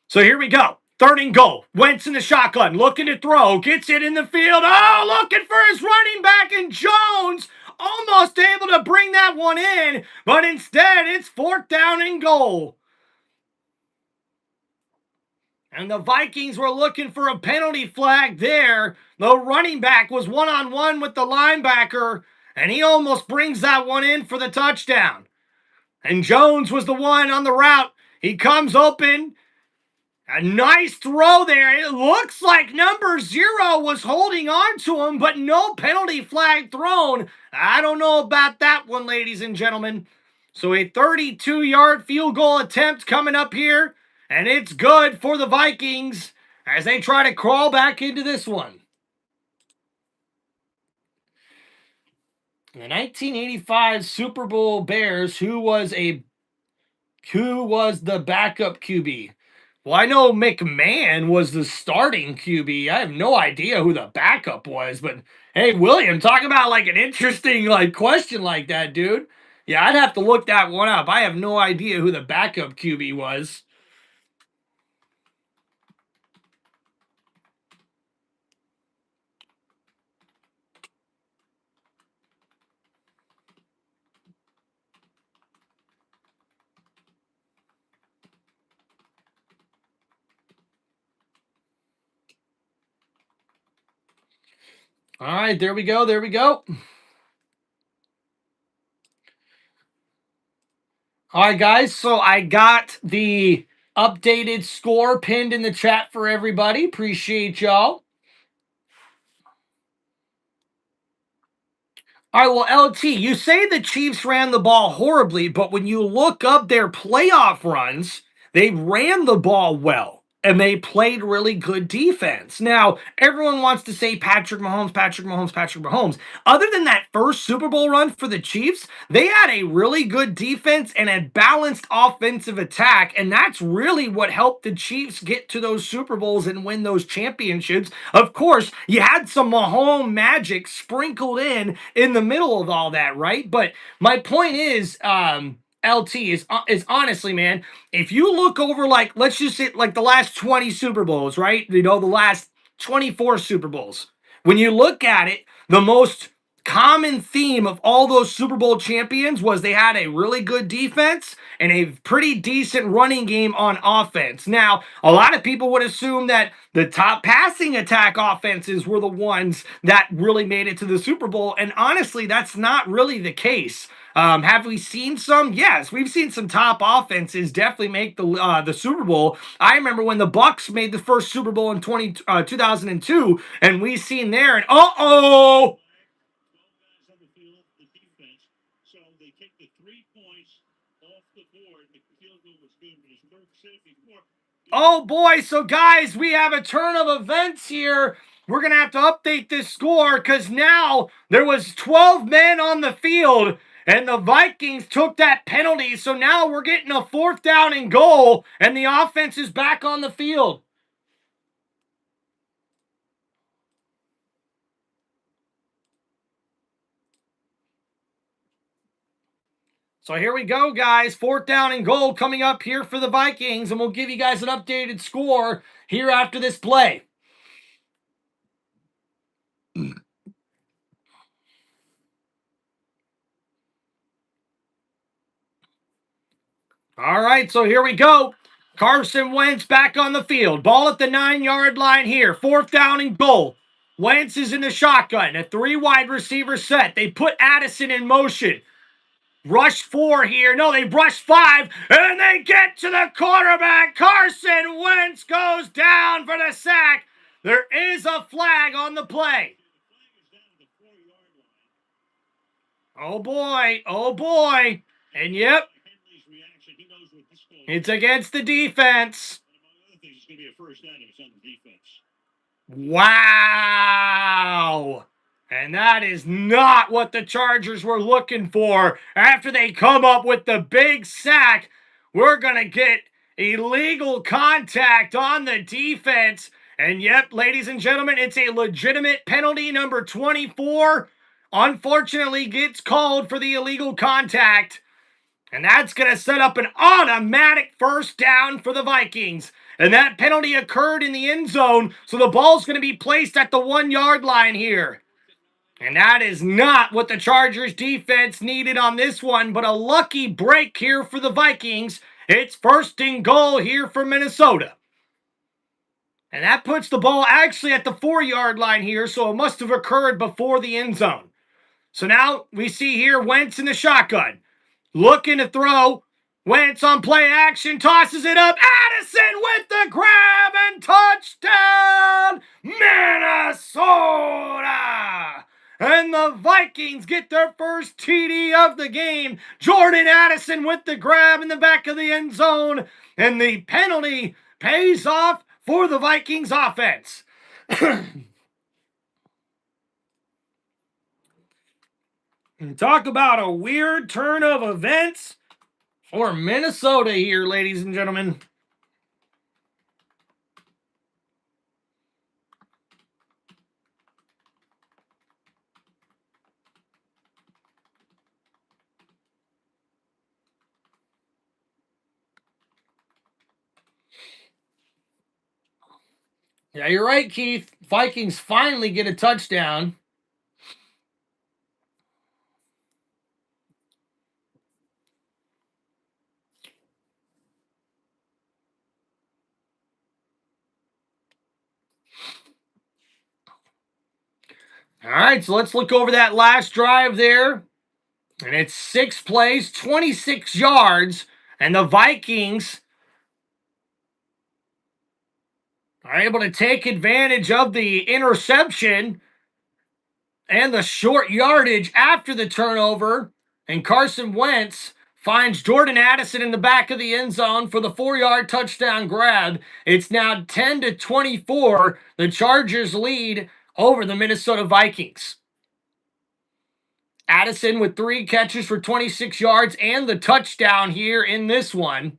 So here we go. 3rd and goal. Wentz in the shotgun, looking to throw, gets it in the field. Oh, looking for his running back, and Jones almost able to bring that one in, but instead it's 4th down and goal. And the Vikings were looking for a penalty flag there. The running back was one-on-one with the linebacker, and he almost brings that one in for the touchdown. And Jones was the one on the route. He comes open. A nice throw there. It looks like number 0 was holding on to him, but no penalty flag thrown. I don't know about that one, ladies and gentlemen. So a 32-yard field goal attempt coming up here, and it's good for the Vikings as they try to crawl back into this one. The 1985 Super Bowl Bears, who was the backup QB? Well, I know McMahon was the starting QB. I have no idea who the backup was, but hey, William, talk about like an interesting question like that, dude. Yeah, I'd have to look that one up. I have no idea who the backup QB was. All right, there we go. There we go. All right, guys. So I got the updated score pinned in the chat for everybody. Appreciate y'all. All right, well, LT, you say the Chiefs ran the ball horribly, but when you look up their playoff runs, they ran the ball well and they played really good defense. Now, everyone wants to say Patrick Mahomes, Patrick Mahomes, Patrick Mahomes. Other than that first Super Bowl run for the Chiefs, they had a really good defense and a balanced offensive attack, and that's really what helped the Chiefs get to those Super Bowls and win those championships. Of course, you had some Mahomes magic sprinkled in the middle of all that, right? But my point is, LT is honestly, man, if you look over let's just say the last 20 Super Bowls, right? The last 24 Super Bowls. When you look at it, the most common theme of all those Super Bowl champions was they had a really good defense and a pretty decent running game on offense. Now, a lot of people would assume that the top passing attack offenses were the ones that really made it to the Super Bowl, and honestly, that's not really the case. Have we seen some? Yes, we've seen some top offenses definitely make the Super Bowl. I remember when the Bucks made the first Super Bowl in 2002, and we seen there, and So they take the 3 points off the board. The field goal was good, but as Kirk said before. oh boy, so guys, we have a turn of events here. We're going to have to update this score because now there was 12 men on the field and the Vikings took that penalty. So now we're getting a 4th down and goal and the offense is back on the field. So here we go, guys. 4th down and goal coming up here for the Vikings, and we'll give you guys an updated score here after this play. All right, so here we go. Carson Wentz back on the field. Ball at the 9-yard line here. 4th down and goal. Wentz is in the shotgun. A 3 wide receiver set. They put Addison in motion. Rush 4 here. No, they rush 5. And they get to the quarterback. Carson Wentz goes down for the sack. There is a flag on the play. Oh, boy. Oh, boy. And yep. It's against the defense. Wow. And that is not what the Chargers were looking for. After they come up with the big sack, we're going to get illegal contact on the defense. And yep, ladies and gentlemen, it's a legitimate penalty. Number 24, unfortunately, gets called for the illegal contact. And that's going to set up an automatic 1st down for the Vikings. And that penalty occurred in the end zone, so the ball's going to be placed at the 1-yard line here. And that is not what the Chargers defense needed on this one, but a lucky break here for the Vikings. It's 1st and goal here for Minnesota. And that puts the ball actually at the 4-yard line here, so it must have occurred before the end zone. So now we see here Wentz in the shotgun. Looking to throw. Wentz on play action, tosses it up. Addison with the grab and touchdown, Minnesota! And the Vikings get their first TD of the game. Jordan Addison with the grab in the back of the end zone. And the penalty pays off for the Vikings offense. Talk about a weird turn of events for Minnesota here, ladies and gentlemen. Yeah, you're right, Keith. Vikings finally get a touchdown. All right, so let's look over that last drive there. And it's 6 plays, 26 yards. And the Vikings are able to take advantage of the interception and the short yardage after the turnover. And Carson Wentz finds Jordan Addison in the back of the end zone for the 4-yard touchdown grab. It's now 10-24. The Chargers lead over the Minnesota Vikings. Addison with 3 catches for 26 yards and the touchdown here in this one.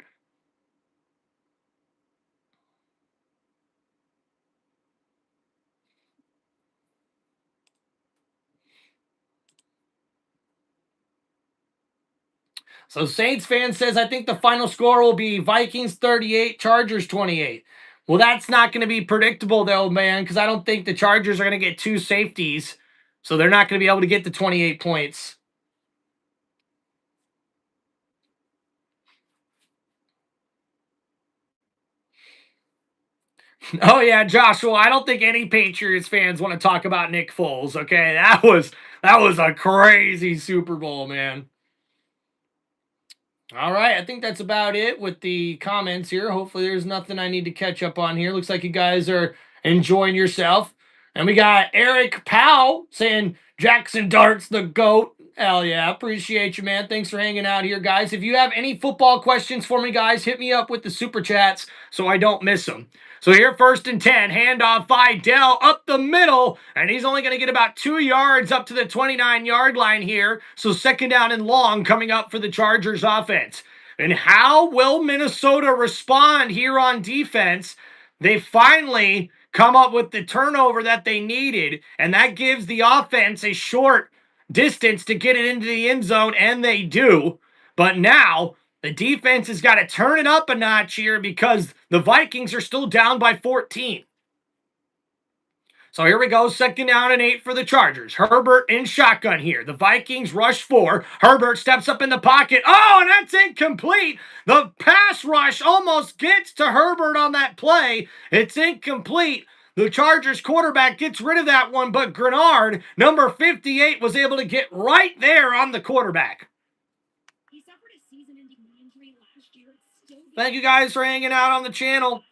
So Saints fan says, I think the final score will be Vikings 38, Chargers 28. Well, that's not going to be predictable, though, man, because I don't think the Chargers are going to get 2 safeties. So they're not going to be able to get the 28 points. Oh, yeah, Joshua, I don't think any Patriots fans want to talk about Nick Foles, okay? That was a crazy Super Bowl, man. All right, I think that's about it with the comments here. Hopefully there's nothing I need to catch up on here. Looks like you guys are enjoying yourself. And we got Eric Powell saying Jackson Dart's the GOAT. Hell yeah, appreciate you, man. Thanks for hanging out here, guys. If you have any football questions for me, guys, hit me up with the super chats so I don't miss them. So here, 1st and 10, handoff Vidal up the middle, and he's only going to get about 2 yards up to the 29-yard line here. So 2nd down and long coming up for the Chargers offense. And how will Minnesota respond here on defense? They finally come up with the turnover that they needed, and that gives the offense a short distance to get it into the end zone, and they do. But now the defense has got to turn it up a notch here because the Vikings are still down by 14. So here we go, 2nd down and 8 for the Chargers. Herbert in shotgun here. The Vikings rush 4. Herbert steps up in the pocket. Oh, and that's incomplete. The pass rush almost gets to Herbert on that play. It's incomplete. The Chargers quarterback gets rid of that one, but Grenard, number 58, was able to get right there on the quarterback. Thank you guys for hanging out on the channel.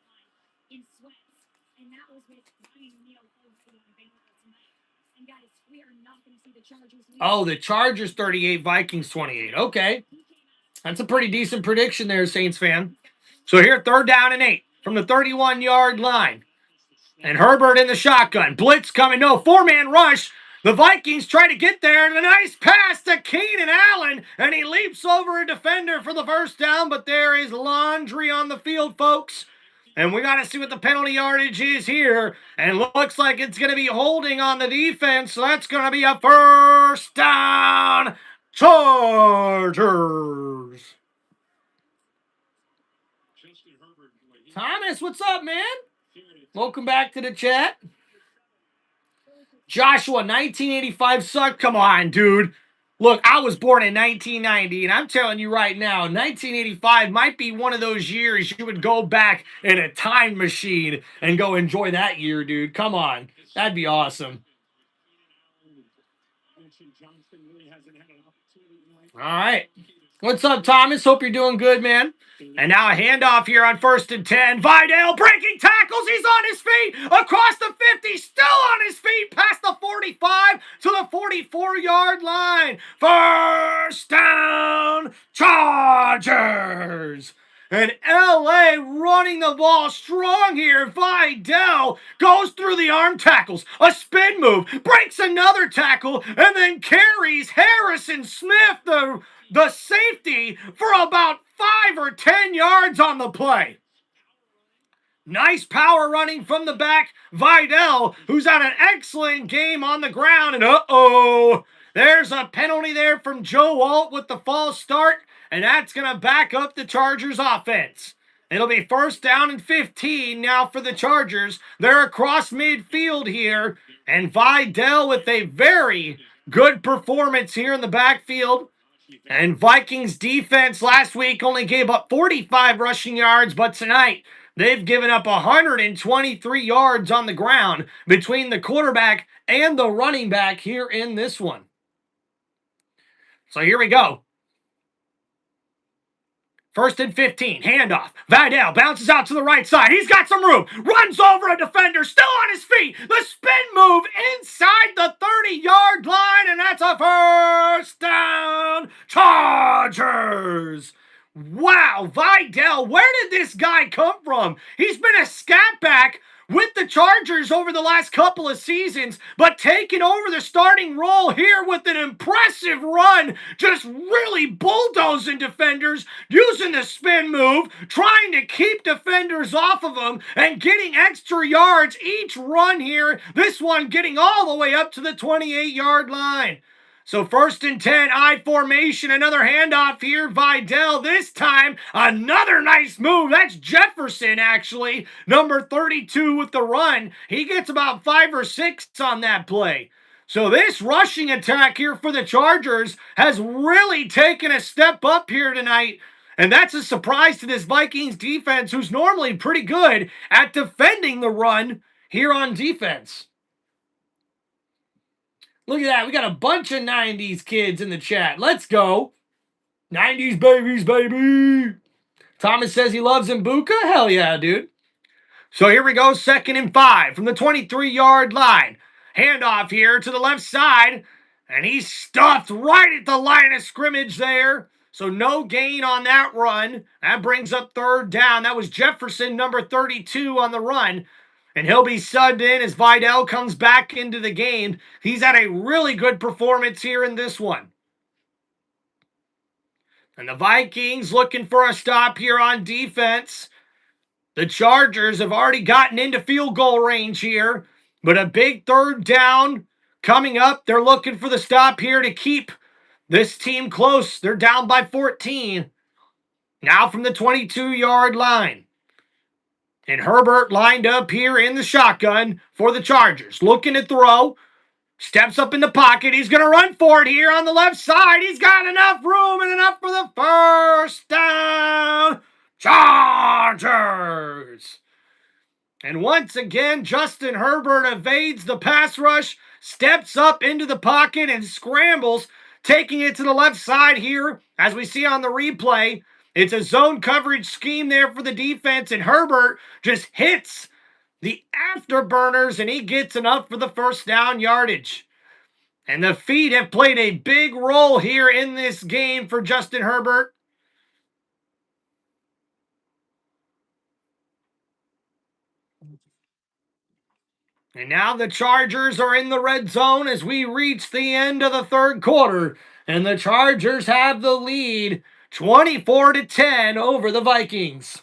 Oh, the Chargers 38, Vikings 28. Okay. That's a pretty decent prediction there, Saints fan. So here, 3rd down and 8 from the 31-yard line. And Herbert in the shotgun. Blitz coming. No, 4-man rush. The Vikings try to get there. And a nice pass to Keenan Allen. And he leaps over a defender for the 1st down. But there is laundry on the field, folks. And we got to see what the penalty yardage is here. And looks like it's going to be holding on the defense. So that's going to be a 1st down. Chargers. Thomas, what's up, man? Welcome back to the chat. Joshua, 1985 sucked. Come on, dude. Look, I was born in 1990, and I'm telling you right now, 1985 might be one of those years you would go back in a time machine and go enjoy that year, dude. Come on. That'd be awesome. All right. What's up, Thomas? Hope you're doing good, man. And now a handoff here on 1st and 10. Vidal breaking tackles. He's on his feet. Across the 50. Still on his feet. Past the 45 to the 44-yard line. First down, Chargers. And LA running the ball strong here. Vidal goes through the arm tackles. A spin move. Breaks another tackle. And then carries Harrison Smith, the safety, for about 5 or 10 yards on the play. Nice power running from the back. Vidal, who's had an excellent game on the ground. And there's a penalty there from Joe Alt with the false start. And that's going to back up the Chargers offense. It'll be first down and 15 now for the Chargers. They're across midfield here. And Vidal with a very good performance here in the backfield. And Vikings defense last week only gave up 45 rushing yards, but tonight they've given up 123 yards on the ground between the quarterback and the running back here in this one. So here we go. First and 15, handoff. Vidal bounces out to the right side. He's got some room. Runs over a defender, still on his feet. The spin move inside the 30-yard line, and that's a first down. Chargers. Wow, Vidal, where did this guy come from? He's been a scat back with the Chargers over the last couple of seasons, but taking over the starting role here with an impressive run, just really bulldozing defenders, using the spin move, trying to keep defenders off of him, and getting extra yards each run here, this one getting all the way up to the 28-yard line. So first and 10, I formation, another handoff here. Vidal, this time, another nice move. That's Jefferson, actually, number 32 with the run. He gets about 5 or 6 on that play. So this rushing attack here for the Chargers has really taken a step up here tonight. And that's a surprise to this Vikings defense, who's normally pretty good at defending the run here on defense. Look at that. We got a bunch of 90s kids in the chat. Let's go. 90s babies, baby. Thomas says he loves Mbuka. Hell yeah, dude. So here we go. 2nd and 5 from the 23-yard line. Handoff here to the left side. And he's stuffed right at the line of scrimmage there. So no gain on that run. That brings up 3rd down. That was Jefferson, number 32 on the run. And he'll be subbed in as Vidal comes back into the game. He's had a really good performance here in this one. And the Vikings looking for a stop here on defense. The Chargers have already gotten into field goal range here. But a big 3rd down coming up. They're looking for the stop here to keep this team close. They're down by 14. Now from the 22-yard line. And Herbert lined up here in the shotgun for the Chargers. Looking to throw. Steps up in the pocket. He's going to run for it here on the left side. He's got enough room and enough for the first down. Chargers. And once again, Justin Herbert evades the pass rush. Steps up into the pocket and scrambles. Taking it to the left side here. As we see on the replay. It's a zone coverage scheme there for the defense, and Herbert just hits the afterburners, and he gets enough for the first down yardage. And the feet have played a big role here in this game for Justin Herbert. And now the Chargers are in the red zone as we reach the end of the 3rd quarter, and the Chargers have the lead 24-10 over the Vikings.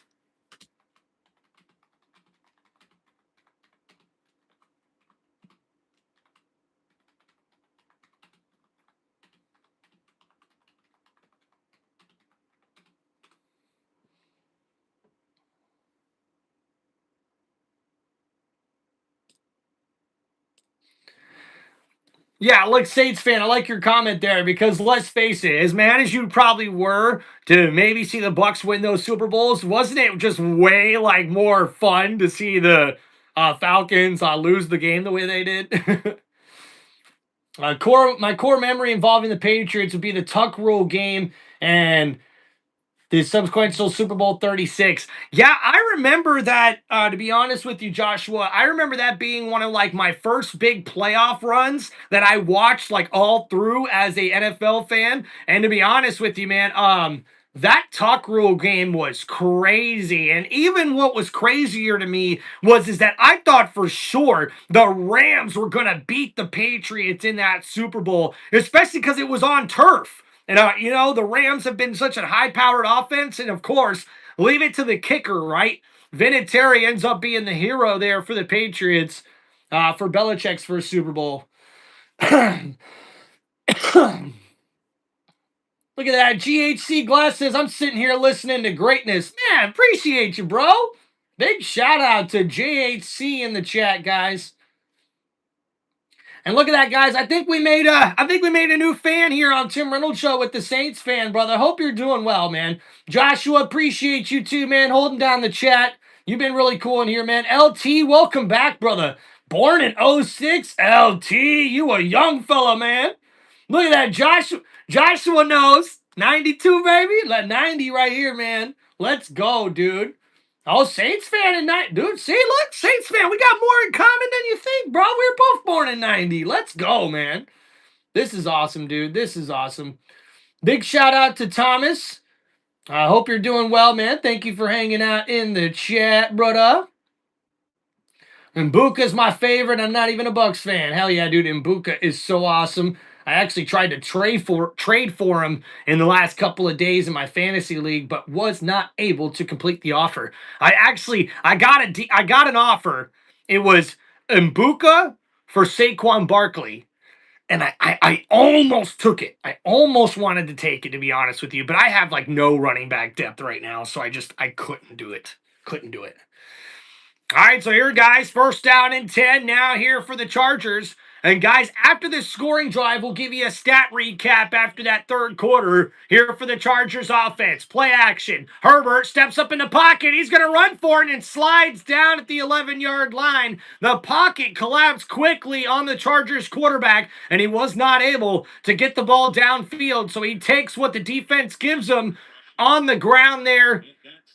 Yeah, look, Saints fan, I like your comment there because let's face it, as mad as you probably were to maybe see the Bucs win those Super Bowls, wasn't it just way more fun to see the Falcons lose the game the way they did? My core memory involving the Patriots would be the Tuck Rule game and the subsequential Super Bowl 36. Yeah, I remember that, to be honest with you, Joshua, I remember that being one of like my first big playoff runs that I watched like all through as a NFL fan. And to be honest with you, man, that tuck rule game was crazy. And even what was crazier to me is that I thought for sure the Rams were going to beat the Patriots in that Super Bowl, especially because it was on turf. And, the Rams have been such a high-powered offense. And, of course, leave it to the kicker, right? Vinatieri ends up being the hero there for the Patriots for Belichick's first Super Bowl. Look at that. GHC Glass says, I'm sitting here listening to greatness. Man, appreciate you, bro. Big shout out to JHC in the chat, guys. And look at that, guys. I think we made a new fan here on Tim Reynolds Show with the Saints fan, brother. Hope you're doing well, man. Joshua, appreciate you too, man. Holding down the chat. You've been really cool in here, man. LT, welcome back, brother. Born in 06, LT. You a young fella, man. Look at that. Joshua knows. 92, baby. 90 right here, man. Let's go, dude. Oh, Saints fan in 90. Dude, see, look, Saints fan. We got more in common than you think, bro. We were both born in 90. Let's go, man. This is awesome, dude. This is awesome. Big shout out to Thomas. I hope you're doing well, man. Thank you for hanging out in the chat, brother. Mbuka's my favorite. I'm not even a Bucks fan. Hell yeah, dude. Mbuka is so awesome. I actually tried to trade for him in the last couple of days in my fantasy league, but was not able to complete the offer. I got an offer. It was Mbuka for Saquon Barkley, and I almost took it. I almost wanted to take it, to be honest with you, but I have like no running back depth right now, so I couldn't do it. Couldn't do it. All right, so here, guys, first down and 10 now here for the Chargers. And, guys, after this scoring drive, we'll give you a stat recap after that third quarter here for the Chargers offense. Play action. Herbert steps up in the pocket. He's going to run for it and slides down at the 11-yard line. The pocket collapsed quickly on the Chargers quarterback, and he was not able to get the ball downfield. So he takes what the defense gives him on the ground there.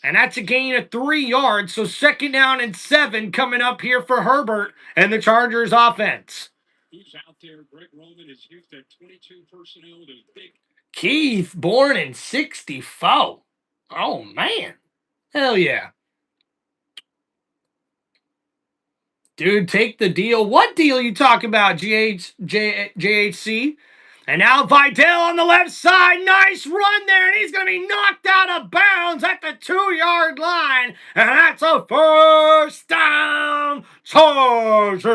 And that's a gain of 3 yards. So second down and 7 coming up here for Herbert and the Chargers offense. Who's out there? Greg Roman is used at 22 personnel with his big. Keith, born in 64. Oh, man. Hell yeah. Dude, take the deal. What deal you talking about, JHC? And now Vidal on the left side. Nice run there. And he's going to be knocked out of bounds at the 2-yard line. And that's a first down, Chargers.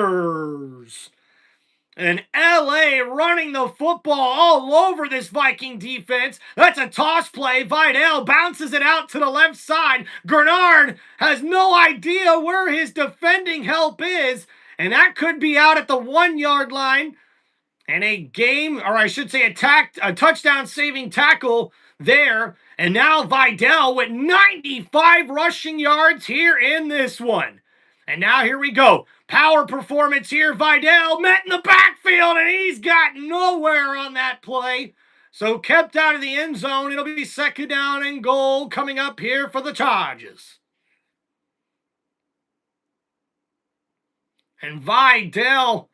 And LA running the football all over this Viking defense. That's a toss play. Vidal bounces it out to the left side. Grenard has no idea where his defending help is. And that could be out at the 1-yard line. And a touchdown saving tackle there. And now Vidal with 95 rushing yards here in this one. And now here we go. Power performance here. Vidal met in the backfield, and he's got nowhere on that play. So kept out of the end zone. It'll be second down and goal coming up here for the Chargers. And Vidal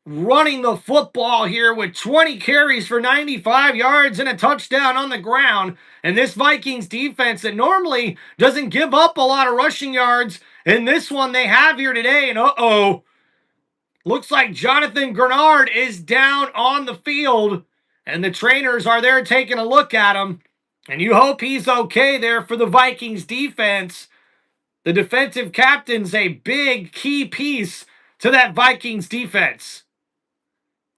running the football here with 20 carries for 95 yards and a touchdown on the ground. And this Vikings defense that normally doesn't give up a lot of rushing yards, in this one they have here today. And looks like Jonathan Grenard is down on the field. And the trainers are there taking a look at him. And you hope he's okay there for the Vikings defense. The defensive captain's a big key piece to that Vikings defense.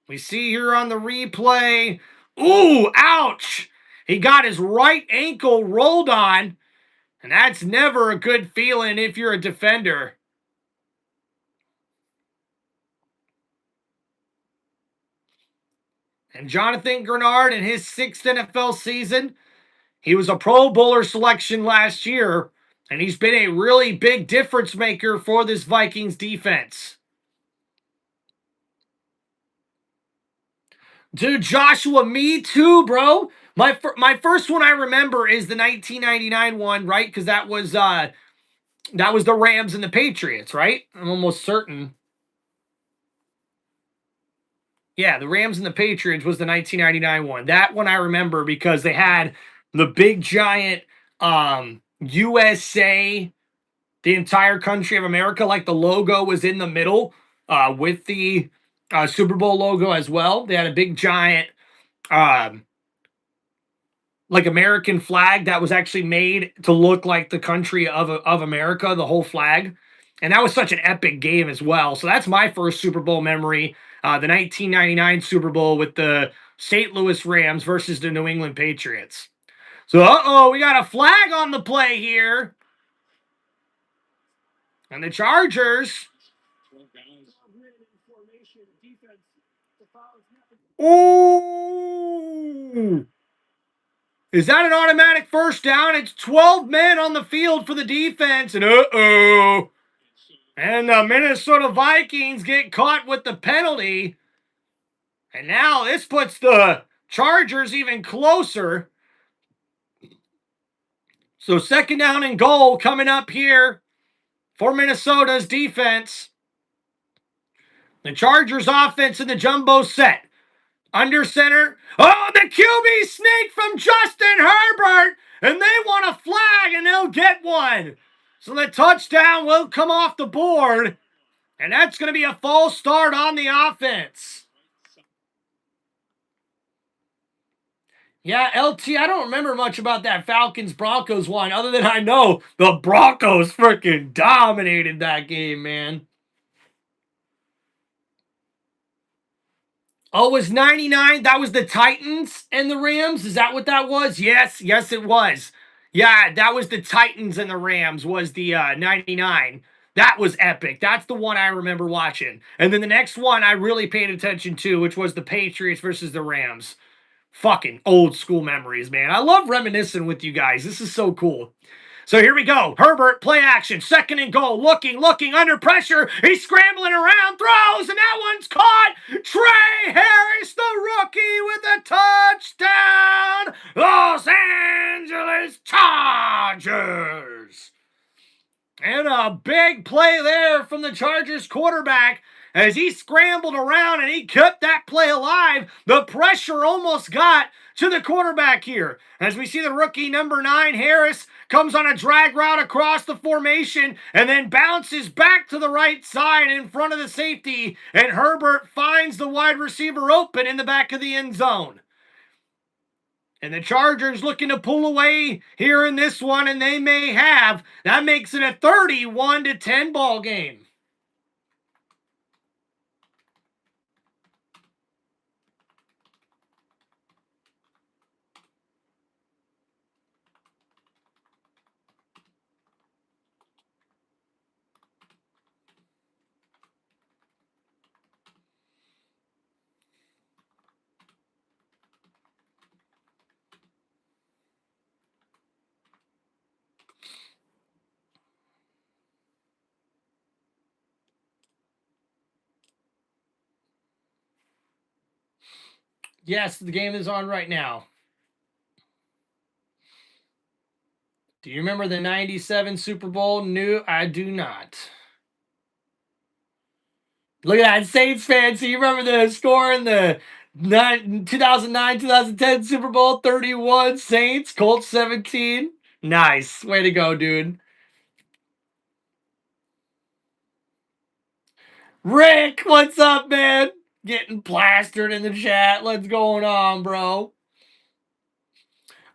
We see here on the replay. Ooh, ouch. He got his right ankle rolled on. And that's never a good feeling if you're a defender. And Jonathan Grenard in his 6th NFL season, he was a Pro Bowler selection last year. And he's been a really big difference maker for this Vikings defense. Dude, Joshua, me too, bro. My first one I remember is the 1999 one, right? Because that was the Rams and the Patriots, right? I'm almost certain. Yeah, the Rams and the Patriots was the 1999 one. That one I remember because they had the big giant USA, the entire country of America, like the logo was in the middle with the Super Bowl logo as well. They had a big giant like American flag that was actually made to look like the country of America, the whole flag. And that was such an epic game as well. So that's my first Super Bowl memory, the 1999 Super Bowl with the St. Louis Rams versus the New England Patriots. So, we got a flag on the play here. And the Chargers. Ooh. Is that an automatic first down? It's 12 men on the field for the defense. And And the Minnesota Vikings get caught with the penalty. And now this puts the Chargers even closer. So second down and goal coming up here for Minnesota's defense. The Chargers offense in the jumbo set. Under center. Oh, the QB sneak from Justin Herbert. And they want a flag and they'll get one. So the touchdown will come off the board. And that's going to be a false start on the offense. Yeah, LT, I don't remember much about that Falcons-Broncos one, other than I know the Broncos freaking dominated that game, man. Oh, it was 99? That was the Titans and the Rams? Is that what that was? Yes, it was. Yeah, that was the Titans and the Rams was the 99. That was epic. That's the one I remember watching. And then the next one I really paid attention to, which was the Patriots versus the Rams. Fucking old school memories, man. I love reminiscing with you guys. This is so cool. So here we go. Herbert, play action. Second and goal. Looking, under pressure. He's scrambling around, throws, and that one's caught. Trey Harris, the rookie, with a touchdown. Los Angeles Chargers. And a big play there from the Chargers quarterback as he scrambled around and he kept that play alive. The pressure almost got to the quarterback here. As we see the rookie number 9, Harris, comes on a drag route across the formation and then bounces back to the right side in front of the safety. And Herbert finds the wide receiver open in the back of the end zone. And the Chargers looking to pull away here in this one, and they may have. That makes it a 31-10 ball game. Yes, the game is on right now. Do you remember the 97 Super Bowl? No, I do not. Look at that, Saints fan. So you remember the score in the 2009-2010 Super Bowl? 31 Saints, Colts 17. Nice. Way to go, dude. Rick, what's up, man? Getting plastered in the chat. What's going on, bro?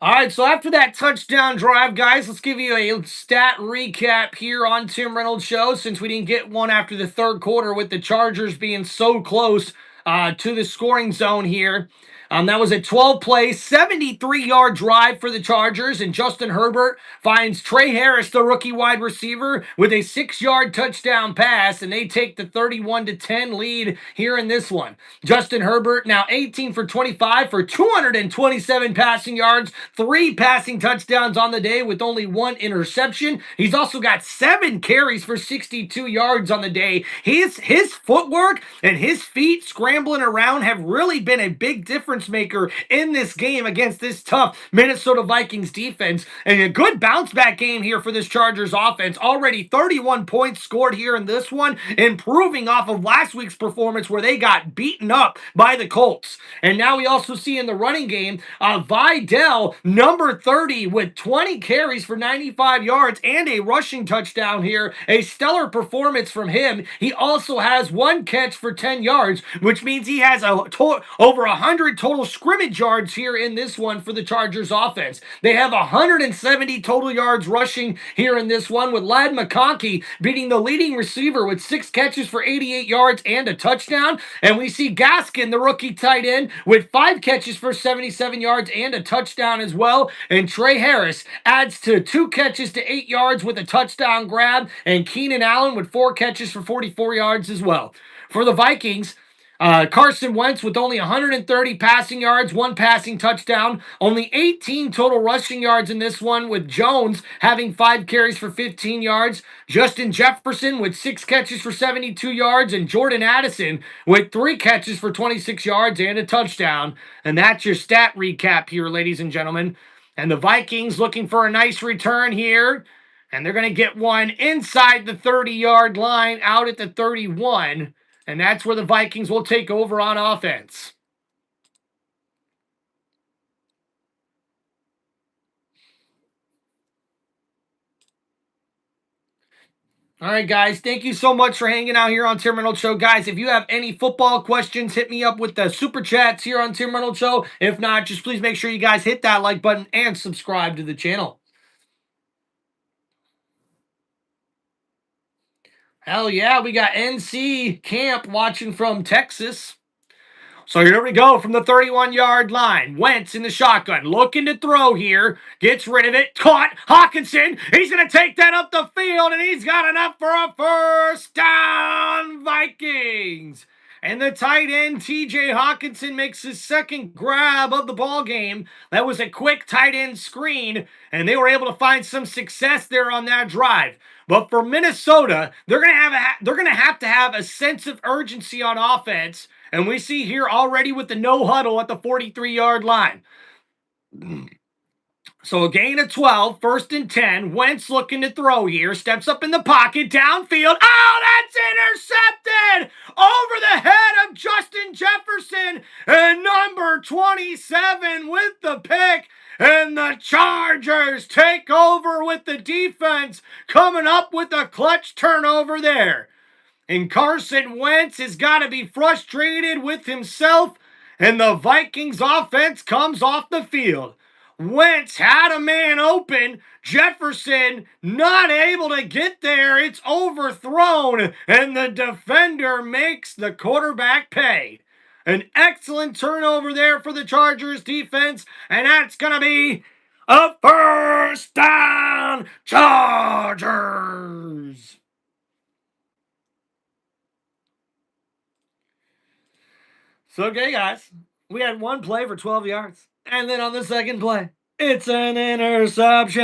All right, so after that touchdown drive, guys, let's give you a stat recap here on Tim Reynolds Show, since we didn't get one after the third quarter with the Chargers being so close to the scoring zone here. That was a 12-play, 73-yard drive for the Chargers, and Justin Herbert finds Trey Harris, the rookie wide receiver, with a 6-yard touchdown pass, and they take the 31-10 lead here in this one. Justin Herbert now 18 for 25 for 227 passing yards, 3 passing touchdowns on the day with only 1 interception. He's also got 7 carries for 62 yards on the day. His footwork and his feet scrambling around have really been a big difference difference maker in this game against this tough Minnesota Vikings defense. And a good bounce back game here for this Chargers offense. Already 31 points scored here in this one, improving off of last week's performance where they got beaten up by the Colts. And now we also see in the running game, Vidal, number 30, with 20 carries for 95 yards and a rushing touchdown here. A stellar performance from him. He also has one catch for 10 yards, which means he has over 100 total scrimmage yards here in this one for the Chargers offense. They have 170 total yards rushing here in this one, with Ladd McConkey beating the leading receiver with 6 catches for 88 yards and a touchdown. And we see Gaskin, the rookie tight end, with 5 catches for 77 yards and a touchdown as well. And Trey Harris adds to 2 catches to 8 yards with a touchdown grab. And Keenan Allen with 4 catches for 44 yards as well. For the Vikings, Carson Wentz with only 130 passing yards, 1 passing touchdown, only 18 total rushing yards in this one, with Jones having 5 carries for 15 yards, Justin Jefferson with 6 catches for 72 yards, and Jordan Addison with 3 catches for 26 yards and a touchdown. And that's your stat recap here, ladies and gentlemen. And the Vikings looking for a nice return here. And they're going to get one inside the 30-yard line out at the 31. And that's where the Vikings will take over on offense. All right, guys, thank you so much for hanging out here on Tim Reynolds Show. Guys, if you have any football questions, hit me up with the super chats here on Tim Reynolds Show. If not, just please make sure you guys hit that like button and subscribe to the channel. Hell yeah, we got NC Camp watching from Texas. So here we go from the 31-yard line. Wentz in the shotgun, looking to throw here. Gets rid of it. Caught. Hawkinson. He's going to take that up the field, and he's got enough for a first down, Vikings. And the tight end, TJ Hawkinson, makes his second grab of the ball game. That was a quick tight end screen, and they were able to find some success there on that drive. But for Minnesota, they're going to have to have a sense of urgency on offense. And we see here already with the no huddle at the 43-yard line. So a gain of 12, 1st and 10. Wentz looking to throw here. Steps up in the pocket, downfield. Oh, that's intercepted! Over the head of Justin Jefferson. And number 27 with the pick. And the Chargers take over with the defense, coming up with a clutch turnover there. And Carson Wentz has got to be frustrated with himself, and the Vikings offense comes off the field. Wentz had a man open. Jefferson not able to get there. It's overthrown, and the defender makes the quarterback pay. An excellent turnover there for the Chargers defense, and that's going to be a first down, Chargers. So, okay, guys, we had one play for 12 yards. And then on the second play, it's an interception.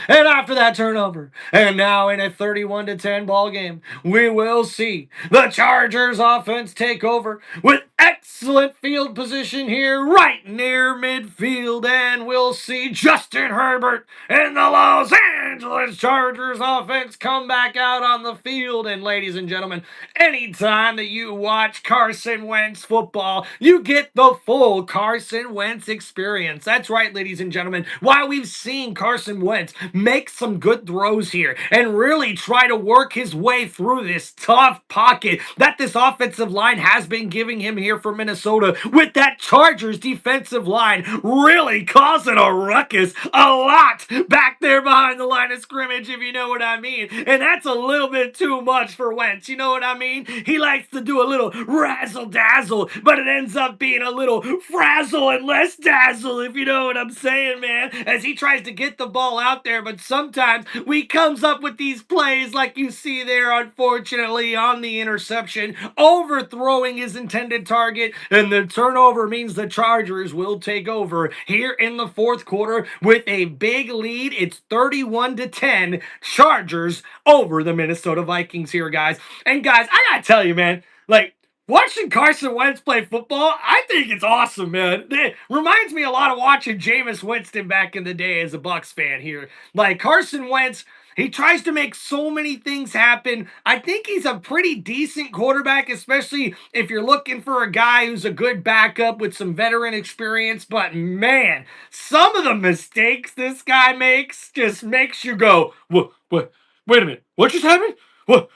And after that turnover, and now in a 31-10 ball game, we will see the Chargers offense take over with excellent field position here right near midfield. And we'll see Justin Herbert and the Los Angeles Chargers offense come back out on the field. And ladies and gentlemen, anytime that you watch Carson Wentz football, you get the full Carson Wentz experience. That's right, ladies and gentlemen. While we've seen Carson Wentz make some good throws here and really try to work his way through this tough pocket that this offensive line has been giving him here for Minnesota, with that Chargers defensive line really causing a ruckus a lot back there behind the line of scrimmage, if you know what I mean. And that's a little bit too much for Wentz, you know what I mean? He likes to do a little razzle-dazzle, but it ends up being a little frazzle and less dazzle, if you know what I'm saying, man, as he tries to get the ball out there. But sometimes we comes up with these plays like you see there, unfortunately, on the interception, overthrowing his intended target, and the turnover means the Chargers will take over here in the fourth quarter with a big lead. It's 31-10, Chargers over the Minnesota Vikings here, guys. And guys, I gotta tell you, man, like, Watching Carson Wentz play football, I think it's awesome, man. It reminds me a lot of watching Jameis Winston back in the day as a Bucs fan here. Like Carson Wentz, he tries to make so many things happen. I think he's a pretty decent quarterback, especially if you're looking for a guy who's a good backup with some veteran experience. But man, some of the mistakes this guy makes just makes you go, what, wait a minute, what just happened? What?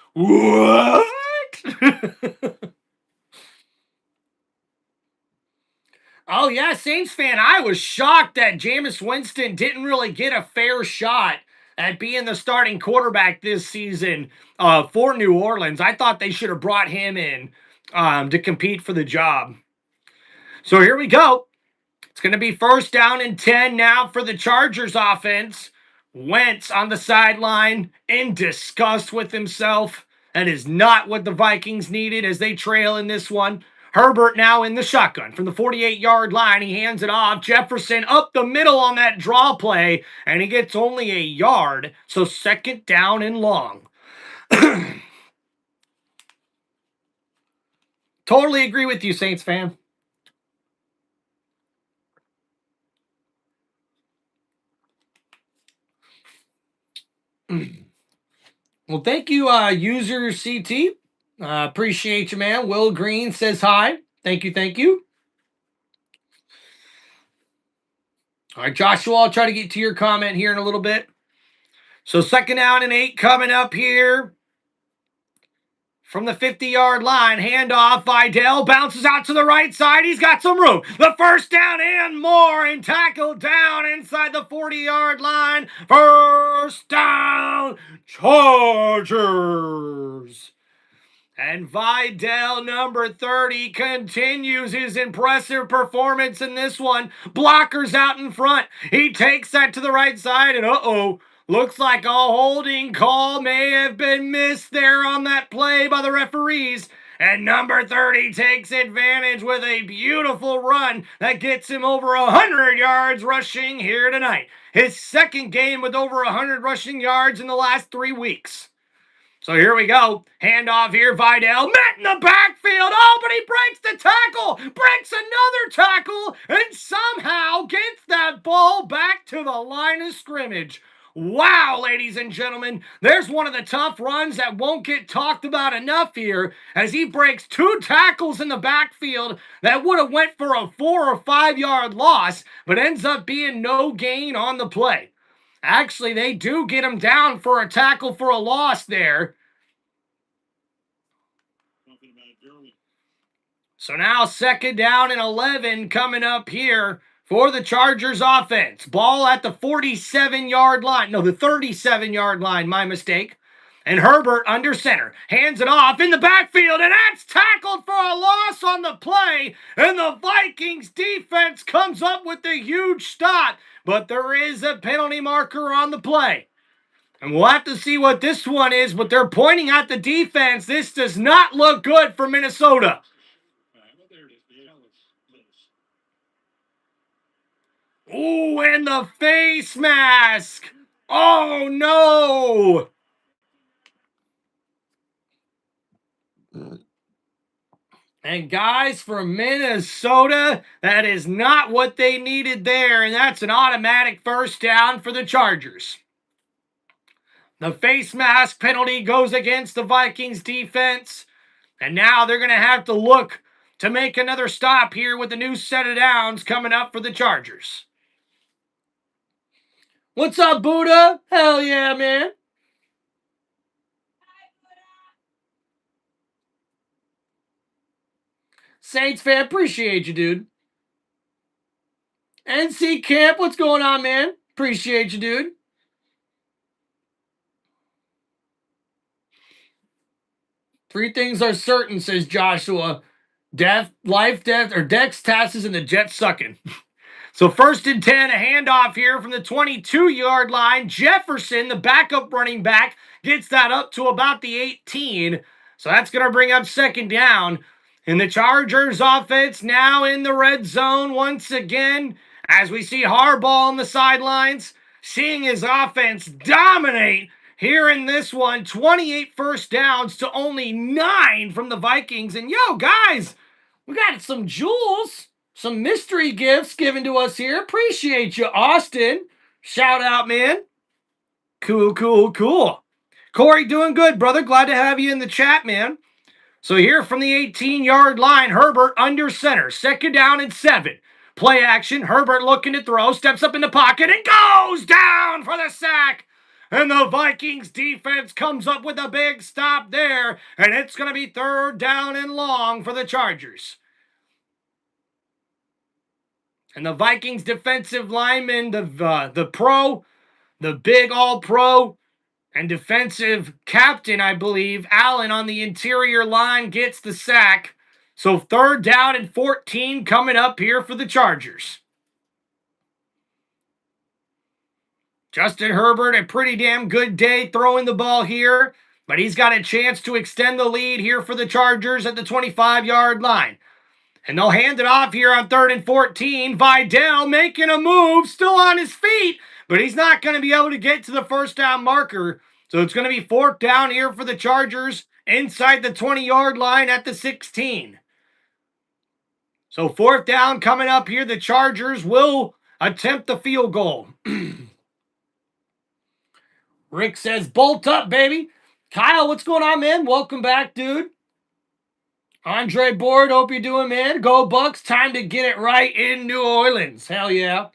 Oh yeah, Saints fan. I was shocked that Jameis Winston didn't really get a fair shot at being the starting quarterback this season for New Orleans. I thought they should have brought him in to compete for the job. So here we go. It's going to be first down and 10 now for the Chargers offense. Wentz on the sideline in disgust with himself. That is not what the Vikings needed as they trail in this one. Herbert now in the shotgun from the 48-yard line. He hands it off. Jefferson up the middle on that draw play, and he gets only a yard. So second down and long. Totally agree with you, Saints fan. Well, thank you, user CT. Appreciate you, man. Will Green says hi. Thank you, thank you. All right, Joshua, I'll try to get to your comment here in a little bit. So second down and 8 coming up here. From the 50-yard line, handoff, Vidal bounces out to the right side. He's got some room. The first down and more, and tackled down inside the 40-yard line. First down, Chargers. And Vidal, number 30, continues his impressive performance in this one. Blockers out in front. He takes that to the right side, and looks like a holding call may have been missed there on that play by the referees. And number 30 takes advantage with a beautiful run that gets him over 100 yards rushing here tonight. His second game with over 100 rushing yards in the last 3 weeks. So here we go. Handoff here. Vidal met in the backfield. Oh, but he breaks the tackle. Breaks another tackle. And somehow gets that ball back to the line of scrimmage. Wow, ladies and gentlemen. There's one of the tough runs that won't get talked about enough here as he breaks 2 tackles in the backfield that would have went for a 4 or 5 yard loss, but ends up being no gain on the play. Actually, they do get him down for a tackle for a loss there. So now second down and 11 coming up here for the Chargers offense. Ball at the 47-yard line. No, the 37-yard line, my mistake. And Herbert under center. Hands it off in the backfield, and that's tackled for a loss on the play. And the Vikings defense comes up with a huge stop. But there is a penalty marker on the play. And we'll have to see what this one is, but they're pointing at the defense. This does not look good for Minnesota. Ooh, and the face mask. Oh, no. And guys, from Minnesota, that is not what they needed there, and that's an automatic first down for the Chargers. The face mask penalty goes against the Vikings defense, and now they're going to have to look to make another stop here with the new set of downs coming up for the Chargers. What's up, Buddha? Hell yeah, man. Saints fan, appreciate you, dude. NC Camp, what's going on, man? Appreciate you, dude. Three things are certain, says Joshua. Death, life, death, or Dex, Tasses, and the Jets sucking. So first and 10, a handoff here from the 22-yard line. Jefferson, the backup running back, gets that up to about the 18. So that's going to bring up second down. And the Chargers offense now in the red zone once again as we see Harbaugh on the sidelines, seeing his offense dominate here in this one. 28 first downs to only 9 from the Vikings. And yo, guys, we got some jewels, some mystery gifts given to us here. Appreciate you, Austin. Shout out, man. Cool, cool, cool. Corey, doing good, brother. Glad to have you in the chat, man. So here from the 18-yard line, Herbert under center. Second down and 7. Play action. Herbert looking to throw. Steps up in the pocket and goes down for the sack. And the Vikings defense comes up with a big stop there. And it's going to be third down and long for the Chargers. And the Vikings defensive lineman, the pro, the big all-pro, and defensive captain, I believe, Allen on the interior line gets the sack. So third down and 14 coming up here for the Chargers. Justin Herbert, a pretty damn good day throwing the ball here, but he's got a chance to extend the lead here for the Chargers at the 25-yard line. And they'll hand it off here on third and 14. Vidal making a move, still on his feet, but he's not going to be able to get to the first down marker. So it's going to be fourth down here for the Chargers inside the 20-yard line at the 16. So fourth down coming up here. The Chargers will attempt the field goal. Rick says, bolt up, baby. Kyle, what's going on, man? Welcome back, dude. Andre Board, hope you're doing, man. Go Bucks. Time to get it right in New Orleans. Hell yeah.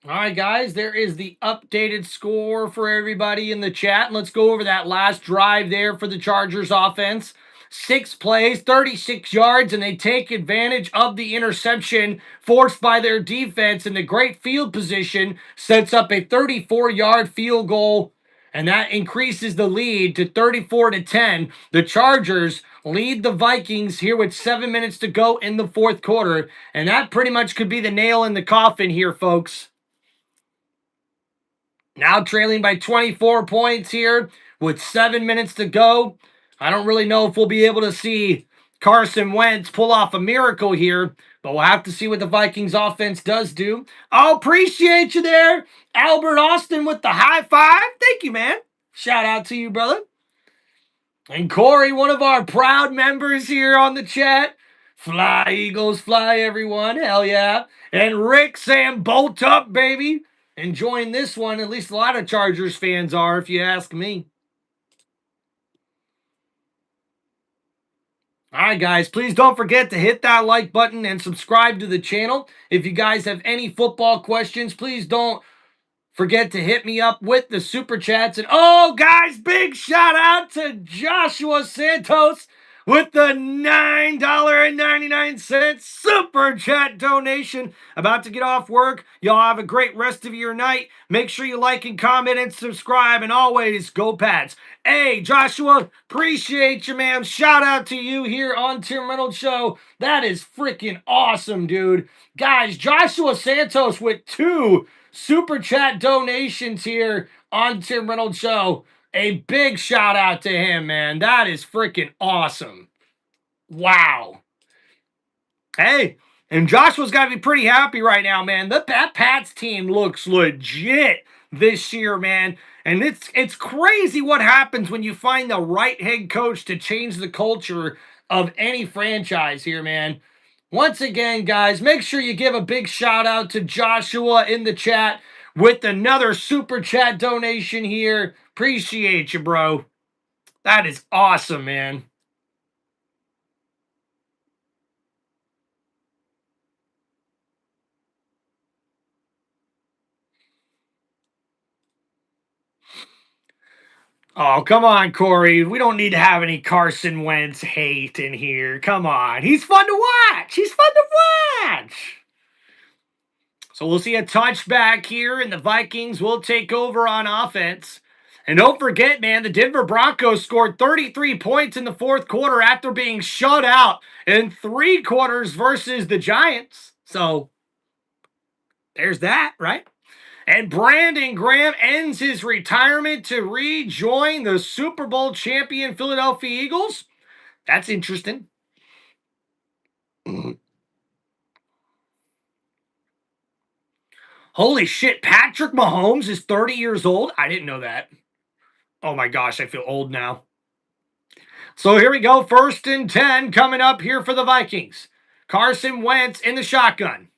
All right, guys, there is the updated score for everybody in the chat. Let's go over that last drive there for the Chargers offense. 6 plays, 36 yards, and they take advantage of the interception forced by their defense. And the great field position sets up a 34-yard field goal, and that increases the lead to 34-10. The Chargers lead the Vikings here with 7 minutes to go in the fourth quarter, and that pretty much could be the nail in the coffin here, folks. Now trailing by 24 points here with 7 minutes to go. I don't really know if we'll be able to see Carson Wentz pull off a miracle here, but we'll have to see what the Vikings offense does do. Oh, appreciate you there, Albert Austin with the high five. Thank you, man. Shout out to you, brother. And Corey, one of our proud members here on the chat. Fly, Eagles, fly, everyone. Hell yeah. And Rick saying, bolt up, baby. Enjoying this one. At least a lot of Chargers fans are, if you ask me. All right, guys, please don't forget to hit that like button and subscribe to the channel. If you guys have any football questions, please don't forget to hit me up with the super chats. And oh, guys, big shout out to Joshua Santos with the $9.99 super chat donation. About to get off work. Y'all have a great rest of your night. Make sure you like and comment and subscribe. And always, go Pats. Hey, Joshua, appreciate you, man. Shout out to you here on Tim Reynolds Show. That is freaking awesome, dude. Guys, Joshua Santos with 2 super chat donations here on Tim Reynolds Show. A big shout out to him, man. That is freaking awesome. Wow. Hey, and Joshua's got to be pretty happy right now, man. That Pats team looks legit this year, man. And it's crazy what happens when you find the right head coach to change the culture of any franchise here, man. Once again, guys, make sure you give a big shout out to Joshua in the chat with another super chat donation here. Appreciate you, bro. That is awesome, man. Oh, come on, Corey. We don't need to have any Carson Wentz hate in here. Come on. He's fun to watch. He's fun to watch. So we'll see a touchback here, and the Vikings will take over on offense. And don't forget, man, the Denver Broncos scored 33 points in the fourth quarter after being shut out in 3 quarters versus the Giants. So there's that, right? And Brandon Graham ends his retirement to rejoin the Super Bowl champion Philadelphia Eagles. That's interesting. Holy shit, Patrick Mahomes is 30 years old? I didn't know that. Oh my gosh, I feel old now. So here we go. 1st and 10 coming up here for the Vikings. Carson Wentz in the shotgun.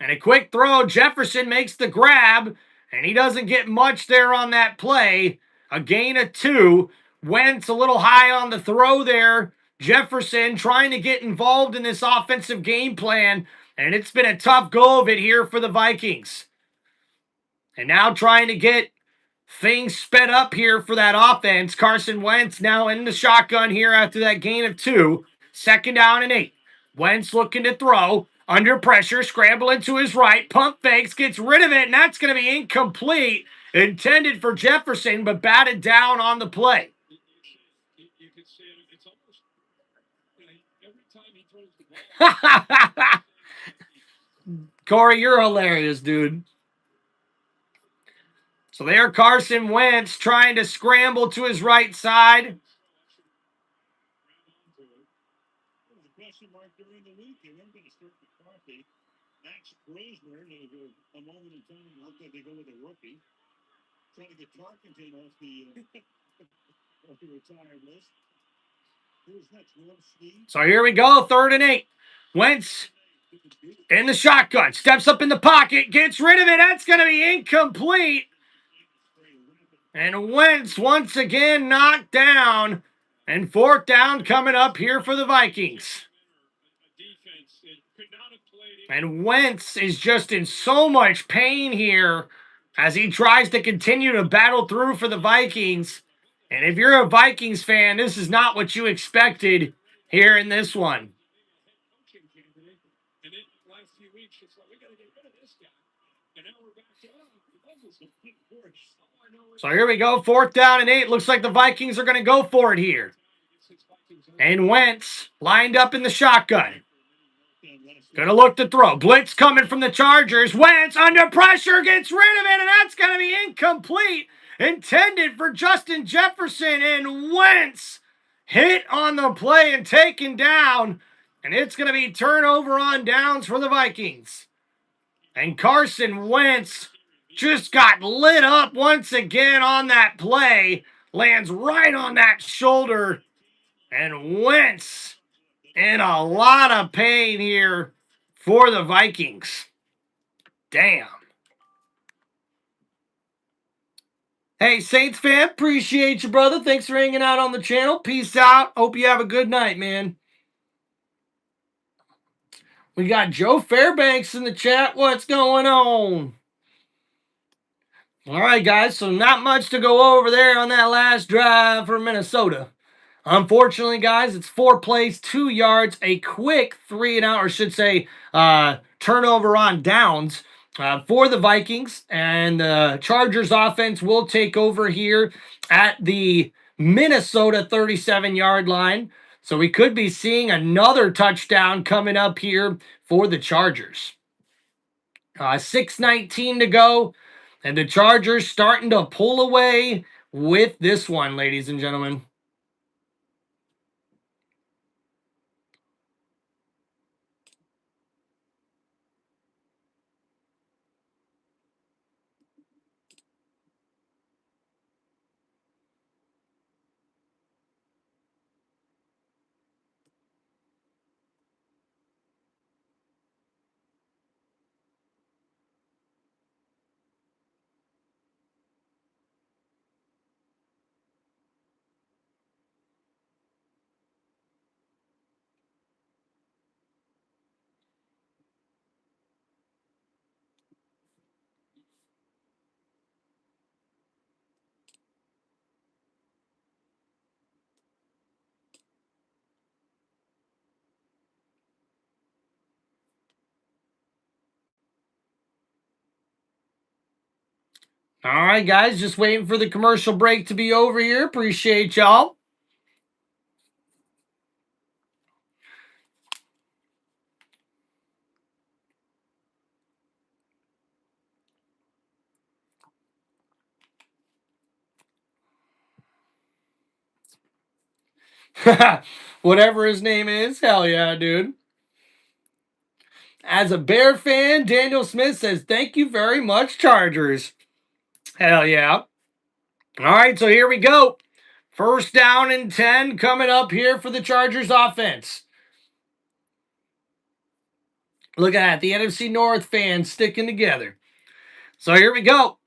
And a quick throw. Jefferson makes the grab, and he doesn't get much there on that play. A gain of 2. Wentz a little high on the throw there. Jefferson trying to get involved in this offensive game plan, and it's been a tough go of it here for the Vikings. And now trying to get things sped up here for that offense. Carson Wentz now in the shotgun here after that gain of 2. 2nd down and 8. Wentz looking to throw. Under pressure, scrambling to his right. Pump fakes, gets rid of it, and that's going to be incomplete. Intended for Jefferson, but batted down on the play. You could say it's almost every time he throws the ball. Corey, you're hilarious, dude. So there, Carson Wentz trying to scramble to his right side. The question mark during the week, they weren't going to start McCarthy. Max Grosner, a moment in time, it looked like they go with a rookie. Trying to get Tarkenton off the retired list. Who's next? Will Snead? So here we go, 3rd and 8. Wentz in the shotgun, steps up in the pocket, gets rid of it. That's going to be incomplete. And Wentz once again knocked down. And 4th down coming up here for the Vikings. And Wentz is just in so much pain here as he tries to continue to battle through for the Vikings. And if you're a Vikings fan, this is not what you expected here in this one. So here we go, 4th down and 8. Looks like the Vikings are going to go for it here. And Wentz lined up in the shotgun. Gonna look to throw. Blitz coming from the Chargers. Wentz under pressure, gets rid of it, and that's going to be incomplete. Intended for Justin Jefferson, and Wentz hit on the play and taken down. And it's going to be turnover on downs for the Vikings. And Carson Wentz just got lit up once again on that play. Lands right on that shoulder. And Wentz in a lot of pain here for the Vikings. Damn. Hey, Saints fan, appreciate you, brother. Thanks for hanging out on the channel. Peace out. Hope you have a good night, man. We got Joe Fairbanks in the chat. What's going on? All right, guys, so not much to go over there on that last drive for Minnesota. Unfortunately, guys, it's 4 plays, 2 yards, a quick 3 and out, or should say turnover on downs for the Vikings. And the Chargers offense will take over here at the Minnesota 37-yard line. So we could be seeing another touchdown coming up here for the Chargers. 6:19 to go. And the Chargers starting to pull away with this one, ladies and gentlemen. All right, guys, just waiting for the commercial break to be over here. Appreciate y'all. Whatever his name is, hell yeah, dude. As a Bear fan, Daniel Smith says, thank you very much, Chargers. Hell yeah. All right, so here we go. First down and 10 coming up here for the Chargers offense. Look at that, the NFC North fans sticking together. So here we go.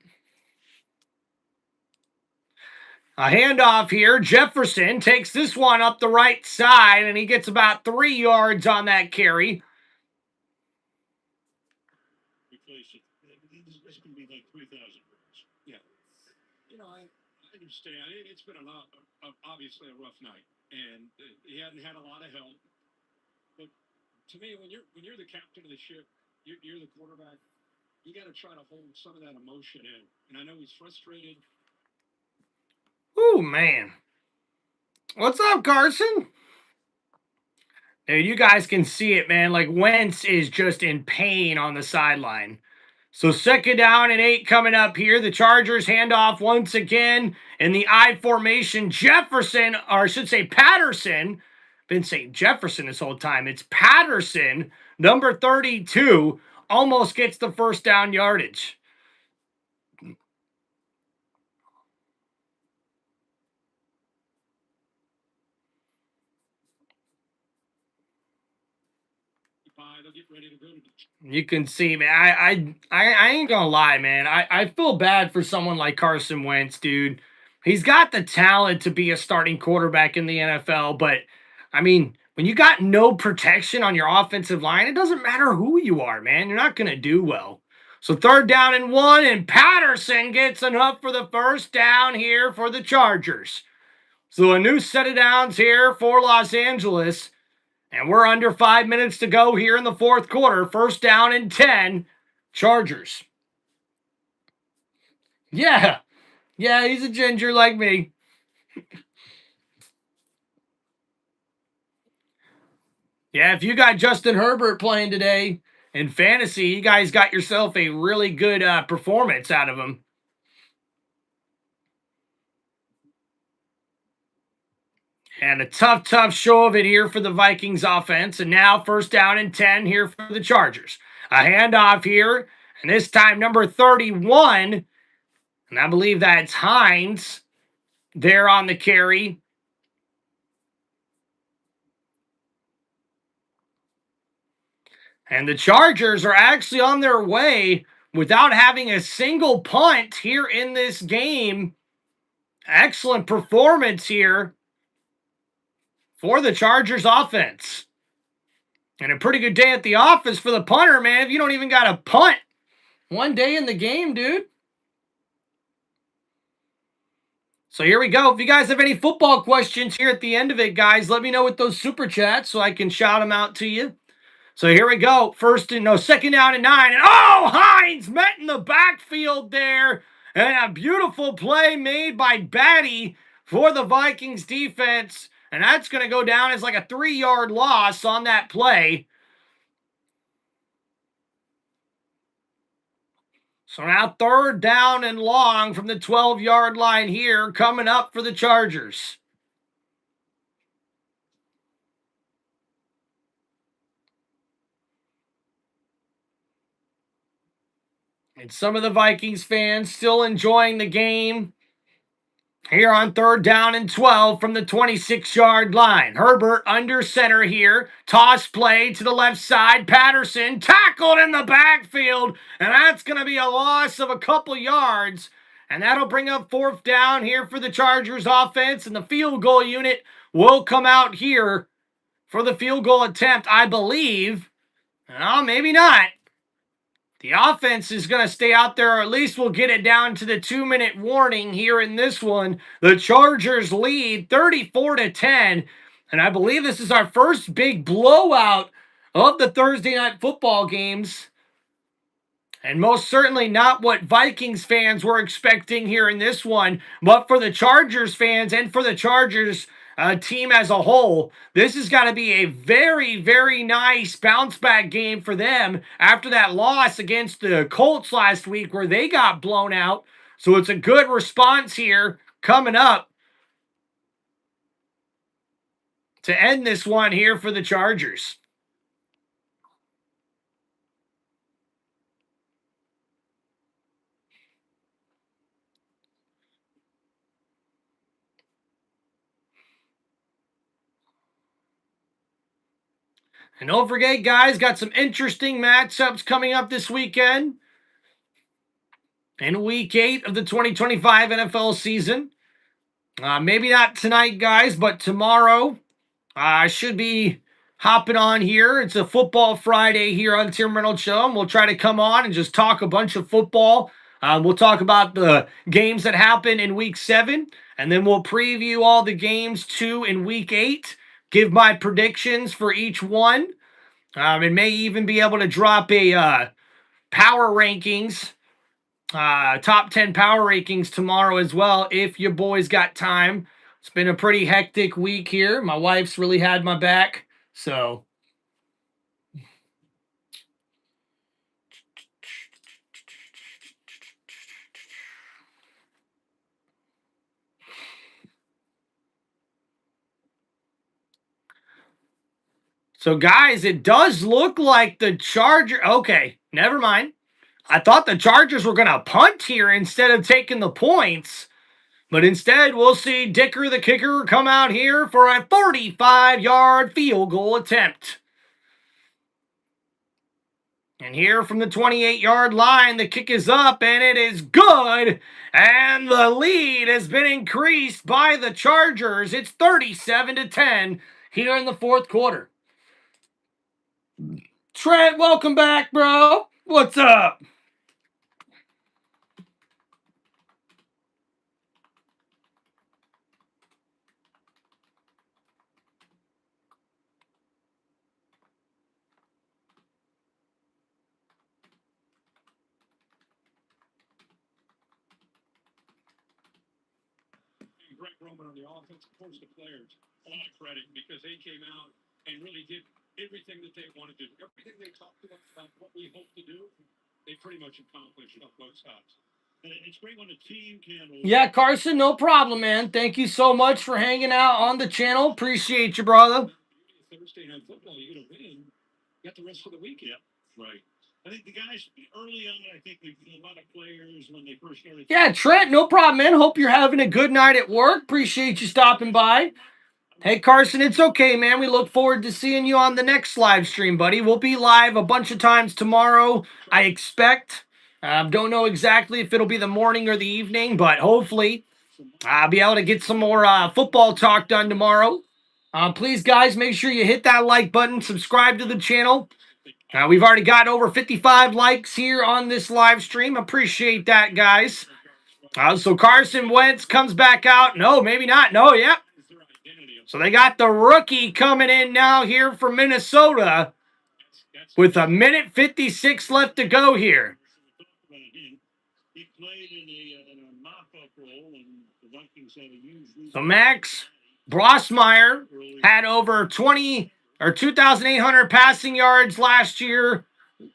A handoff here. Jefferson takes this one up the right side, and he gets about 3 yards on that carry. Replace it. This can be like 3,000 yards. Yeah. I understand. It's been obviously a rough night, and he hadn't had a lot of help. But to me, when you're the captain of the ship, you're the quarterback. You got to try to hold some of that emotion in. And I know he's frustrated. Ooh, man. What's up, Carson? Dude, you guys can see it, man. Like, Wentz is just in pain on the sideline. So second down and 8 coming up here. The Chargers hand off once again in the I formation. Jefferson, or I should say Patterson. Been saying Jefferson this whole time. It's Patterson, number 32, almost gets the first down yardage. You can see, man. I ain't gonna lie, man. I feel bad for someone like Carson Wentz, dude. He's got the talent to be a starting quarterback in the NFL, but I mean, when you got no protection on your offensive line, it doesn't matter who you are, man. You're not gonna do well. So third down and 1, and Patterson gets enough for the first down here for the Chargers. So a new set of downs here for Los Angeles. And we're under 5 minutes to go here in the fourth quarter. First down and 10, Chargers. Yeah, he's a ginger like me. Yeah, if you got Justin Herbert playing today in fantasy, you guys got yourself a really good performance out of him. And a tough show of it here for the Vikings offense. And now first down and 10 here for the Chargers. A handoff here, and this time number 31, and I believe that's Hines there on the carry. And the Chargers are actually on their way without having a single punt here in this game. Excellent performance here for the Chargers offense. And a pretty good day at the office for the punter, man. If you don't even got a punt one day in the game, dude. So here we go. If you guys have any football questions here at the end of it, guys, let me know with those super chats so I can shout them out to you. So here we go. Second down and 9. And Hines met in the backfield there. And a beautiful play made by Batty for the Vikings defense. And that's going to go down as like a 3-yard loss on that play. So now third down and long from the 12-yard line here coming up for the Chargers. And some of the Vikings fans still enjoying the game here on third down and 12 from the 26-yard line. Herbert under center here. Toss play to the left side. Patterson tackled in the backfield. And that's going to be a loss of a couple yards. And that'll bring up fourth down here for the Chargers offense. And the field goal unit will come out here for the field goal attempt, I believe. No, maybe not. The offense is going to stay out there, or at least we'll get it down to the 2-minute warning here in this one. The Chargers lead 34-10, and I believe this is our first big blowout of the Thursday night football games. And most certainly not what Vikings fans were expecting here in this one. But for the Chargers fans and for the Chargers team as a whole, this has got to be a very, very nice bounce back game for them after that loss against the Colts last week where they got blown out. So it's a good response here coming up to end this one here for the Chargers. And don't forget, guys, got some interesting matchups coming up this weekend in Week 8 of the 2025 NFL season. Maybe not tonight, guys, but tomorrow I should be hopping on here. It's a Football Friday here on Tim Reynolds Show, and we'll try to come on and just talk a bunch of football. We'll talk about the games that happen in Week 7, and then we'll preview all the games 2 in Week 8, give my predictions for each one, and may even be able to drop a power rankings, top 10 power rankings tomorrow as well, if your boys got time. It's been a pretty hectic week here. My wife's really had my back, so. So, guys, it does look like the Chargers. Okay, never mind. I thought the Chargers were going to punt here instead of taking the points. But instead, we'll see Dicker the kicker come out here for a 45-yard field goal attempt. And here from the 28-yard line, the kick is up, and it is good. And the lead has been increased by the Chargers. It's 37-10 here in the fourth quarter. Trent, welcome back, bro. What's up? Greg Roman on the offense, of course, the players, a lot of credit because they came out and really did everything that they wanted to do. Everything they talked to us about what we hope to do, they pretty much accomplished on both sides. And it's great when a team can. Yeah, Carson, no problem, man. Thank you so much for hanging out on the channel. Appreciate you, brother. Thursday night football, you're going to win. You got the rest of the weekend. Yeah, right. I think the guys early on, I think a lot of players when they first started. Yeah, Trent, no problem, man. Hope you're having a good night at work. Appreciate you stopping by. Hey, Carson, it's okay, man. We look forward to seeing you on the next live stream, buddy. We'll be live a bunch of times tomorrow, I expect. Don't know exactly if it'll be the morning or the evening, but hopefully I'll be able to get some more football talk done tomorrow. Please, guys, make sure you hit that like button, subscribe to the channel. We've already got over 55 likes here on this live stream. Appreciate that, guys. So Carson Wentz comes back out. No, maybe not. No, yep. So they got the rookie coming in now here for Minnesota with a minute 56 left to go here. So Max Brossmeyer had over 2,800 passing yards last year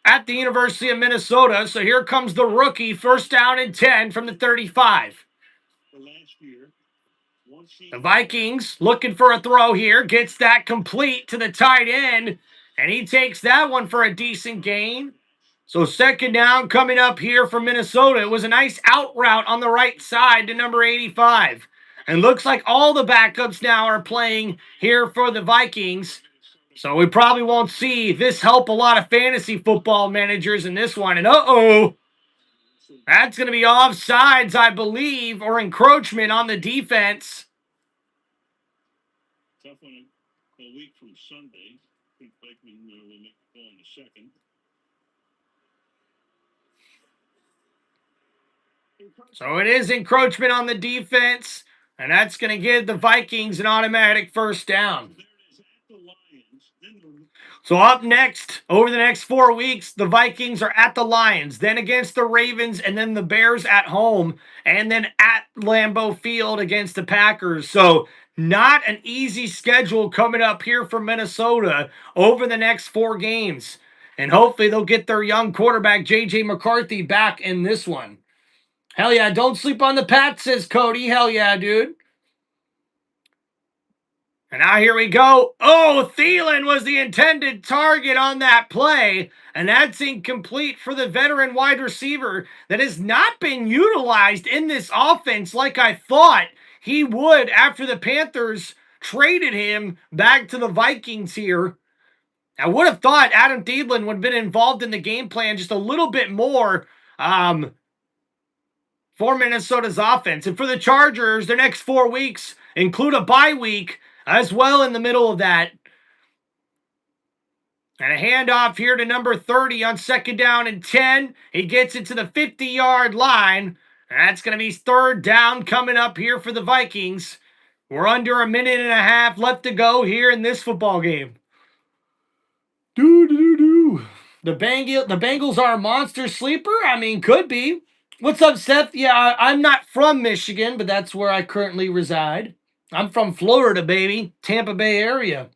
at the University of Minnesota. So here comes the rookie, first down and 10 from the 35. The Vikings looking for a throw here, gets that complete to the tight end, and he takes that one for a decent gain. So second down coming up here for Minnesota. It was a nice out route on the right side to number 85. And looks like all the backups now are playing here for the Vikings. So we probably won't see this help a lot of fantasy football managers in this one. And uh-oh, that's going to be offsides, I believe, or encroachment on the defense. Tough one a week from Sunday. I think Beckman will make the call in a second. So it is encroachment on the defense, and that's going to give the Vikings an automatic first down. So up next, over the next 4 weeks, the Vikings are at the Lions, then against the Ravens, and then the Bears at home, and then at Lambeau Field against the Packers. So not an easy schedule coming up here for Minnesota over the next 4 games. And hopefully they'll get their young quarterback, J.J. McCarthy, back in this one. Hell yeah, don't sleep on the Pats, says Cody. Hell yeah, dude. And now here we go. Oh, Thielen was the intended target on that play, and that's incomplete for the veteran wide receiver that has not been utilized in this offense like I thought he would after the Panthers traded him back to the Vikings here. I would have thought Adam Thielen would have been involved in the game plan just a little bit more for Minnesota's offense. And for the Chargers, their next 4 weeks include a bye week as well in the middle of that. And a handoff here to number 30 on 2nd down and 10. He gets it to the 50-yard line. And that's going to be 3rd down coming up here for the Vikings. We're under a minute and a half left to go here in this football game. The Bengals are a monster sleeper? I mean, could be. What's up, Seth? Yeah, I'm not from Michigan, but that's where I currently reside. I'm from Florida, baby. Tampa Bay area.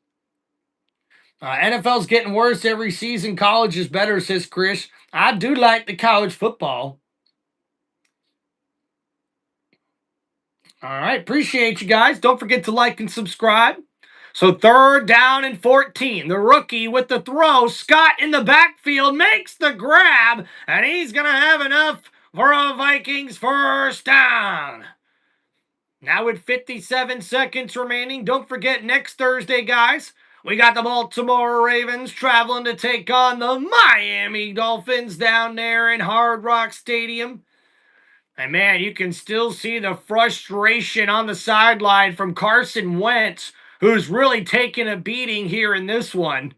NFL's getting worse every season. College is better, says Chris. I do like the college football. All right, appreciate you guys. Don't forget to like and subscribe. So 3rd down and 14. The rookie with the throw. Scott in the backfield makes the grab, and he's going to have enough for a Vikings 1st down. Now with 57 seconds remaining, don't forget next Thursday, guys, we got the Baltimore Ravens traveling to take on the Miami Dolphins down there in Hard Rock Stadium. And man, you can still see the frustration on the sideline from Carson Wentz, who's really taking a beating here in this one.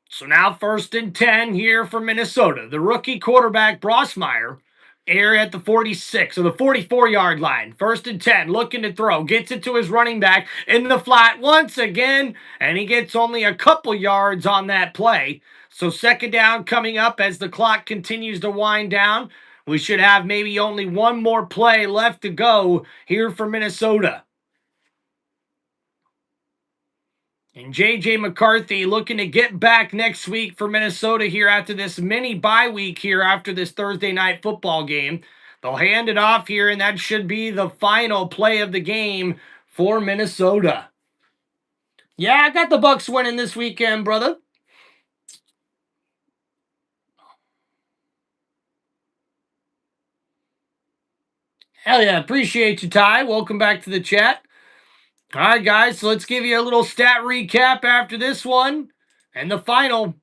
So now 1st and 10 here for Minnesota. The rookie quarterback, Brosmeyer, here at the 46 or the 44-yard line. 1st and 10, looking to throw. Gets it to his running back in the flat once again, and he gets only a couple yards on that play. So 2nd down coming up as the clock continues to wind down. We should have maybe only one more play left to go here for Minnesota. And J.J. McCarthy looking to get back next week for Minnesota here after this mini bye week here after this Thursday night football game. They'll hand it off here, and that should be the final play of the game for Minnesota. Yeah, I got the Bucs winning this weekend, brother. Hell yeah, appreciate you, Ty. Welcome back to the chat. All right, guys, so let's give you a little stat recap after this one. And the final,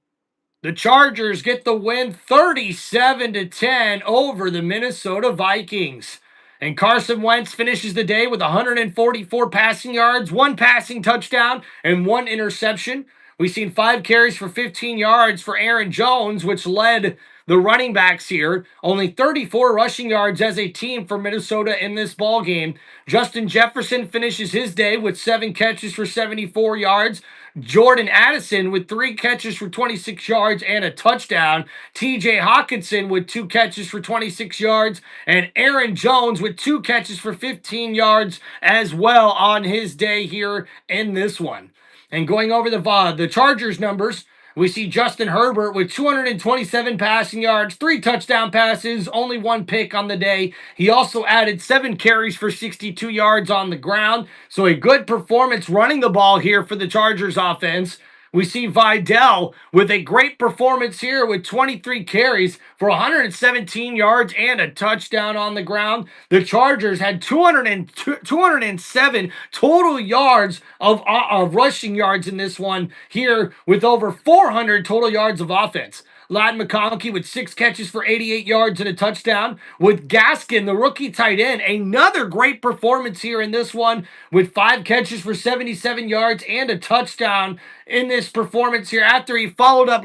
the Chargers get the win 37-10 over the Minnesota Vikings. And Carson Wentz finishes the day with 144 passing yards, 1 passing touchdown, and 1 interception. We've seen 5 carries for 15 yards for Aaron Jones, which led the running backs here. Only 34 rushing yards as a team for Minnesota in this ball game. Justin Jefferson finishes his day with 7 catches for 74 yards. Jordan Addison with 3 catches for 26 yards and a touchdown. TJ Hawkinson with 2 catches for 26 yards. And Aaron Jones with 2 catches for 15 yards as well on his day here in this one. And going over the Chargers numbers, we see Justin Herbert with 227 passing yards, 3 touchdown passes, only 1 pick on the day. He also added 7 carries for 62 yards on the ground. So a good performance running the ball here for the Chargers offense. We see Vidal with a great performance here with 23 carries for 117 yards and a touchdown on the ground. The Chargers had 207 total yards of rushing yards in this one here with over 400 total yards of offense. Ladd McConkey with 6 catches for 88 yards and a touchdown. With Gaskin, the rookie tight end, another great performance here in this one with 5 catches for 77 yards and a touchdown in this performance here after he followed up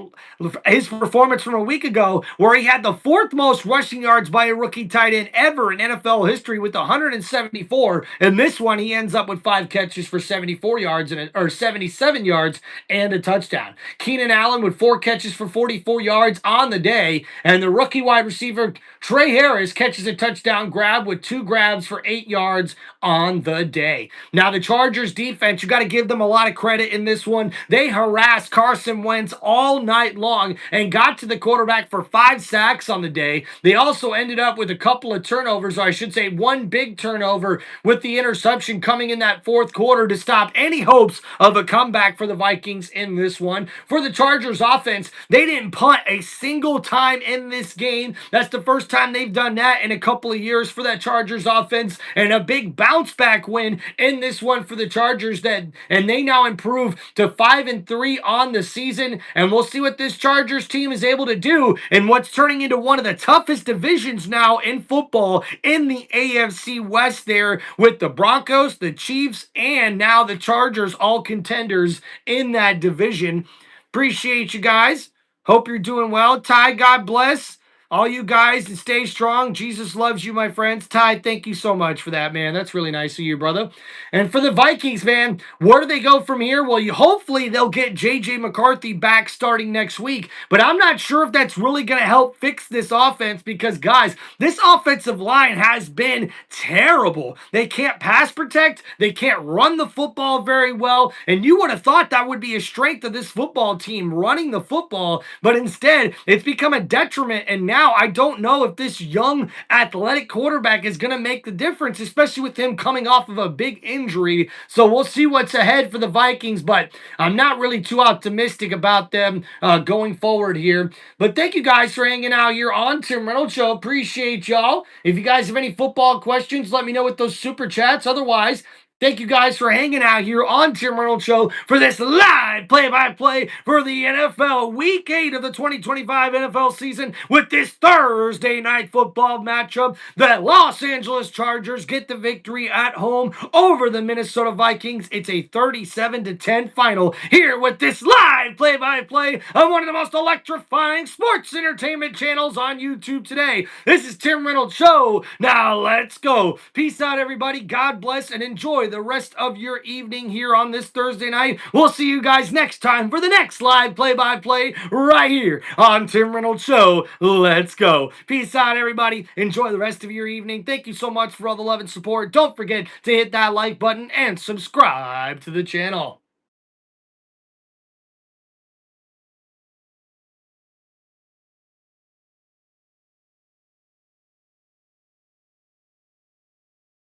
his performance from a week ago where he had the 4th most rushing yards by a rookie tight end ever in NFL history with 174. And this one he ends up with 5 catches for 74 yards or 77 yards and a touchdown. Keenan Allen with 4 catches for 44 yards on the day, and the rookie wide receiver Trey Harris catches a touchdown grab with 2 grabs for 8 yards on the day. Now the Chargers defense, you got to give them a lot of credit in this one. They harassed Carson Wentz all night long and got to the quarterback for 5 sacks on the day. They also ended up with a couple of turnovers, or I should say 1 big turnover with the interception coming in that 4th quarter to stop any hopes of a comeback for the Vikings in this one. For the Chargers offense, they didn't punt a single time in this game. That's the first time they've done that in a couple of years for that Chargers offense, and a big bounce back win in this one for the Chargers, and they now improve to 5-3 on the season, and we'll see what this Chargers team is able to do in what's turning into one of the toughest divisions now in football in the AFC West there, with the Broncos, the Chiefs, and now the Chargers all contenders in that division. Appreciate you guys. Hope you're doing well. Ty, God bless all you guys and stay strong. Jesus loves you, my friends. Ty, thank you so much for that, man. That's really nice of you, brother. And for the Vikings, man, where do they go from here? Well, hopefully they'll get J.J. McCarthy back starting next week, but I'm not sure if that's really going to help fix this offense because, guys, this offensive line has been terrible. They can't pass protect. They can't run the football very well, and you would have thought that would be a strength of this football team, running the football, but instead it's become a detriment, and now I don't know if this young athletic quarterback is going to make the difference, especially with him coming off of a big injury. So we'll see what's ahead for the Vikings, but I'm not really too optimistic about them going forward here. But thank you guys for hanging out here on Tim Reynolds Show. Appreciate y'all. If you guys have any football questions, let me know with those super chats. Otherwise, thank you guys for hanging out here on Tim Reynolds Show for this live play-by-play for the NFL Week 8 of the 2025 NFL season with this Thursday night football matchup. The Los Angeles Chargers get the victory at home over the Minnesota Vikings. It's a 37-10 final here with this live play-by-play on one of the most electrifying sports entertainment channels on YouTube today. This is Tim Reynolds Show. Now let's go. Peace out, everybody. God bless and enjoy the rest of your evening here on this Thursday night. We'll see you guys next time for the next live play-by-play right here on Tim Reynolds Show. Let's go. Peace out, everybody. Enjoy the rest of your evening. Thank you so much for all the love and support. Don't forget to hit that like button and subscribe to the channel.